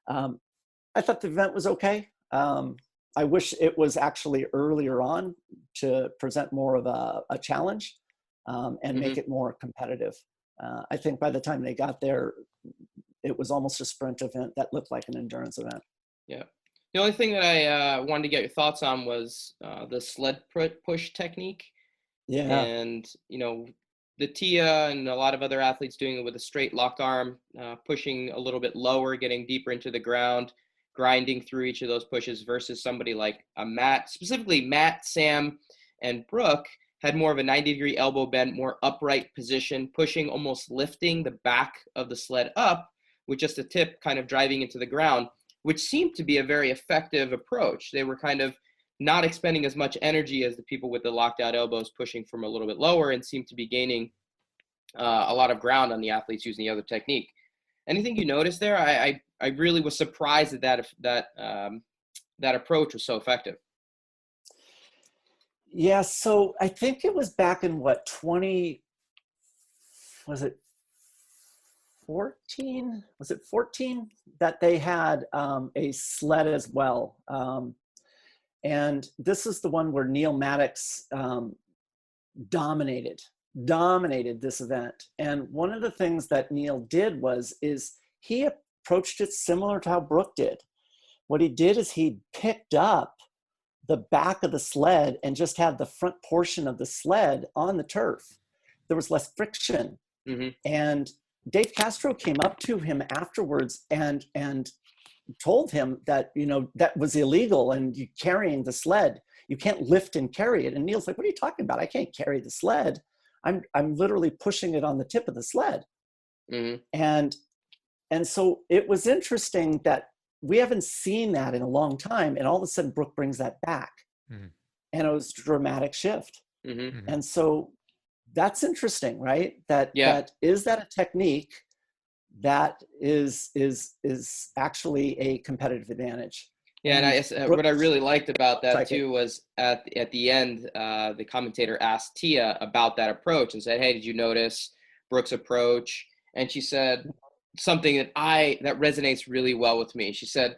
I thought the event was okay. I wish it was actually earlier on to present more of a challenge and make it more competitive. I think by the time they got there, it was almost a sprint event that looked like an endurance event. Yeah. The only thing that I wanted to get your thoughts on was the sled push technique. Yeah. And, you know, the Tia and a lot of other athletes doing it with a straight lock arm, pushing a little bit lower, getting deeper into the ground, grinding through each of those pushes versus somebody like a Matt, specifically Matt, Sam, and Brooke had more of a 90-degree elbow bend, more upright position, pushing, almost lifting the back of the sled up with just a tip kind of driving into the ground, which seemed to be a very effective approach. They were kind of not expending as much energy as the people with the locked out elbows pushing from a little bit lower, and seemed to be gaining a lot of ground on the athletes using the other technique. Anything you noticed there? I really was surprised that approach was so effective. Yeah, so I think it was back in what, 20, was it 14? Was it 14 that they had a sled as well? And this is the one where Neil Maddox dominated this event. And one of the things that Neil did is he approached it similar to how Brooke did. What he did is he picked up the back of the sled and just had the front portion of the sled on the turf. There was less friction. Mm-hmm. And Dave Castro came up to him afterwards and told him that, you know, that was illegal, and you carrying the sled, you can't lift and carry it. And Neil's like, what are you talking about? I can't carry the sled. I'm literally pushing it on the tip of the sled. Mm-hmm. And so it was interesting that we haven't seen that in a long time. And all of a sudden Brooke brings that back. Mm-hmm. And it was a dramatic shift. Mm-hmm. And so that's interesting, right? That is that a technique that is actually a competitive advantage. Yeah, and what I really liked about that too was at the end, the commentator asked Tia about that approach and said, "Hey, did you notice Brooke's approach?" And she said something that resonates really well with me. She said,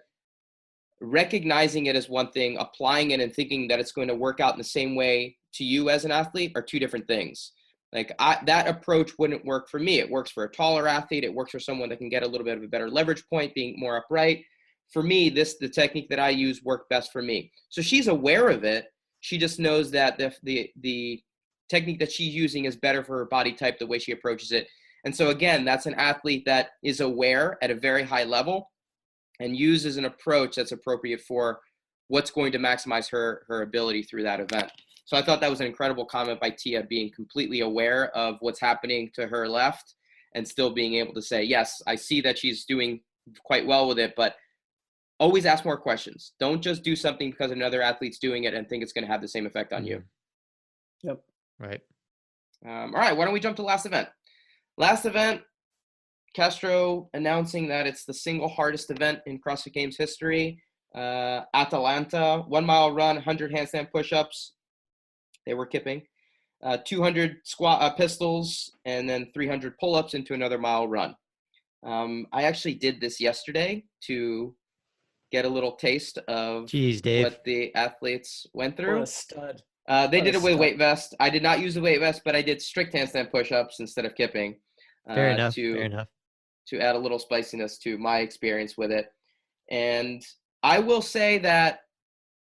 recognizing it as one thing, applying it and thinking that it's going to work out in the same way to you as an athlete are two different things. Like that approach wouldn't work for me. It works for a taller athlete. It works for someone that can get a little bit of a better leverage point, being more upright. For me, the technique that I use worked best for me. So she's aware of it. She just knows that the technique that she's using is better for her body type, the way she approaches it. And so again, that's an athlete that is aware at a very high level and uses an approach that's appropriate for what's going to maximize her ability through that event. So I thought that was an incredible comment by Tia, being completely aware of what's happening to her left and still being able to say, yes, I see that she's doing quite well with it, but always ask more questions. Don't just do something because another athlete's doing it and think it's going to have the same effect on you. Yep. Right. All right. Why don't we jump to last event? Last event, Castro announcing that it's the single hardest event in CrossFit Games history. Atalanta, 1 mile run, 100 handstand push-ups. They were kipping. 200 squat pistols, and then 300 pull-ups into another mile run. I actually did this yesterday to get a little taste of what the athletes went through. What a stud. They did it with a weight vest. I did not use the weight vest, but I did strict handstand push-ups instead of kipping. Fair enough. To add a little spiciness to my experience with it. And I will say that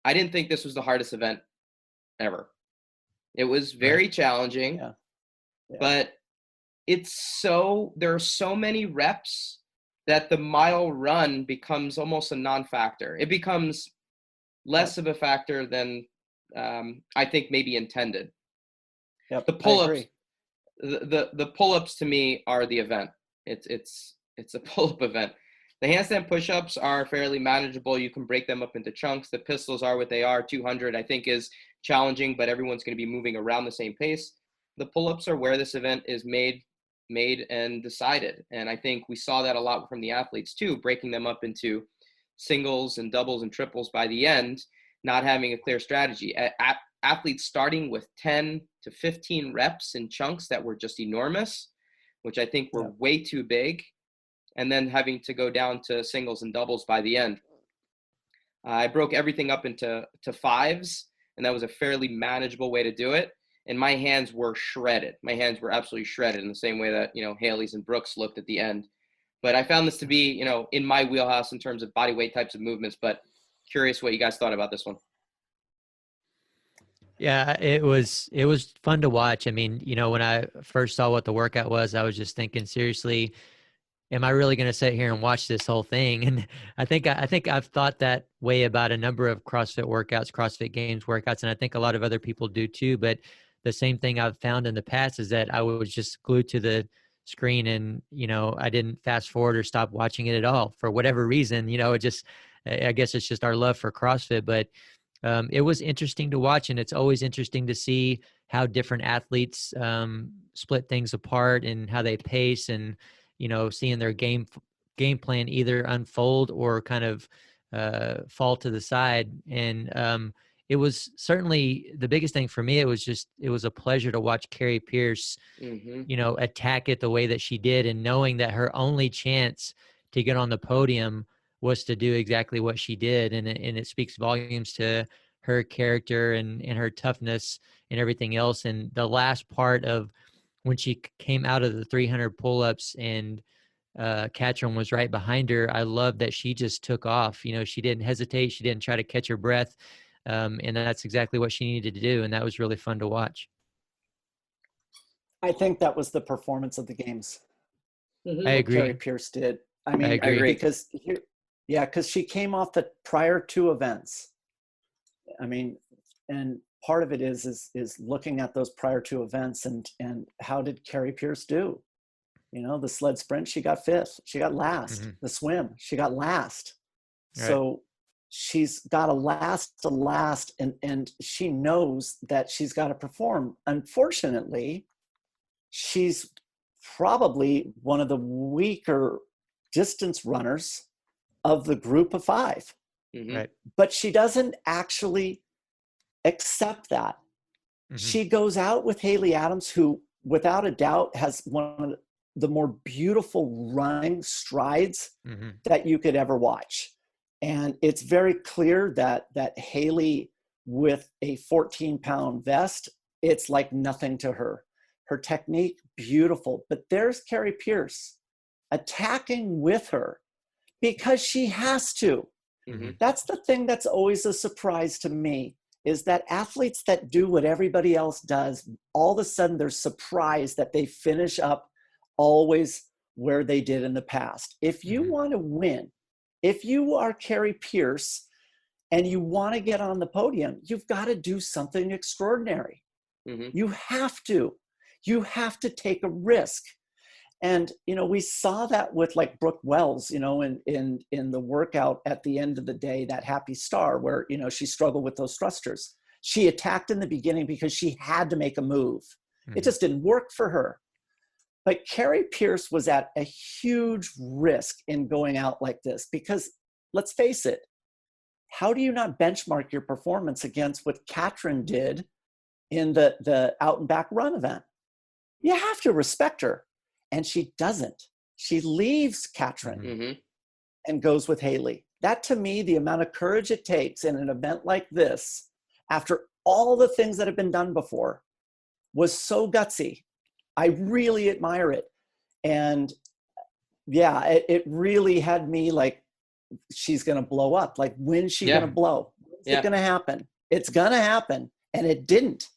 I didn't think this was the hardest event ever. It was very challenging, but there are so many reps that the mile run becomes almost a non-factor. It becomes less of a factor than I think maybe intended. Yep, The pull-ups, I agree. the pull-ups to me are the event. It's a pull-up event. The handstand push-ups are fairly manageable. You can break them up into chunks. The pistols are what they are. 200, I think, is challenging, but everyone's going to be moving around the same pace. The pull-ups are where this event is made and decided. And I think we saw that a lot from the athletes too, breaking them up into singles and doubles and triples by the end, not having a clear strategy. Athletes starting with 10 to 15 reps in chunks that were just enormous, which I think were way too big, and then having to go down to singles and doubles by the end. I broke everything up into fives, and that was a fairly manageable way to do it. And my hands were shredded. My hands were absolutely shredded in the same way that, Haley's and Brooks looked at the end. But I found this to be, in my wheelhouse in terms of body weight types of movements, but curious what you guys thought about this one. Yeah, it was fun to watch. I mean, when I first saw what the workout was, I was just thinking, seriously, am I really going to sit here and watch this whole thing? And I think I've thought that way about a number of CrossFit workouts, CrossFit Games workouts, and I think a lot of other people do too. But the same thing I've found in the past is that I was just glued to the screen, and I didn't fast forward or stop watching it at all for whatever reason. I guess it's just our love for CrossFit, but it was interesting to watch, and it's always interesting to see how different athletes split things apart and how they pace, and seeing their game plan either unfold or kind of fall to the side. And it was certainly the biggest thing for me. It was a pleasure to watch Carrie Pierce, attack it the way that she did, and knowing that her only chance to get on the podium was to do exactly what she did. And it speaks volumes to her character and her toughness and everything else. And the last part of when she came out of the 300 pull-ups and Katrin was right behind her, I love that she just took off. She didn't hesitate. She didn't try to catch her breath. And that's exactly what she needed to do. And that was really fun to watch. I think that was the performance of the games. I agree. Carrie Pierce did. I mean, I agree. because she came off the prior two events. I mean, and part of it is looking at those prior two events and how did Carrie Pierce do? The sled sprint, she got fifth. She got last. The swim, she got last. Right. So she's got a last, and she knows that she's got to perform. Unfortunately, she's probably one of the weaker distance runners of the group of five. Right. But she doesn't actually accept that. She goes out with Haley Adams, who without a doubt has one of the more beautiful running strides that you could ever watch. And it's very clear that Haley, with a 14-pound vest, it's like nothing to her. Her technique, beautiful. But there's Carrie Pierce attacking with her because she has to. That's the thing that's always a surprise to me, is that athletes that do what everybody else does, all of a sudden they're surprised that they finish up always where they did in the past. If you want to win, if you are Carrie Pierce and you want to get on the podium, you've got to do something extraordinary. You have to take a risk. And, we saw that with like Brooke Wells, in the workout at the end of the day, that happy star where, she struggled with those thrusters. She attacked in the beginning because she had to make a move. It just didn't work for her. But Carrie Pierce was at a huge risk in going out like this because, let's face it, how do you not benchmark your performance against what Katrin did in the out and back run event? You have to respect her. And she doesn't. She leaves Katrin and goes with Haley. That, to me, the amount of courage it takes in an event like this, after all the things that have been done before, was so gutsy. I really admire it. And yeah, it really had me like, she's going to blow up. Like, when's she going to blow? When's it going to happen? It's going to happen. And it didn't.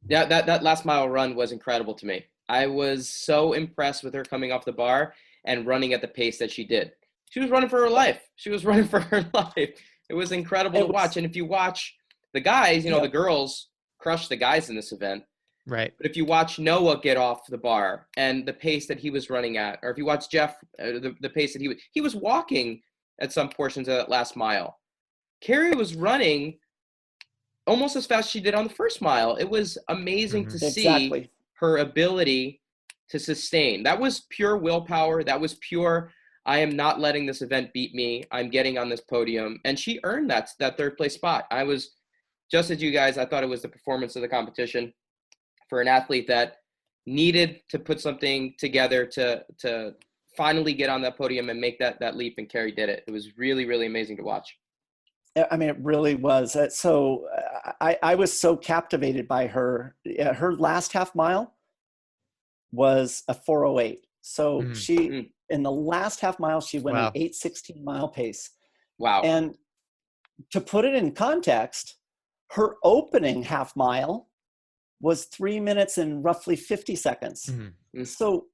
Yeah, that last mile run was incredible to me. I was so impressed with her coming off the bar and running at the pace that she did. She was running for her life. It was incredible to watch. And if you watch the guys, you know, the girls crushed the guys in this event. Right. But if you watch Noah get off the bar and the pace that he was running at, or if you watch Jeff, the pace that he was walking at some portions of that last mile. Carrie was running almost as fast as she did on the first mile. It was amazing to see her ability to sustain. That was pure willpower. That was pure, I am not letting this event beat me. I'm getting on this podium. And she earned that third place spot. I was, just as you guys, I thought it was the performance of the competition for an athlete that needed to put something together to finally get on that podium and make that leap, and Carrie did it. It was really, really amazing to watch. I mean, it really was. So I was so captivated by her. Her last half mile was a 4:08. So she, in the last half mile, she went an 8:16 mile pace. Wow. And to put it in context, her opening half mile was 3 minutes and roughly 50 seconds. So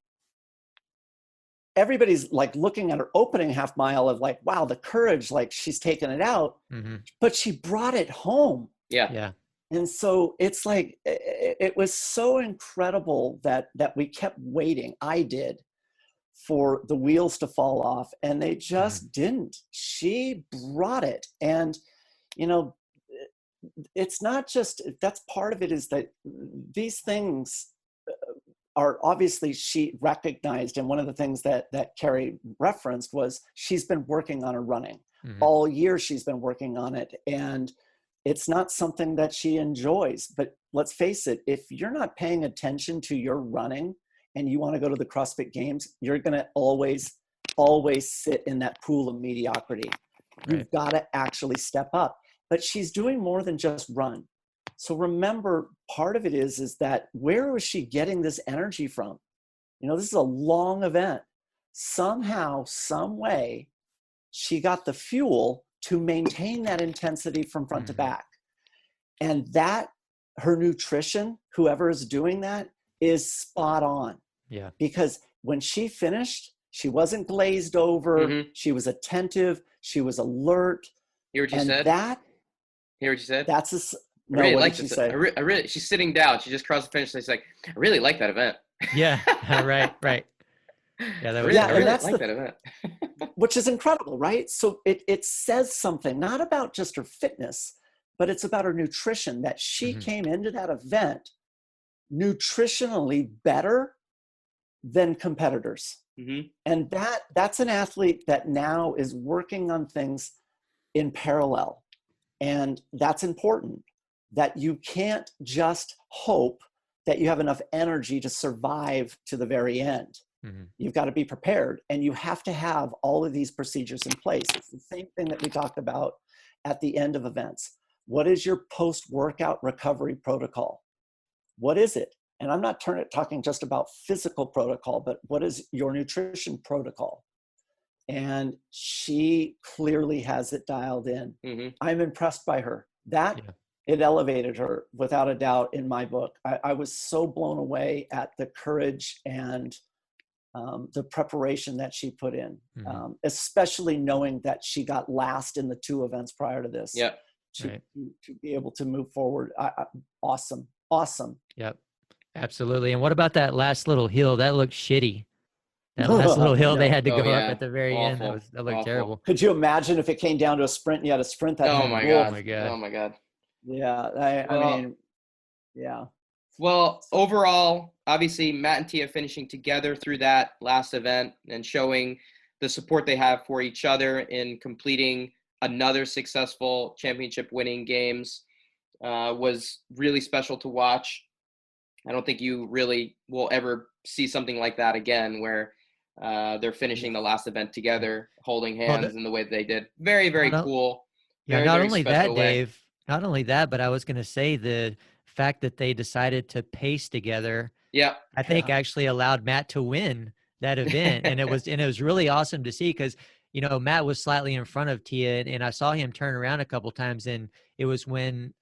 everybody's like looking at her opening half mile of like, wow, the courage, like she's taken it out, but she brought it home. Yeah. And so it's like, it was so incredible that we kept waiting. I did, for the wheels to fall off, and they just didn't. She brought it. And, you know, it's not just, that's part of it, is that these things are obviously, she recognized, and one of the things that Carrie referenced was she's been working on her running. All year she's been working on it, and it's not something that she enjoys. But let's face it, if you're not paying attention to your running and you want to go to the CrossFit Games, you're going to always sit in that pool of mediocrity. You've got to actually step up. But she's doing more than just run. So remember, part of it is that where was she getting this energy from? You know, this is a long event. Somehow, some way, she got the fuel to maintain that intensity from front to back. And that, her nutrition, whoever is doing that, is spot on. Yeah. Because when she finished, she wasn't glazed over. She was attentive. She was alert. Hear what you said? Hear what you said? That's a... No, I really like this. I really, she's sitting down. She just crossed the finish. She's like, I really like that event. Yeah, right. Yeah, that was. I really like that event. Which is incredible, right? So it says something, not about just her fitness, but it's about her nutrition, that she came into that event nutritionally better than competitors. And that's an athlete that now is working on things in parallel. And that's important, that you can't just hope that you have enough energy to survive to the very end. You've got to be prepared, and you have to have all of these procedures in place. It's the same thing that we talked about at the end of events. What is your post-workout recovery protocol? What is it? And I'm not talking just about physical protocol, but what is your nutrition protocol? And she clearly has it dialed in. I'm impressed by her. It elevated her without a doubt in my book. I was so blown away at the courage and the preparation that she put in, especially knowing that she got last in the 2 events prior to this. To be able to move forward. Awesome. Yep, absolutely. And what about that last little hill? That looked shitty. That last little hill they had to go up at the very end. That looked terrible. Could you imagine if it came down to a sprint and you had to sprint that? Oh my god. Yeah, I mean, yeah. Well, overall, obviously, Matt and Tia finishing together through that last event and showing the support they have for each other in completing another successful championship-winning games was really special to watch. I don't think you really will ever see something like that again, where they're finishing the last event together, holding hands in the way that they did. Very, very cool. Yeah, not only that, Dave, not only that, but I was going to say the fact that they decided to pace together. Yeah, I think actually allowed Matt to win that event, and it was really awesome to see, because you know Matt was slightly in front of Tia, and I saw him turn around a couple times, and it was when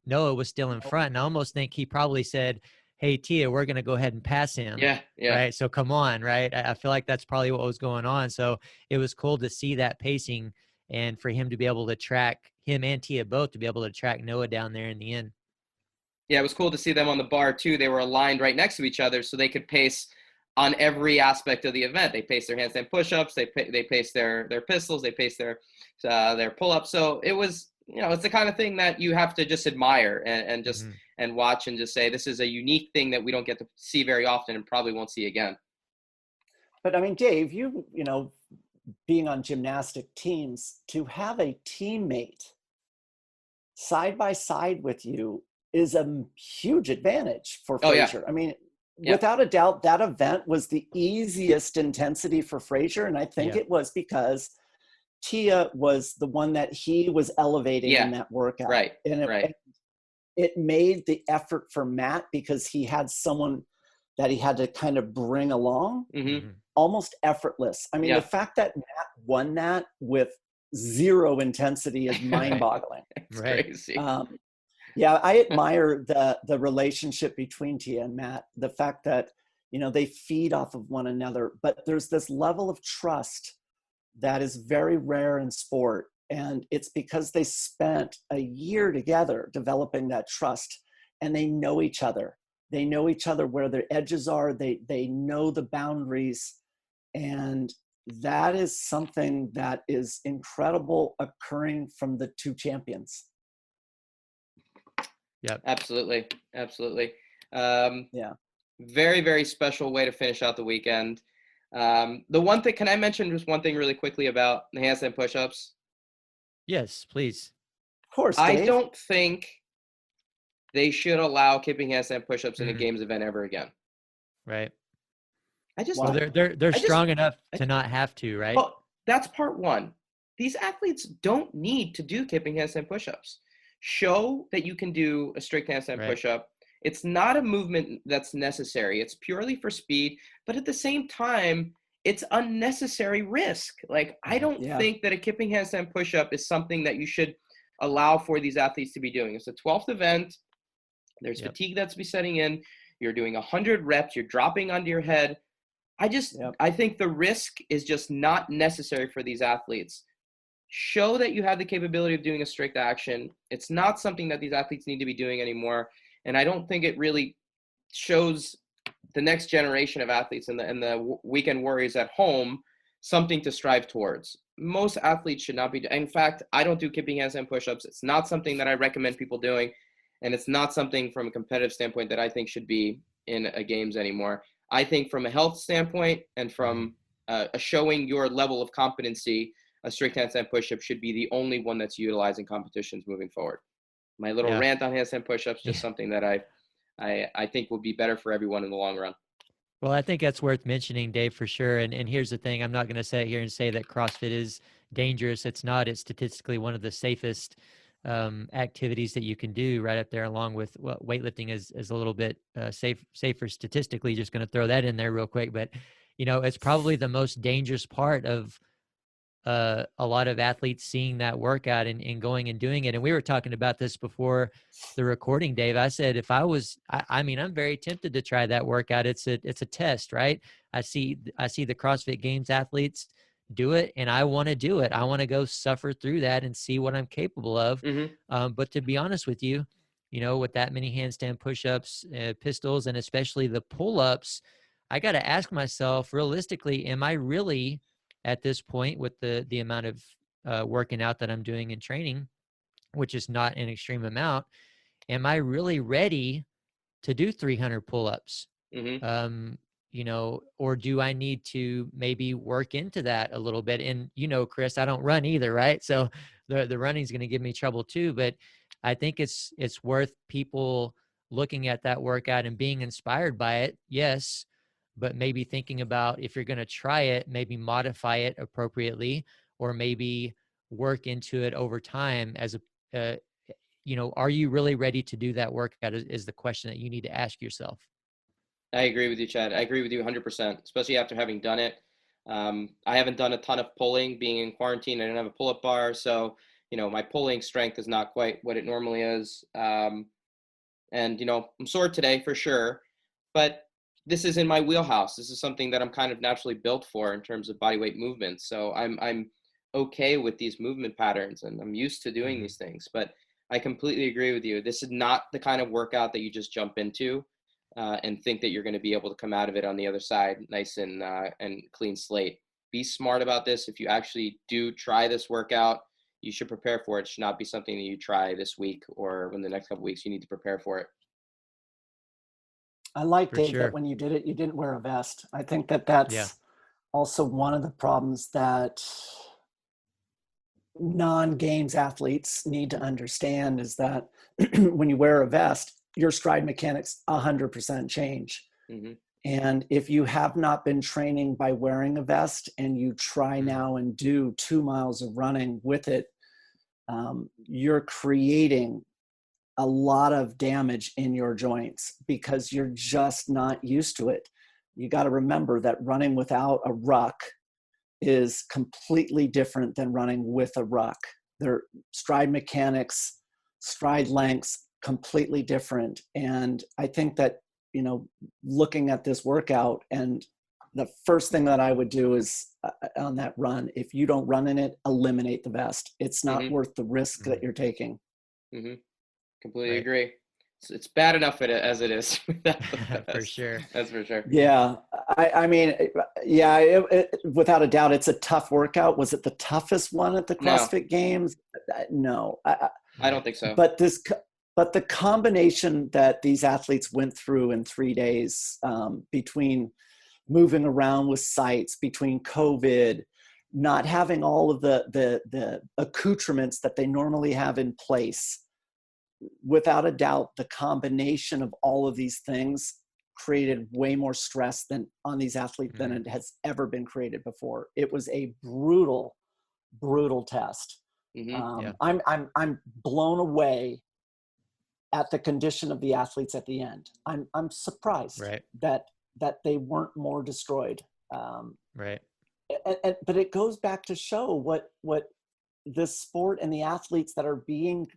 Noah was still in front, and I almost think he probably said, "Hey Tia, we're going to go ahead and pass him." Yeah. Right. So come on, right? I feel like that's probably what was going on. So it was cool to see that pacing. and for him to be able to track him and Tia both to be able to track Noah down there in the end. Yeah, it was cool to see them on the bar too. They were aligned right next to each other so they could pace on every aspect of the event. They paced their handstand push-ups, they paced their pistols, they paced their pull-ups. So it was, it's the kind of thing that you have to just admire and just and watch and just say, this is a unique thing that we don't get to see very often and probably won't see again. But I mean, Dave, being on gymnastic teams, to have a teammate side by side with you is a huge advantage for Fraser. I mean, without a doubt, that event was the easiest intensity for Fraser. And I think it was because Tia was the one that he was elevating in that workout. Right. And it made the effort for Matt, because he had someone that he had to kind of bring along, almost effortless. I mean, the fact that Matt won that with zero intensity is mind-boggling. Crazy. I admire the relationship between Tia and Matt, the fact that, they feed off of one another, but there's this level of trust that is very rare in sport. And it's because they spent a year together developing that trust, and they know each other. They know each other where their edges are. They know the boundaries. And that is something that is incredible occurring from the two champions. Yeah, absolutely. Very, very special way to finish out the weekend. The one thing, can I mention just one thing really quickly about the handstand push-ups? Yes, please. Of course, Dave. I don't think they should allow kipping handstand push-ups in a games event ever again. Right. They're strong enough to not have to, right? Well, that's part one. These athletes don't need to do kipping handstand push-ups. Show that you can do a strict handstand push-up. It's not a movement that's necessary. It's purely for speed, but at the same time, it's unnecessary risk. Like, I don't think that a kipping handstand push-up is something that you should allow for these athletes to be doing. It's the 12th event. There's fatigue that's be setting in. You're doing 100 reps. You're dropping onto your head. I think the risk is just not necessary for these athletes. Show that you have the capability of doing a strict action. It's not something that these athletes need to be doing anymore. And I don't think it really shows the next generation of athletes and the weekend warriors at home something to strive towards. Most athletes should not be. In fact, I don't do kipping handstand push-ups. It's not something that I recommend people doing. And it's not something from a competitive standpoint that I think should be in a games anymore. I think from a health standpoint and from showing your level of competency, a strict handstand push-up should be the only one that's utilized in competitions moving forward. My little rant on handstand push-ups, just something that I think will be better for everyone in the long run. Well, I think that's worth mentioning, Dave, for sure. And here's the thing. I'm not going to sit here and say that CrossFit is dangerous. It's not. It's statistically one of the safest activities that you can do, right up there, along with weightlifting is a little bit safer statistically. Just going to throw that in there real quick. But, it's probably the most dangerous part of a lot of athletes seeing that workout and going and doing it. And we were talking about this before the recording, Dave. I said, if I was, I mean, I'm very tempted to try that workout. It's a test, right? I see the CrossFit Games athletes do it, and I want to do it. I want to go suffer through that and see what I'm capable of. But to be honest with you, with that many handstand push-ups, pistols, and especially the pull-ups, I got to ask myself realistically, am I really at this point with the amount of working out that I'm doing and training, which is not an extreme amount, am I really ready to do 300 pull-ups? Or do I need to maybe work into that a little bit? And, Chris, I don't run either, right? So the running is going to give me trouble too, but I think it's worth people looking at that workout and being inspired by it. Yes. But maybe thinking about, if you're going to try it, maybe modify it appropriately, or maybe work into it over time are you really ready to do that workout is the question that you need to ask yourself. I agree with you, Chad. I agree with you 100%, especially after having done it. I haven't done a ton of pulling. Being in quarantine, I didn't have a pull-up bar. So, my pulling strength is not quite what it normally is. And, I'm sore today for sure. But this is in my wheelhouse. This is something that I'm kind of naturally built for in terms of body weight movement. So I'm okay with these movement patterns and I'm used to doing these things. But I completely agree with you. This is not the kind of workout that you just jump into and think that you're going to be able to come out of it on the other side nice and clean slate. Be smart about this. If you actually do try this workout, you should prepare for it. It should not be something that you try this week or in the next couple of weeks. You need to prepare for it. I like, For Dave, sure. that when you did it, you didn't wear a vest. I think that that's also one of the problems that non-games athletes need to understand is that when you wear a vest, your stride mechanics 100% change. Mm-hmm. And if you have not been training by wearing a vest and you try now and do 2 miles of running with it, you're creating a lot of damage in your joints because you're just not used to it. You got to remember that running without a ruck is completely different than running with a ruck. Their stride mechanics, stride lengths, completely different. And I think that, you know, looking at this workout, and the first thing that I would do is on that run, if you don't run in it, eliminate the vest. It's not worth the risk that you're taking. Completely agree. It's bad enough as it is. For sure. That's for sure. Yeah. I mean, yeah, without a doubt, it's a tough workout. Was it the toughest one at the CrossFit Games? No. I don't think so. But the combination that these athletes went through in 3 days, between moving around with sites, between COVID, not having all of the accoutrements that they normally have in place, without a doubt, the combination of all of these things created way more stress on these athletes than it has ever been created before. It was a brutal, brutal test. I'm blown away at the condition of the athletes at the end. I'm surprised that they weren't more destroyed. But it goes back to show what this sport and the athletes that are being,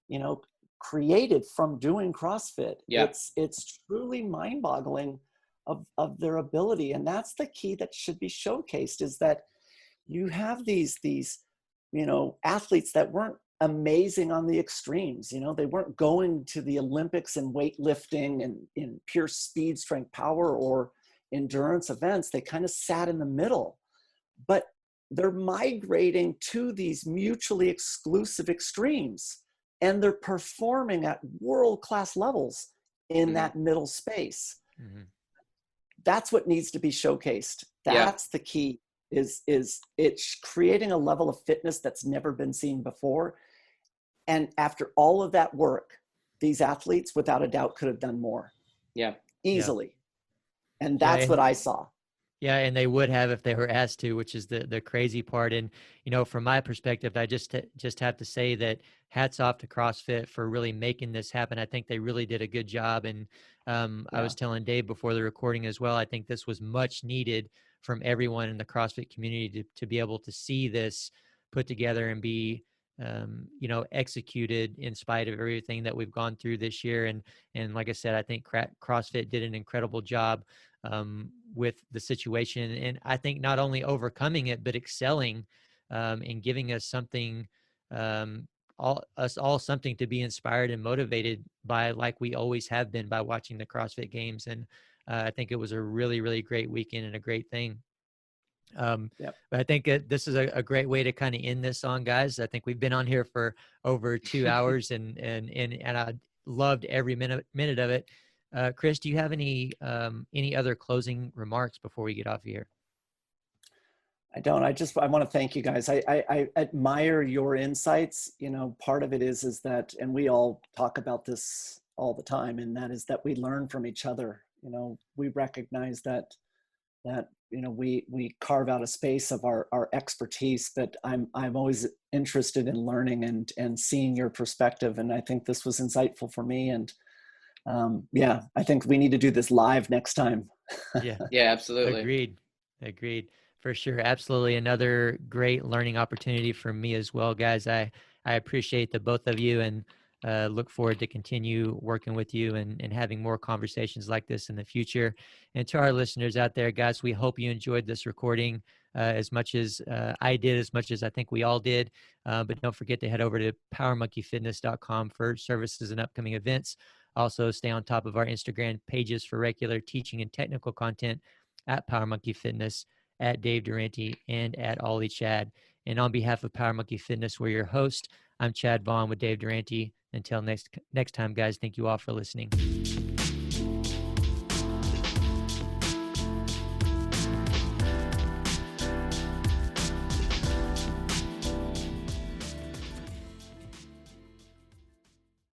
you know, created from doing CrossFit. It's truly mind-boggling of their ability. And that's the key that should be showcased, is that you have these, you know, athletes that weren't amazing on the extremes. You know, they weren't going to the Olympics in weightlifting and in pure speed, strength, power, or endurance events. They kind of sat in the middle, but they're migrating to these mutually exclusive extremes, and they're performing at world-class levels in that middle space. That's what needs to be showcased. That's the key, is it's creating a level of fitness that's never been seen before. And after all of that work, these athletes, without a doubt, could have done more. Easily. And that's what I saw. Yeah, and they would have if they were asked to, which is the crazy part. And, you know, from my perspective, I just have to say that hats off to CrossFit for really making this happen. I think they really did a good job. And I was telling Dave before the recording as well, I think this was much needed from everyone in the CrossFit community to be able to see this put together and be, you know, executed in spite of everything that we've gone through this year. And like I said, I think CrossFit did an incredible job with the situation. And I think not only overcoming it, but excelling and giving us something, all something to be inspired and motivated by, like we always have been, by watching the CrossFit Games. And I think it was a really, really great weekend and a great thing. But I think this is a great way to kind of end this on, guys. I think we've been on here for over 2 hours and I loved every minute of it. Chris, do you have any other closing remarks before we get off here? I don't. I want to thank you guys. I admire your insights. You know, part of it is that, and we all talk about this all the time, and that is that we learn from each other. You know, we recognize that you know, we carve out a space of our expertise, but I'm always interested in learning and seeing your perspective. And I think this was insightful for me. And I think we need to do this live next time. Yeah, absolutely. Agreed. For sure. Absolutely. Another great learning opportunity for me as well, guys. I appreciate the both of you. And Look forward to continue working with you and having more conversations like this in the future. And to our listeners out there, guys, we hope you enjoyed this recording as much as I did, as much as I think we all did. But don't forget to head over to powermonkeyfitness.com for services and upcoming events. Also, stay on top of our Instagram pages for regular teaching and technical content at Power Monkey Fitness, at Dave Durante, and at Ollie Chad. And on behalf of Power Monkey Fitness, we're your host. I'm Chad Vaughn with Dave Durante. Until next time, guys, thank you all for listening.